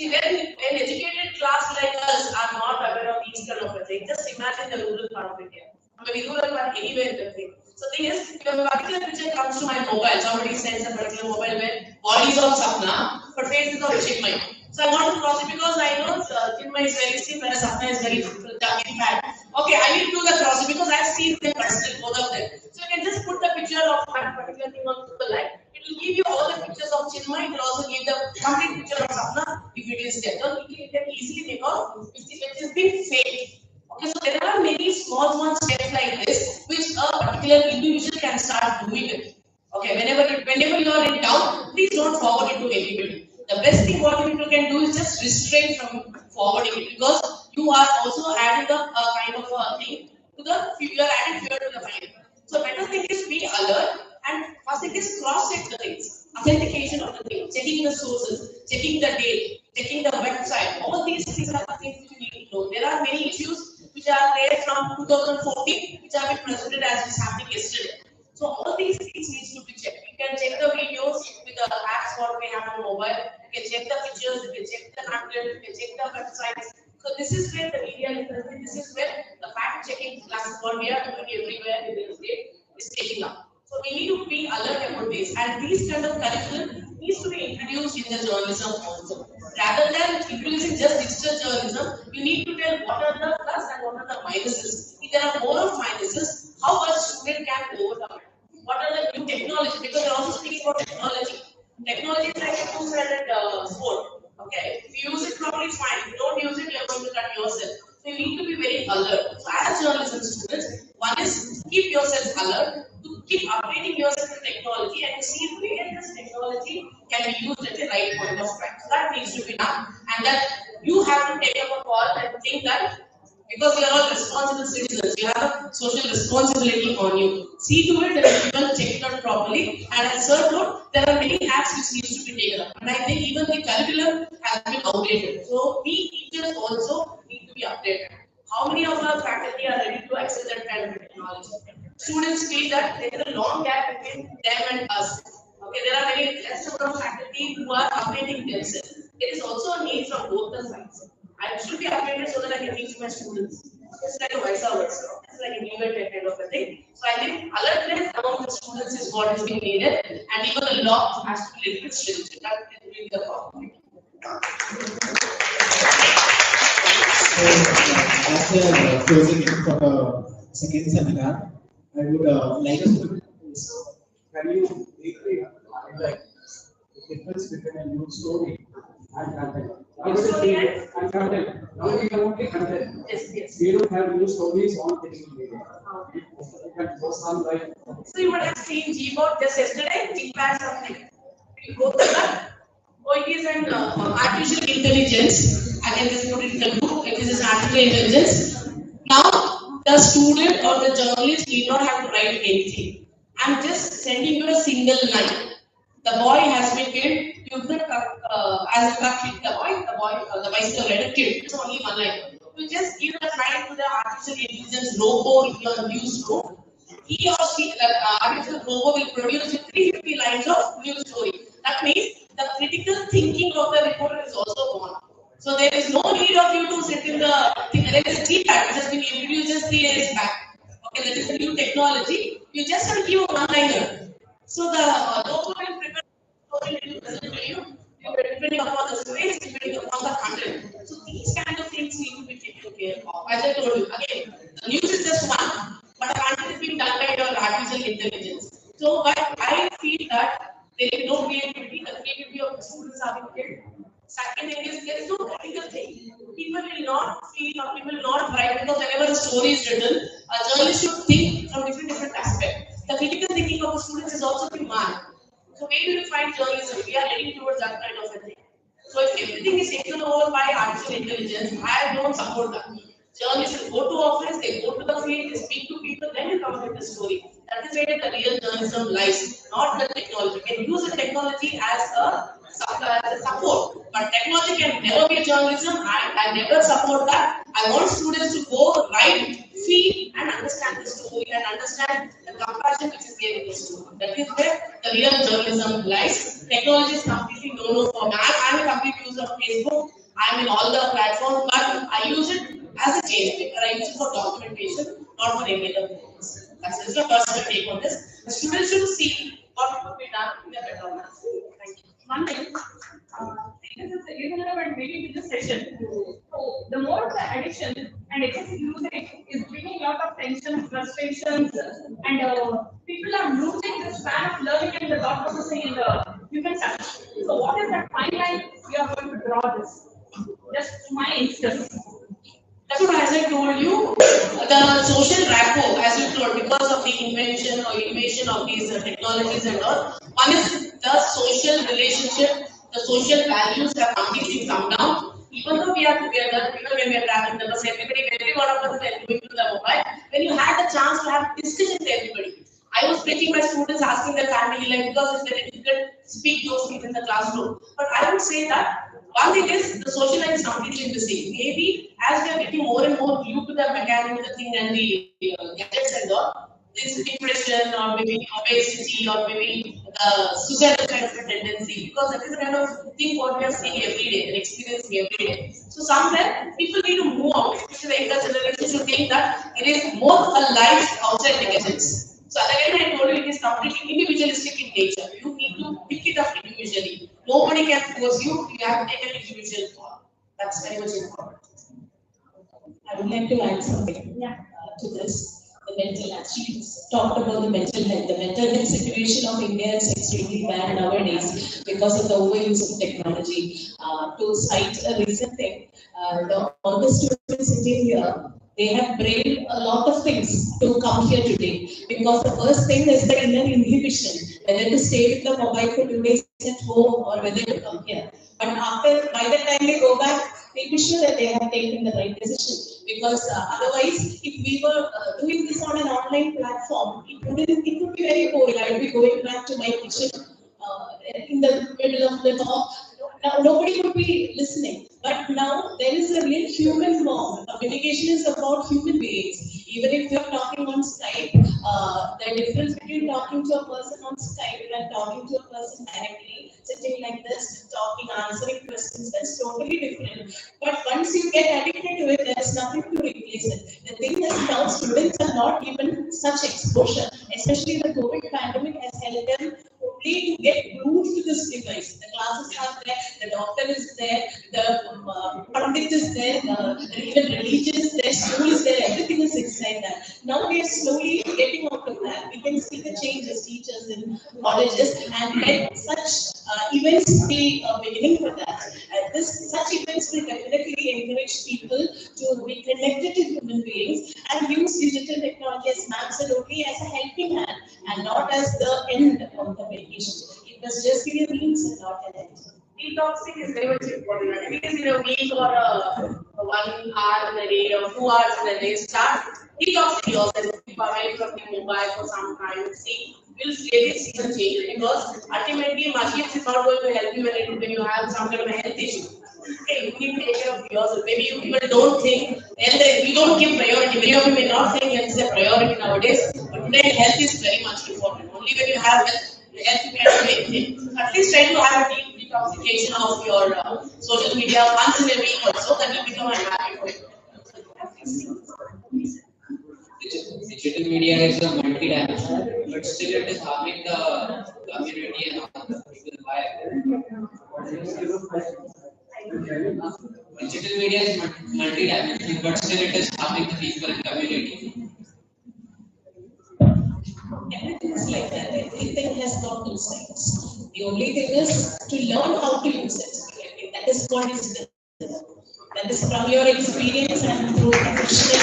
when educated class like us are not aware of these kind of a thing, just imagine the rural part of India. I mean, rural part anywhere in the thing. So the thing is, if a particular picture comes to my mobile, somebody sends a particular mobile where body is of Sapna, but face is of Chikmai. So I want to cross it because I know Chinmay is very stiff and Sapna is very fat. Okay, I will do the cross it because I've seen them personally, both of them. So you can just put the picture of that particular thing on the line. It will give you all the pictures of Chinmay. It will also give the complete picture of Sapna if it is there. So you can easily make out it is being fake. Okay, so there are many small steps like this which a particular individual can start doing it. Okay, whenever you are in doubt, please don't forward it to anybody. The best thing what people can do is just restrain from forwarding it because you are also adding a kind of a thing to the you are adding fear to the mind. So better thing is be alert and first thing is cross check the things, authentication of the thing, checking the sources, checking the date, checking the website. All these things are the things which you need to know. There are many issues which are there from 2014 which have been presented as was happening yesterday. So all these things needs to be checked. You can check the videos with the apps what we have on mobile. You can check the pictures. You can check the content. You can check the websites. So this is where the media is present. This is where the fact checking classes what we are doing everywhere in the state is taking up. So we need to be alert about this, and these kind of curriculum needs to be introduced in the journalism also. Rather than introducing just digital journalism, you need to tell what are the plus and what are the minuses. If there are more of minuses, how a student can overcome it. What are the new technologies? Because they're also speaking about technology. Technology is like a two-sided sword. Okay, if you use it properly, fine. If you don't use it, you're going to cut yourself. So you need to be very alert. So as journalism students, one is keep yourself alert, to keep updating yourself with technology and to see where this technology can be used at the right point of time. So that needs to be done. And that you have to take up a call and think that because we are all responsible citizens, you have a social responsibility on you. See to it that people check it out properly. And as a third note, there are many acts which needs to be taken up. And I think even the curriculum has been outdated. So we teachers also need to be updated. How many of our faculty are ready to accept that kind of technology? Students feel that there is a long gap between them and us. Okay, there are many less number of faculty who are updating themselves. There is also a need from both the sides. I should be updated so that I can teach my students. It's like a vice versa. It's like a new kind of a thing. So I think alertness among the students is what is being needed, and even the law has to be little bit stringent. That is really the problem. So, after closing it for the second seminar, I would like us to can you like the difference between a news story and content? And content. Now we have only content. Yes. We don't have news stories on digital media. You can post some like. So you would have seen Gboard just yesterday, Gpass something. You go to that. Oh, it is an artificial intelligence. I can just put it in the book. It is an artificial intelligence. Now, the student or the journalist need not have to write anything. I'm just sending you a single line. The boy has been killed. You could as a cut hit the bicycle rider killed. It's only one line. You just give that line to the artificial intelligence robo in your newsroom. He or she, artificial robo will produce 350 lines of news story. That means the critical thinking of the reporter is also gone. So there is no need of you to sit in the thing. There is a Gpass which has been introduced just 3 days back. Okay, that is a new technology. You just have to give a one-liner. So the logo will prepare story will present to you. Depending upon the space, depending upon the content. So these kind of things need to be taken care of. As I told you, again, the news is just one, but the content is being done by your artificial intelligence. So but I feel that there is no creativity. The creativity of the students are being killed. Second thing is there is no critical thing. People will not feel or people will not write because whenever a story is written, a journalist should think from different aspects. The critical thinking of the students is also being marked. So where do you find journalism? We are heading towards that kind of a thing. So if everything is taken over by artificial intelligence, I don't support that. Journalists will go to office, they go to the field, they speak to people, then you come up with the story. That is where the real journalism lies, not the technology. You can use the technology as a support, but technology can never be journalism. I never support that. I want students to go write, feel, and understand the story and understand the compassion which is there in the story. That is where the real journalism lies. Technology is completely no for me. I'm a complete user of Facebook. I'm in all the platforms, but I use it as a change maker. I use it for documentation, not for any other purpose. That's just a personal take on this. The students should see what could be done in a better manner. Thank you. One thing, irrelevant maybe to this session. So the more the addiction and excessive usage is bringing a lot of tension, frustrations, and people are losing the span of learning and the thought processing in the human touch. So what is that fine line we are going to draw this? Just my instance. That's what, as I told you, the social rapport, as you told, because of the invention or innovation of these technologies and all, one is the social relationship, the social values have completely come down. Even though we are together, even when we are traveling, the bus, every one of us is going to the mobile. When you had the chance to have discussion with everybody, I was treating my students, asking their family life because it's very difficult to speak those things in the classroom. But I would say that one thing is the social life is completely missing. Maybe as we are getting more and more glued to the mechanical thing and the gadgets and all, this depression or maybe obesity or maybe suicidal kind of a tendency, because that is the kind of thing what we are seeing every day and experiencing every day. So somewhere people need to move out, especially the younger generation should think that it is more a life outside the gadgets. So again, I told you it is completely individualistic in nature. You need to pick it up individually. Nobody can force you. You have to take an individual call. That's very much important. I would like to add something to this. The mental health. She talked about the mental health. The mental health situation of India is extremely bad nowadays because of the overuse of technology. To cite a recent thing, all the students sitting here, they have braved a lot of things to come here today, because the first thing is the inner inhibition, whether to stay with the mobile for 2 days at home or whether to come here. But by the time they go back, they be sure that they have taken the right decision. Because otherwise, if we were doing this on an online platform, it would be very boring. I would be going back to my kitchen in the middle of the talk. Now, nobody would be listening. But now there is a real human bond. Communication is about human beings. Even if you're talking on Skype, the difference between talking to a person on Skype and talking to a person directly, sitting like this, talking, answering questions, that's totally different. But once you get addicted to it, there's nothing to replace it. The thing is now students are not given such exposure, especially the COVID pandemic has helped them only to get glued to this device. The classes are there, the doctor is there, the pandit is there, even religion is there, school is there, everything is inside that. Now we are slowly getting out of that. We can see the changes, teachers in colleges, and let such events be beginning for that. Such events will definitely encourage people to be connected to human beings and use digital technology, as ma'am said, only as a helping hand and not as the end of the medication. It must just be a means and not an end. Detoxing is very much important. At least in a week or 1 hour in a day or 2 hours in a day, start detoxing yourself. Keep away from the mobile for some time. See, will really see the change, because ultimately machines is not going to help you when you have some kind of a health issue. Okay, you need to take care of yourself. Maybe you people don't think, and we don't give priority. Many of you may not think health is a priority nowadays, but today health is very much important. Only when you have health you can do anything. At least try to have a deep detoxification of your social media once in a week or so, that will become a habit for you. Digital media is a multi-dimensional, but still it is harming the community and all people by. Digital media is multi-dimensional, but still it is harming the people and community. Everything is like that. Everything has got two sides. The only thing is to learn how to use it. That is what is the. That is from your experience and through professional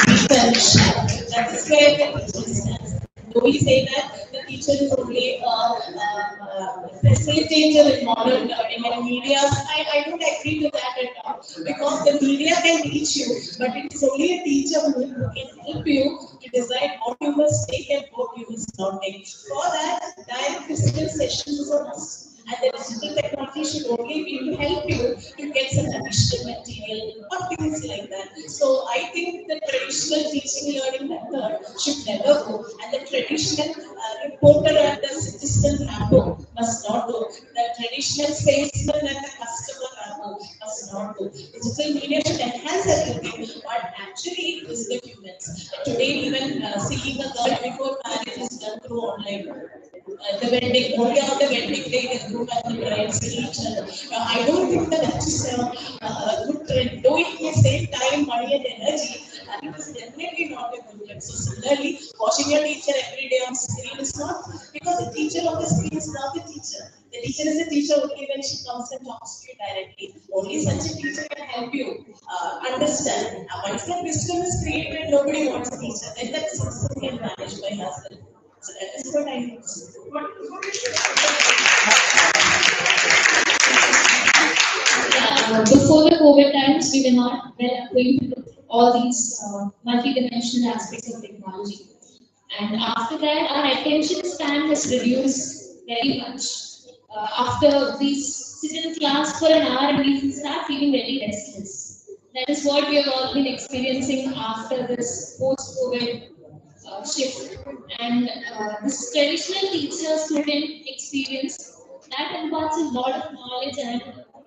research. That is where the teacher stands. Do we say that the teacher is only a facilitator in modern learning and media? I don't agree to that at all, because the media can reach you, but it is only a teacher who can help you to decide what you must take and what you must not take. For that, direct physical sessions are must. And the digital technology should only be to help you to get some additional material or things like that. So I think the traditional teaching learning method should never go, and the traditional porter at the citizen rambo must not do. The traditional salesman at the customer rambo must not do. Digital media should enhance everything, but actually it is the humans. Today, even seeing a girl before marriage is done through online. The wedding, only on the wedding day, the groom and the bride see each other. I don't think that is a good trend. Though it may save time, money, and energy, it is definitely not a good trend. So, similarly, watching your teacher every day on screen is not because the teacher on the screen is not the teacher. The teacher is a teacher only when she comes and talks to you directly. Only such a teacher can help you understand. Once that wisdom is created, nobody wants a teacher. Then that system can manage by herself. So that is what I think. Before the COVID times, we were not well acquainted with all these multidimensional aspects of technology. And after that, our attention span has reduced very much. After we sit in class for an hour and we start feeling very restless. That is what we have all been experiencing after this post-COVID shift. And this traditional teacher-student experience that imparts a lot of knowledge, and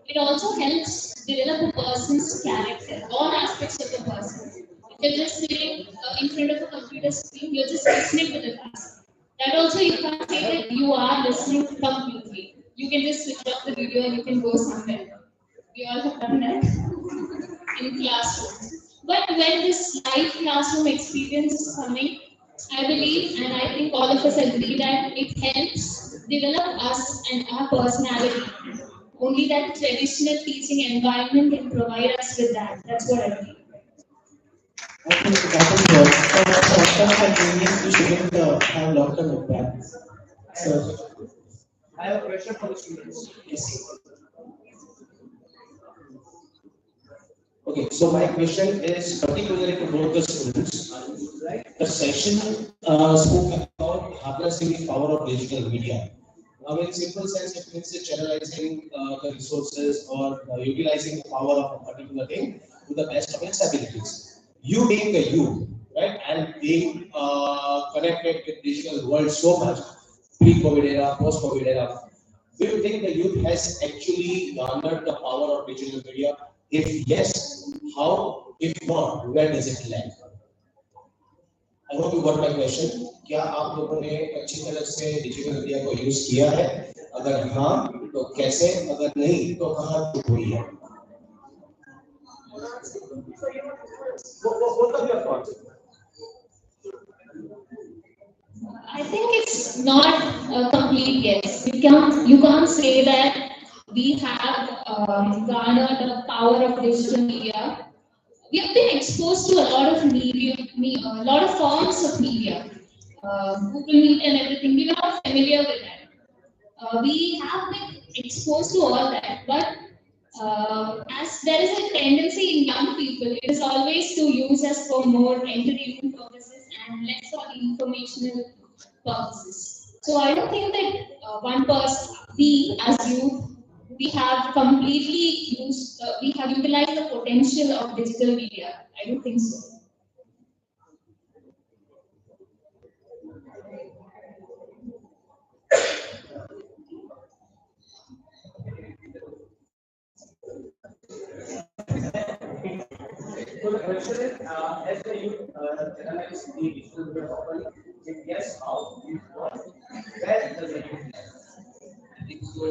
it also helps develop a person's character, all aspects of the person. If you're just sitting in front of a computer screen, you're just listening to the class. That also you can't say that you are listening completely. You can just switch off the video and you can go somewhere. We all have done that in classrooms. But when this live classroom experience is coming, I believe and I think all of us agree that it helps develop us and our personality. Only that traditional teaching environment can provide us with that. That's what I believe. I think that is what for short-term convenience we shouldn't have long-term impact. So I have a question for the students. yes. Okay, so my question is particularly to both the students. The session spoke about harnessing the power of digital media. Now, in simple sense, it means channelizing the resources or utilizing the power of a particular thing to the best of its abilities. You being the you, right, and being connected with digital world so much, pre-COVID era, post-COVID era, do you think the youth has actually garnered the power of digital media? If yes, how? If not, where does it land? I hope you got my question. क्या आप लोगों ने अच्छी तरह से digital media को use किया है? अगर हाँ, तो कैसे? अगर नहीं, तो कहाँ चूक हुई है? What are your thoughts? I think it's not a complete yes. You can't say that we have garnered the power of digital media. We have been exposed to a lot of media, a lot of forms of media, Google Meet and everything. We were not familiar with that. We have been exposed to all that, but as there is a tendency in young people, it is always to use us for more entertainment purposes and less for informational purposes. So I don't think that one person, we as youth, we have completely used, we have utilized the potential of digital media. I don't think so. So the question is, as the youth analyze the digital media properly, if yes, how? If not, where does the youth land? I think so.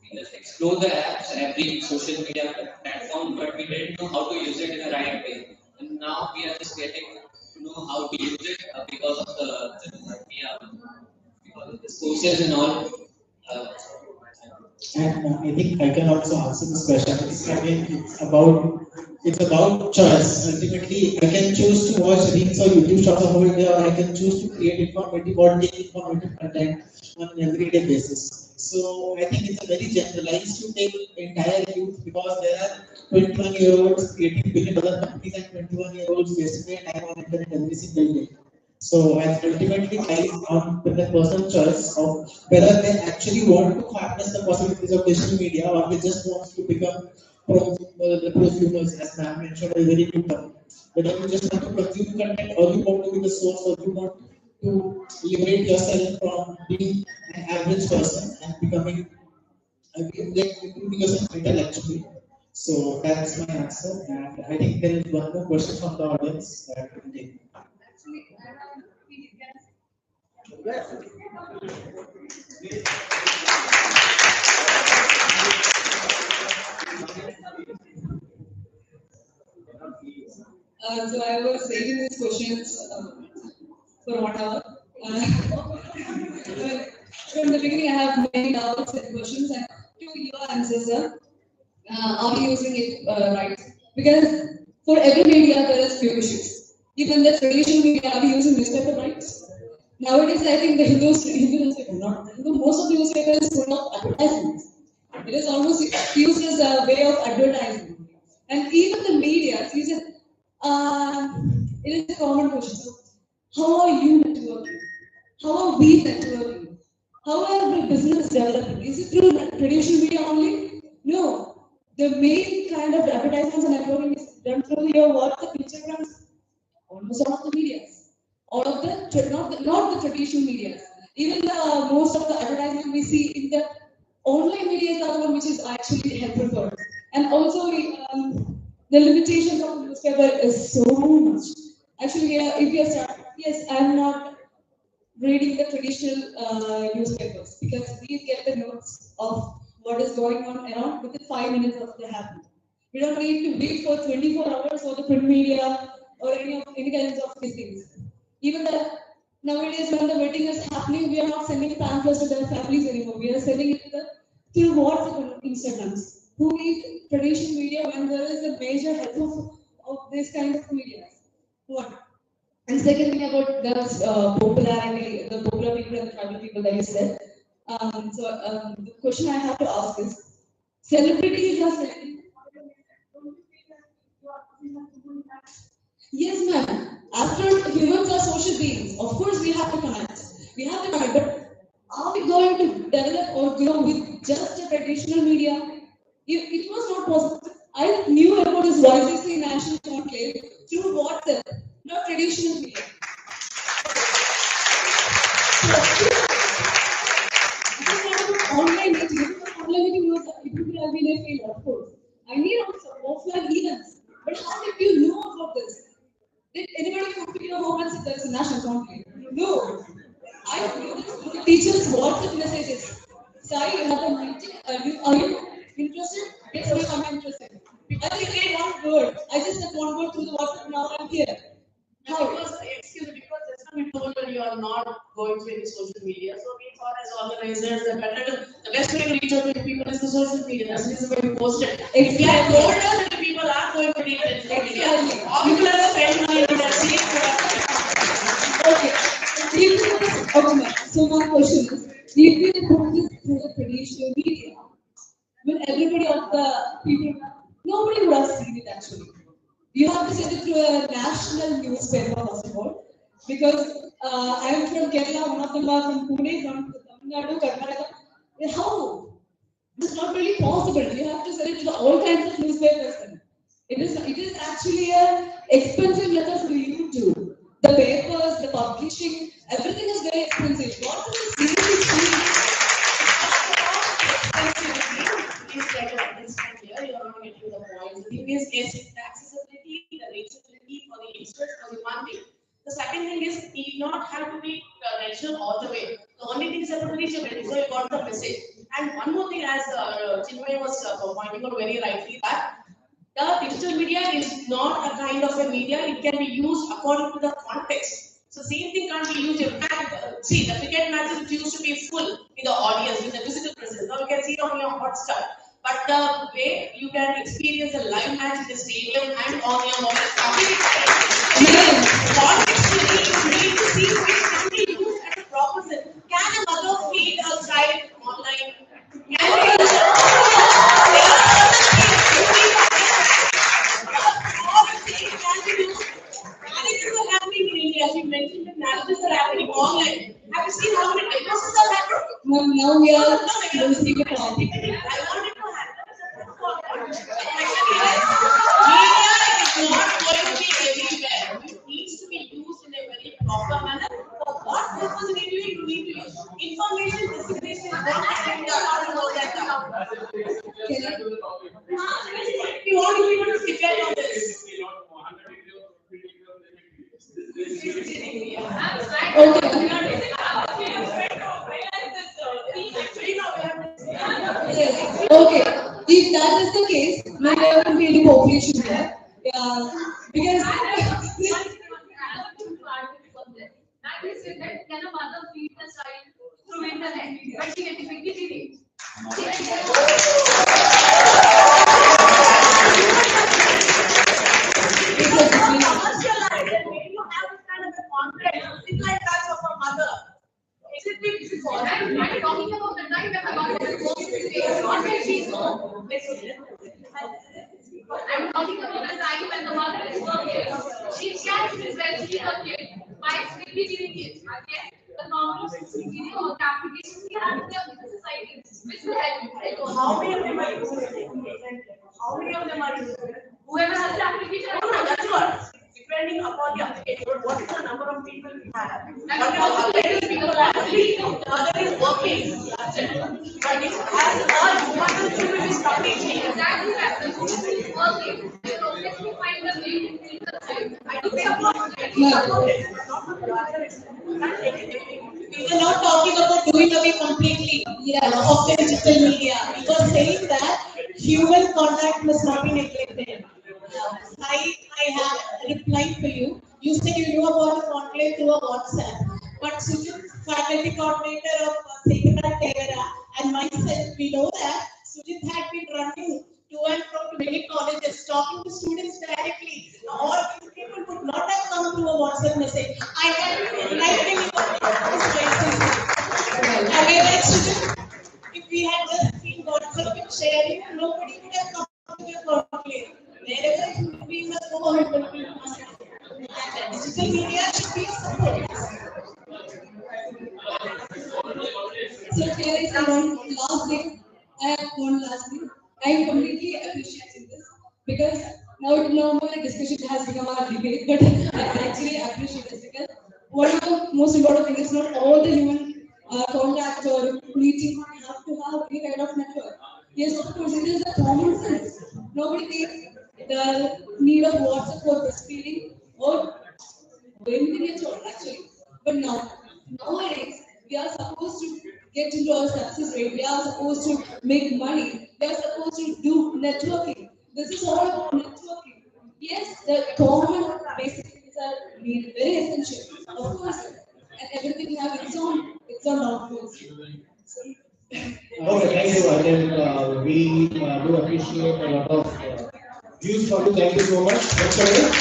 We just explore the apps, every social media platform, but we didn't know how to use it in the right way. And now we are just getting to know how to use it because of the sources and all. And I think I can also answer this question. It's about choice. Ultimately, I can choose to watch reels or YouTube shorts of a day, or I can choose to create informative or take informative content on an everyday basis. So I think it's a very generalized to take entire youth, because there are 21-year-olds creating billion-dollar companies and 21-year-olds wasting their time on internet every single day. So it ultimately lies on the personal choice of whether they actually want to harness the possibilities of digital media, or they just want to become prosumers, as I mentioned, a very good term. Whether you just want to consume content, or you want to be the source, or you want to liberate yourself from being an average person and becoming improving yourself intellectually. So that's my answer, and I think there is one more question from the audience that we can take. So I was saving these questions for 1 hour. From the beginning, I have many doubts and questions, and to your answers, sir. Are we using it right? Because for every media, there is few issues. Even the traditional media, are we using newspaper rights? Nowadays, I think the Hindu newspaper, not the Hindu, most of the newspaper is full of advertisements. It is almost used as a way of advertising. And even the media use it. It is a common question. So, how are you networking? How are we networking? How are the business developing? Is it through traditional media only? No. The main kind of advertisements and networking is done through your WhatsApp, Instagram, almost all of the media. All of the not the traditional media. Even the most of the advertisement we see in the online media is the one which is actually helpful for us. And also the limitations of the newspaper is so much. Actually, if you are yes, I am not reading the traditional newspapers because we get the notes of what is going on around within 5 minutes of the happening. We don't need to wait for 24 hours for the print media or any kinds of these things. Even that nowadays when the wedding is happening, we are not sending pamphlets to their families anymore. We are sending it through WhatsApp and Instagrams. Who needs traditional media when there is a major help of this kind of media? One. And second thing about the popularity, the popular people and the tribal people that you said. The question I have to ask is, celebrities are saying, yes, ma'am. After humans are social beings, of course we have to connect. We have to connect, but are we going to develop or grow with just a traditional media? It was not possible. I knew about this YCC National Conclave through WhatsApp, not traditional media. It is not about online meeting. Online meeting was it would have been a failure, of course. I need also offline events. But how did you know about this? Did anybody come to your home and say there is a national conclave? No. I knew this through the teachers' WhatsApp messages. Sai, you have a meeting. Are you interested? Yes, ma'am, I'm interested. I just said one word. I just said one word through the WhatsApp. Now I'm here. How? Excuse me, because just now we told that you are not going to any social media. So we thought as organizers the best way to reach out to people is the social media. That's the reason why we posted. If you have told us that the people are going to reach out to social media, all people are spending money on that same Okay. So my question is, if you put this through the traditional media, will everybody of the people, nobody would have seen it actually. You have to send it through a national newspaper first of all, because I am from Kerala, one of them are from Pune, from Tamil Nadu, Karnataka. How? It's not really possible. You have to send it to all kinds of newspapers. It is actually an expensive method for you to do. The papers, the publishing, everything is very expensive. What is the seriously It's like an understand here, you are not getting the point. The thing is, yes, the accessibility, the reachability for the youngsters was one thing. The second thing is, need not have to be regional all the way. The only thing is that reachability, so you got the message. And one more thing, as Chinmay was pointing out very rightly, that the digital media is not a kind of a media, it can be used according to the context. So same thing can't be used in fact, see the cricket matches which used to be full in the audience, with the physical presence. Now you can see it on your Hotstar. But the way you can experience a live match in the stadium and on your mobile is completely different. Contextually, you need to see which can be used as a proper sense. Can a mother feed a child online? Can marriages are happening in India. As you mentioned, that marriages are happening online. Have you seen how many divorces are happening? now we are losing the topic. I wanted to have media is not going to be everywhere. It needs to be used in a very proper manner. For what Information dissemination is one aspect of all that. We want to depend on this. Okay, if that is the case, then there will be any population here. Because Can a mother feed the child through internet? But she gets TV. It's like that of a mother. I'm talking about the time when the mother is home to stay, not when she's home. I'm talking about the time when the mother is working. She can't present her kid by simply giving it. Okay? The normal video or the applications we have in the society, which will help you. How many of them are using it? How many of them are using it? Whoever has the application, No, that's what. Depending upon the application, what is the number of people we have? That's How many people are actually, the mother is working. That's it. But it has all human children is completely. exactly that. The woman is working. They will obviously find the way to feed the child. I do support it. We were not talking about doing away completely of the digital media. We were saying that human contact must not be neglected. I have a reply for you. You said you knew about the conclave through a WhatsApp. But Sujit, faculty coordinator of Secretary Tevera, and myself, we know that Sujit had been running to and from many colleges, talking to students directly. All these people would not have come through a WhatsApp message. I have been enlightening you if we had just seen WhatsApp and sharing, nobody would have come to the conclave. Wherever we must go ahead, but we must. Digital media should be a support. so here is one last thing. I have one last thing. I am completely appreciating this because now no more discussion has become our debate, but I actually appreciate this because one of the most important things is not all the human contact or meeting have to have any kind of network. Yes, of course, it is a common sense. Nobody thinks the need of WhatsApp for breastfeeding or anything at all, actually. But nowadays, we are supposed to get into our success rate. We are supposed to make money. We are supposed to do networking. This is all about networking. Yes, the common basic things are needed, very essential, of course. And everything have its own downfalls. Okay, thank you. I think we do appreciate a lot of views from you. Thank you so much. What's your name?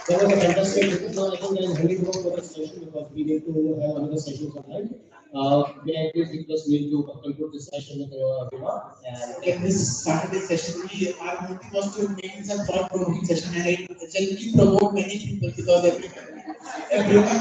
That was a fantastic. Now I think there is very more for this session because we need to have another session tonight. May I please request me to conclude this session with Viva? And in this Saturday session, our motive was to make this a thought-provoking session, and it generally provoke many people because everyone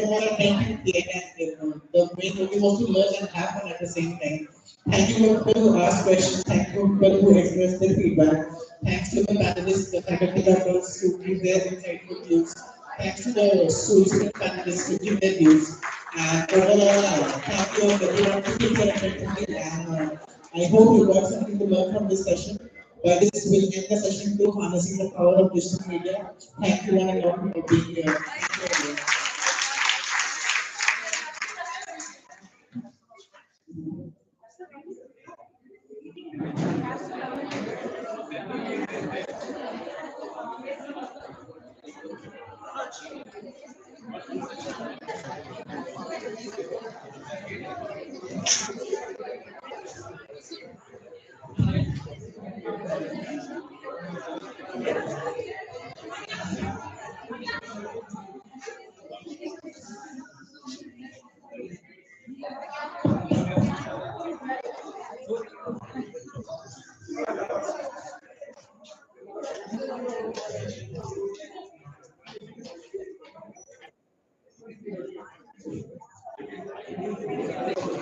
was attending and the main motive was to learn and have fun at the same time. Thank you for people who asked questions. Thank you for people who expressed their feedback. Thanks to the panelists, the faculty members who give their insightful views. Thanks to the student panelists who give their views. And overall, thank you everyone to keep your attention. And I hope you got something to learn from this session. But this will end the session to harnessing the power of digital media. Thank you one and all for being here.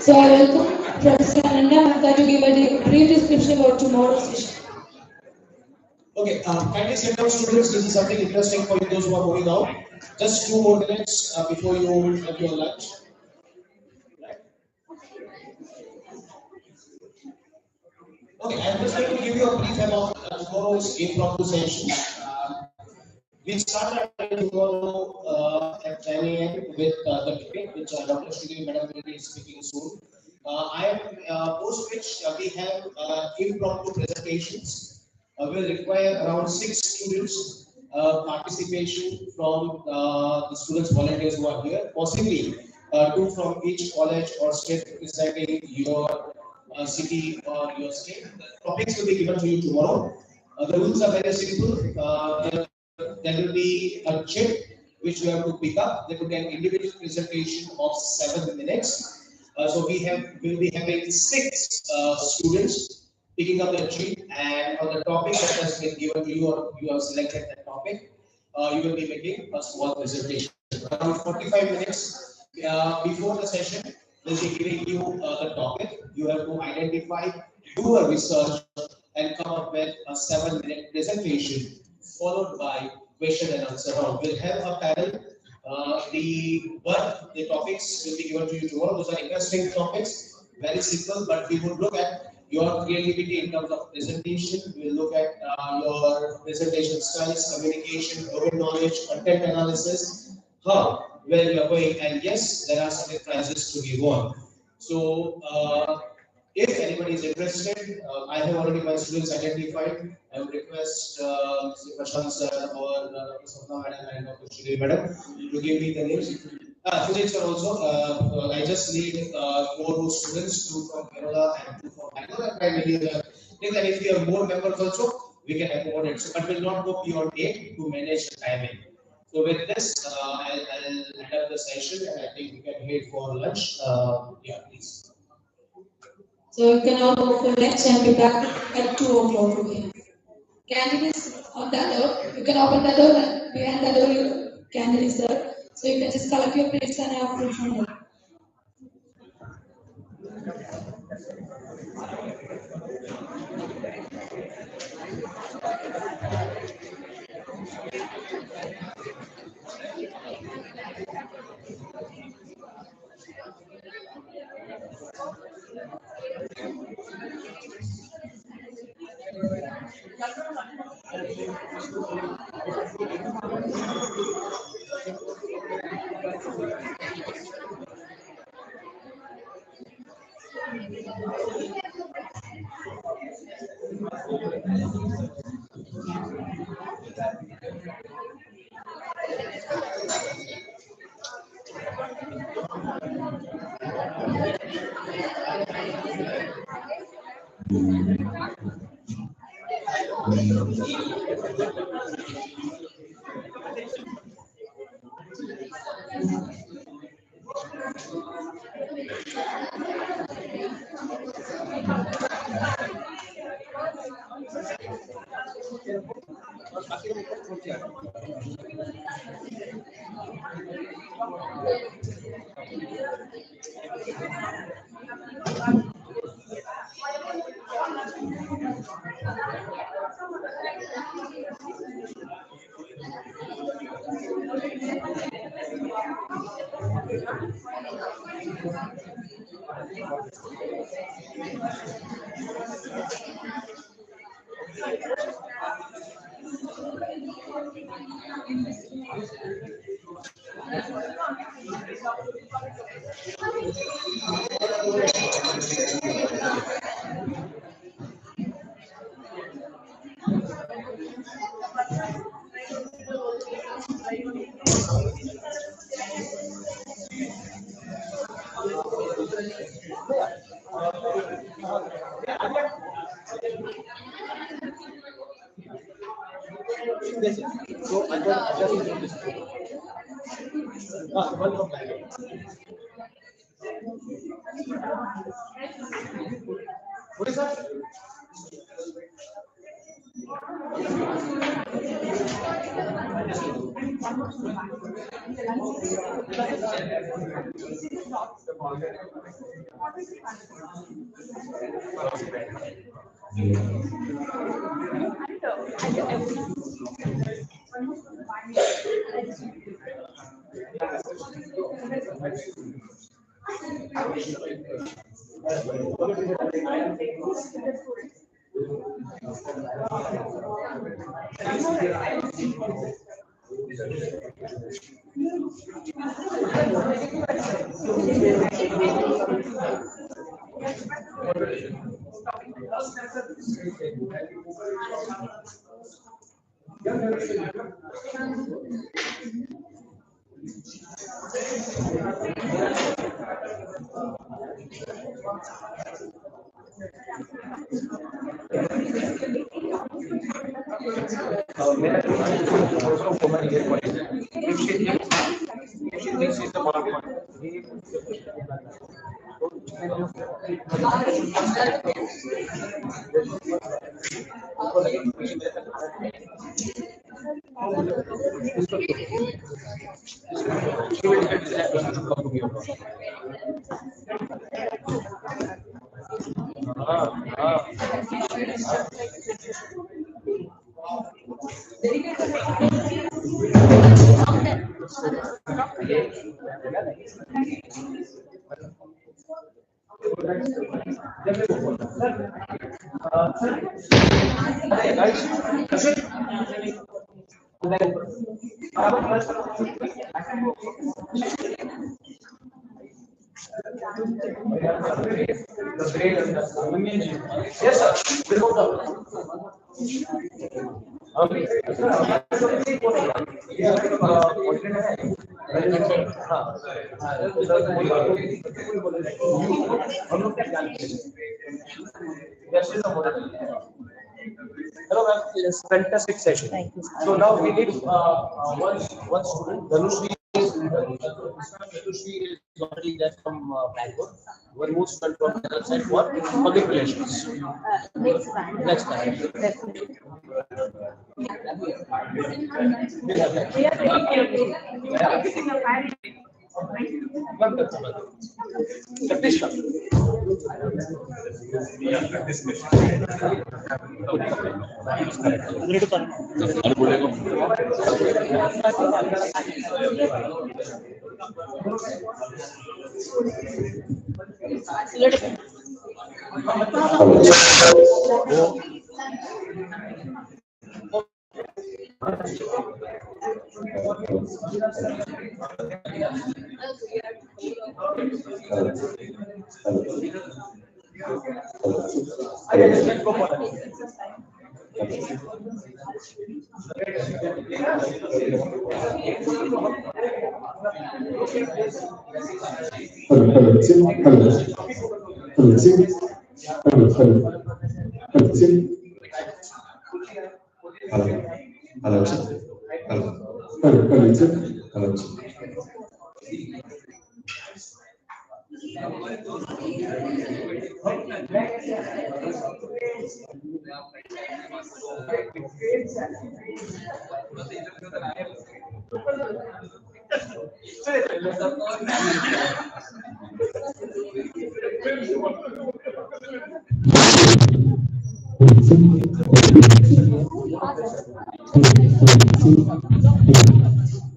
So I welcome Professor Ananda Mehta to give a brief description about tomorrow's session. Okay, kindly sit down, students. This is something interesting for you, those who are going out. Just 2 more minutes before you have your lunch. Okay, I'm just going to give you a brief about tomorrow's impromptu session. We start tomorrow at 10 a.m. with the debate, which Dr. Shri Madam will be speaking soon. Post which we have impromptu presentations. Will require around 6 students participation from the students volunteers who are here, possibly 2 from each college or state representing your city or your state. The topics will be given to you tomorrow. The rules are very simple. There will be a chip which you have to pick up. There will be an individual presentation of 7 minutes. So we'll be having 6 students picking up the chip, and on the topic that has been given to you or you have selected that topic, you will be making a small presentation. Around 45 minutes before the session, they'll be giving you the topic. You have to identify, do a research, and come up with a 7-minute presentation, followed by question and answer round. We'll have a panel. The topics will be given to you tomorrow. Those are interesting topics, very simple, but we will look at your creativity in terms of presentation. We'll look at your presentation styles, communication, domain knowledge, content analysis, where you are going, and yes, there are some prizes to be won. So, if anybody is interested, I have already my students identified. I would request Mr. Prashant sir or Dr. Sapna madam and Dr. Shri madam to give me the names. Students are also. I just need 4 students, 2 from Kerala and 2 from Bangalore. And if you have more members also, we can accommodate. So, but will not go beyond 8 to manage the timing. So with this, I'll end up the session, and I think we can head for lunch. Yeah, please. So you can now go for lunch and be back at 2 o'clock again. Candidates on that door, you can open the door, and behind the door, your candidates there. So you can just collect your plates and have food from there. What is that? Hello, ma'am. It's fantastic session. Thank you. So now we need one student. Dhanushri is already there from Bangalore. One more student from the other side for public relations. Next time.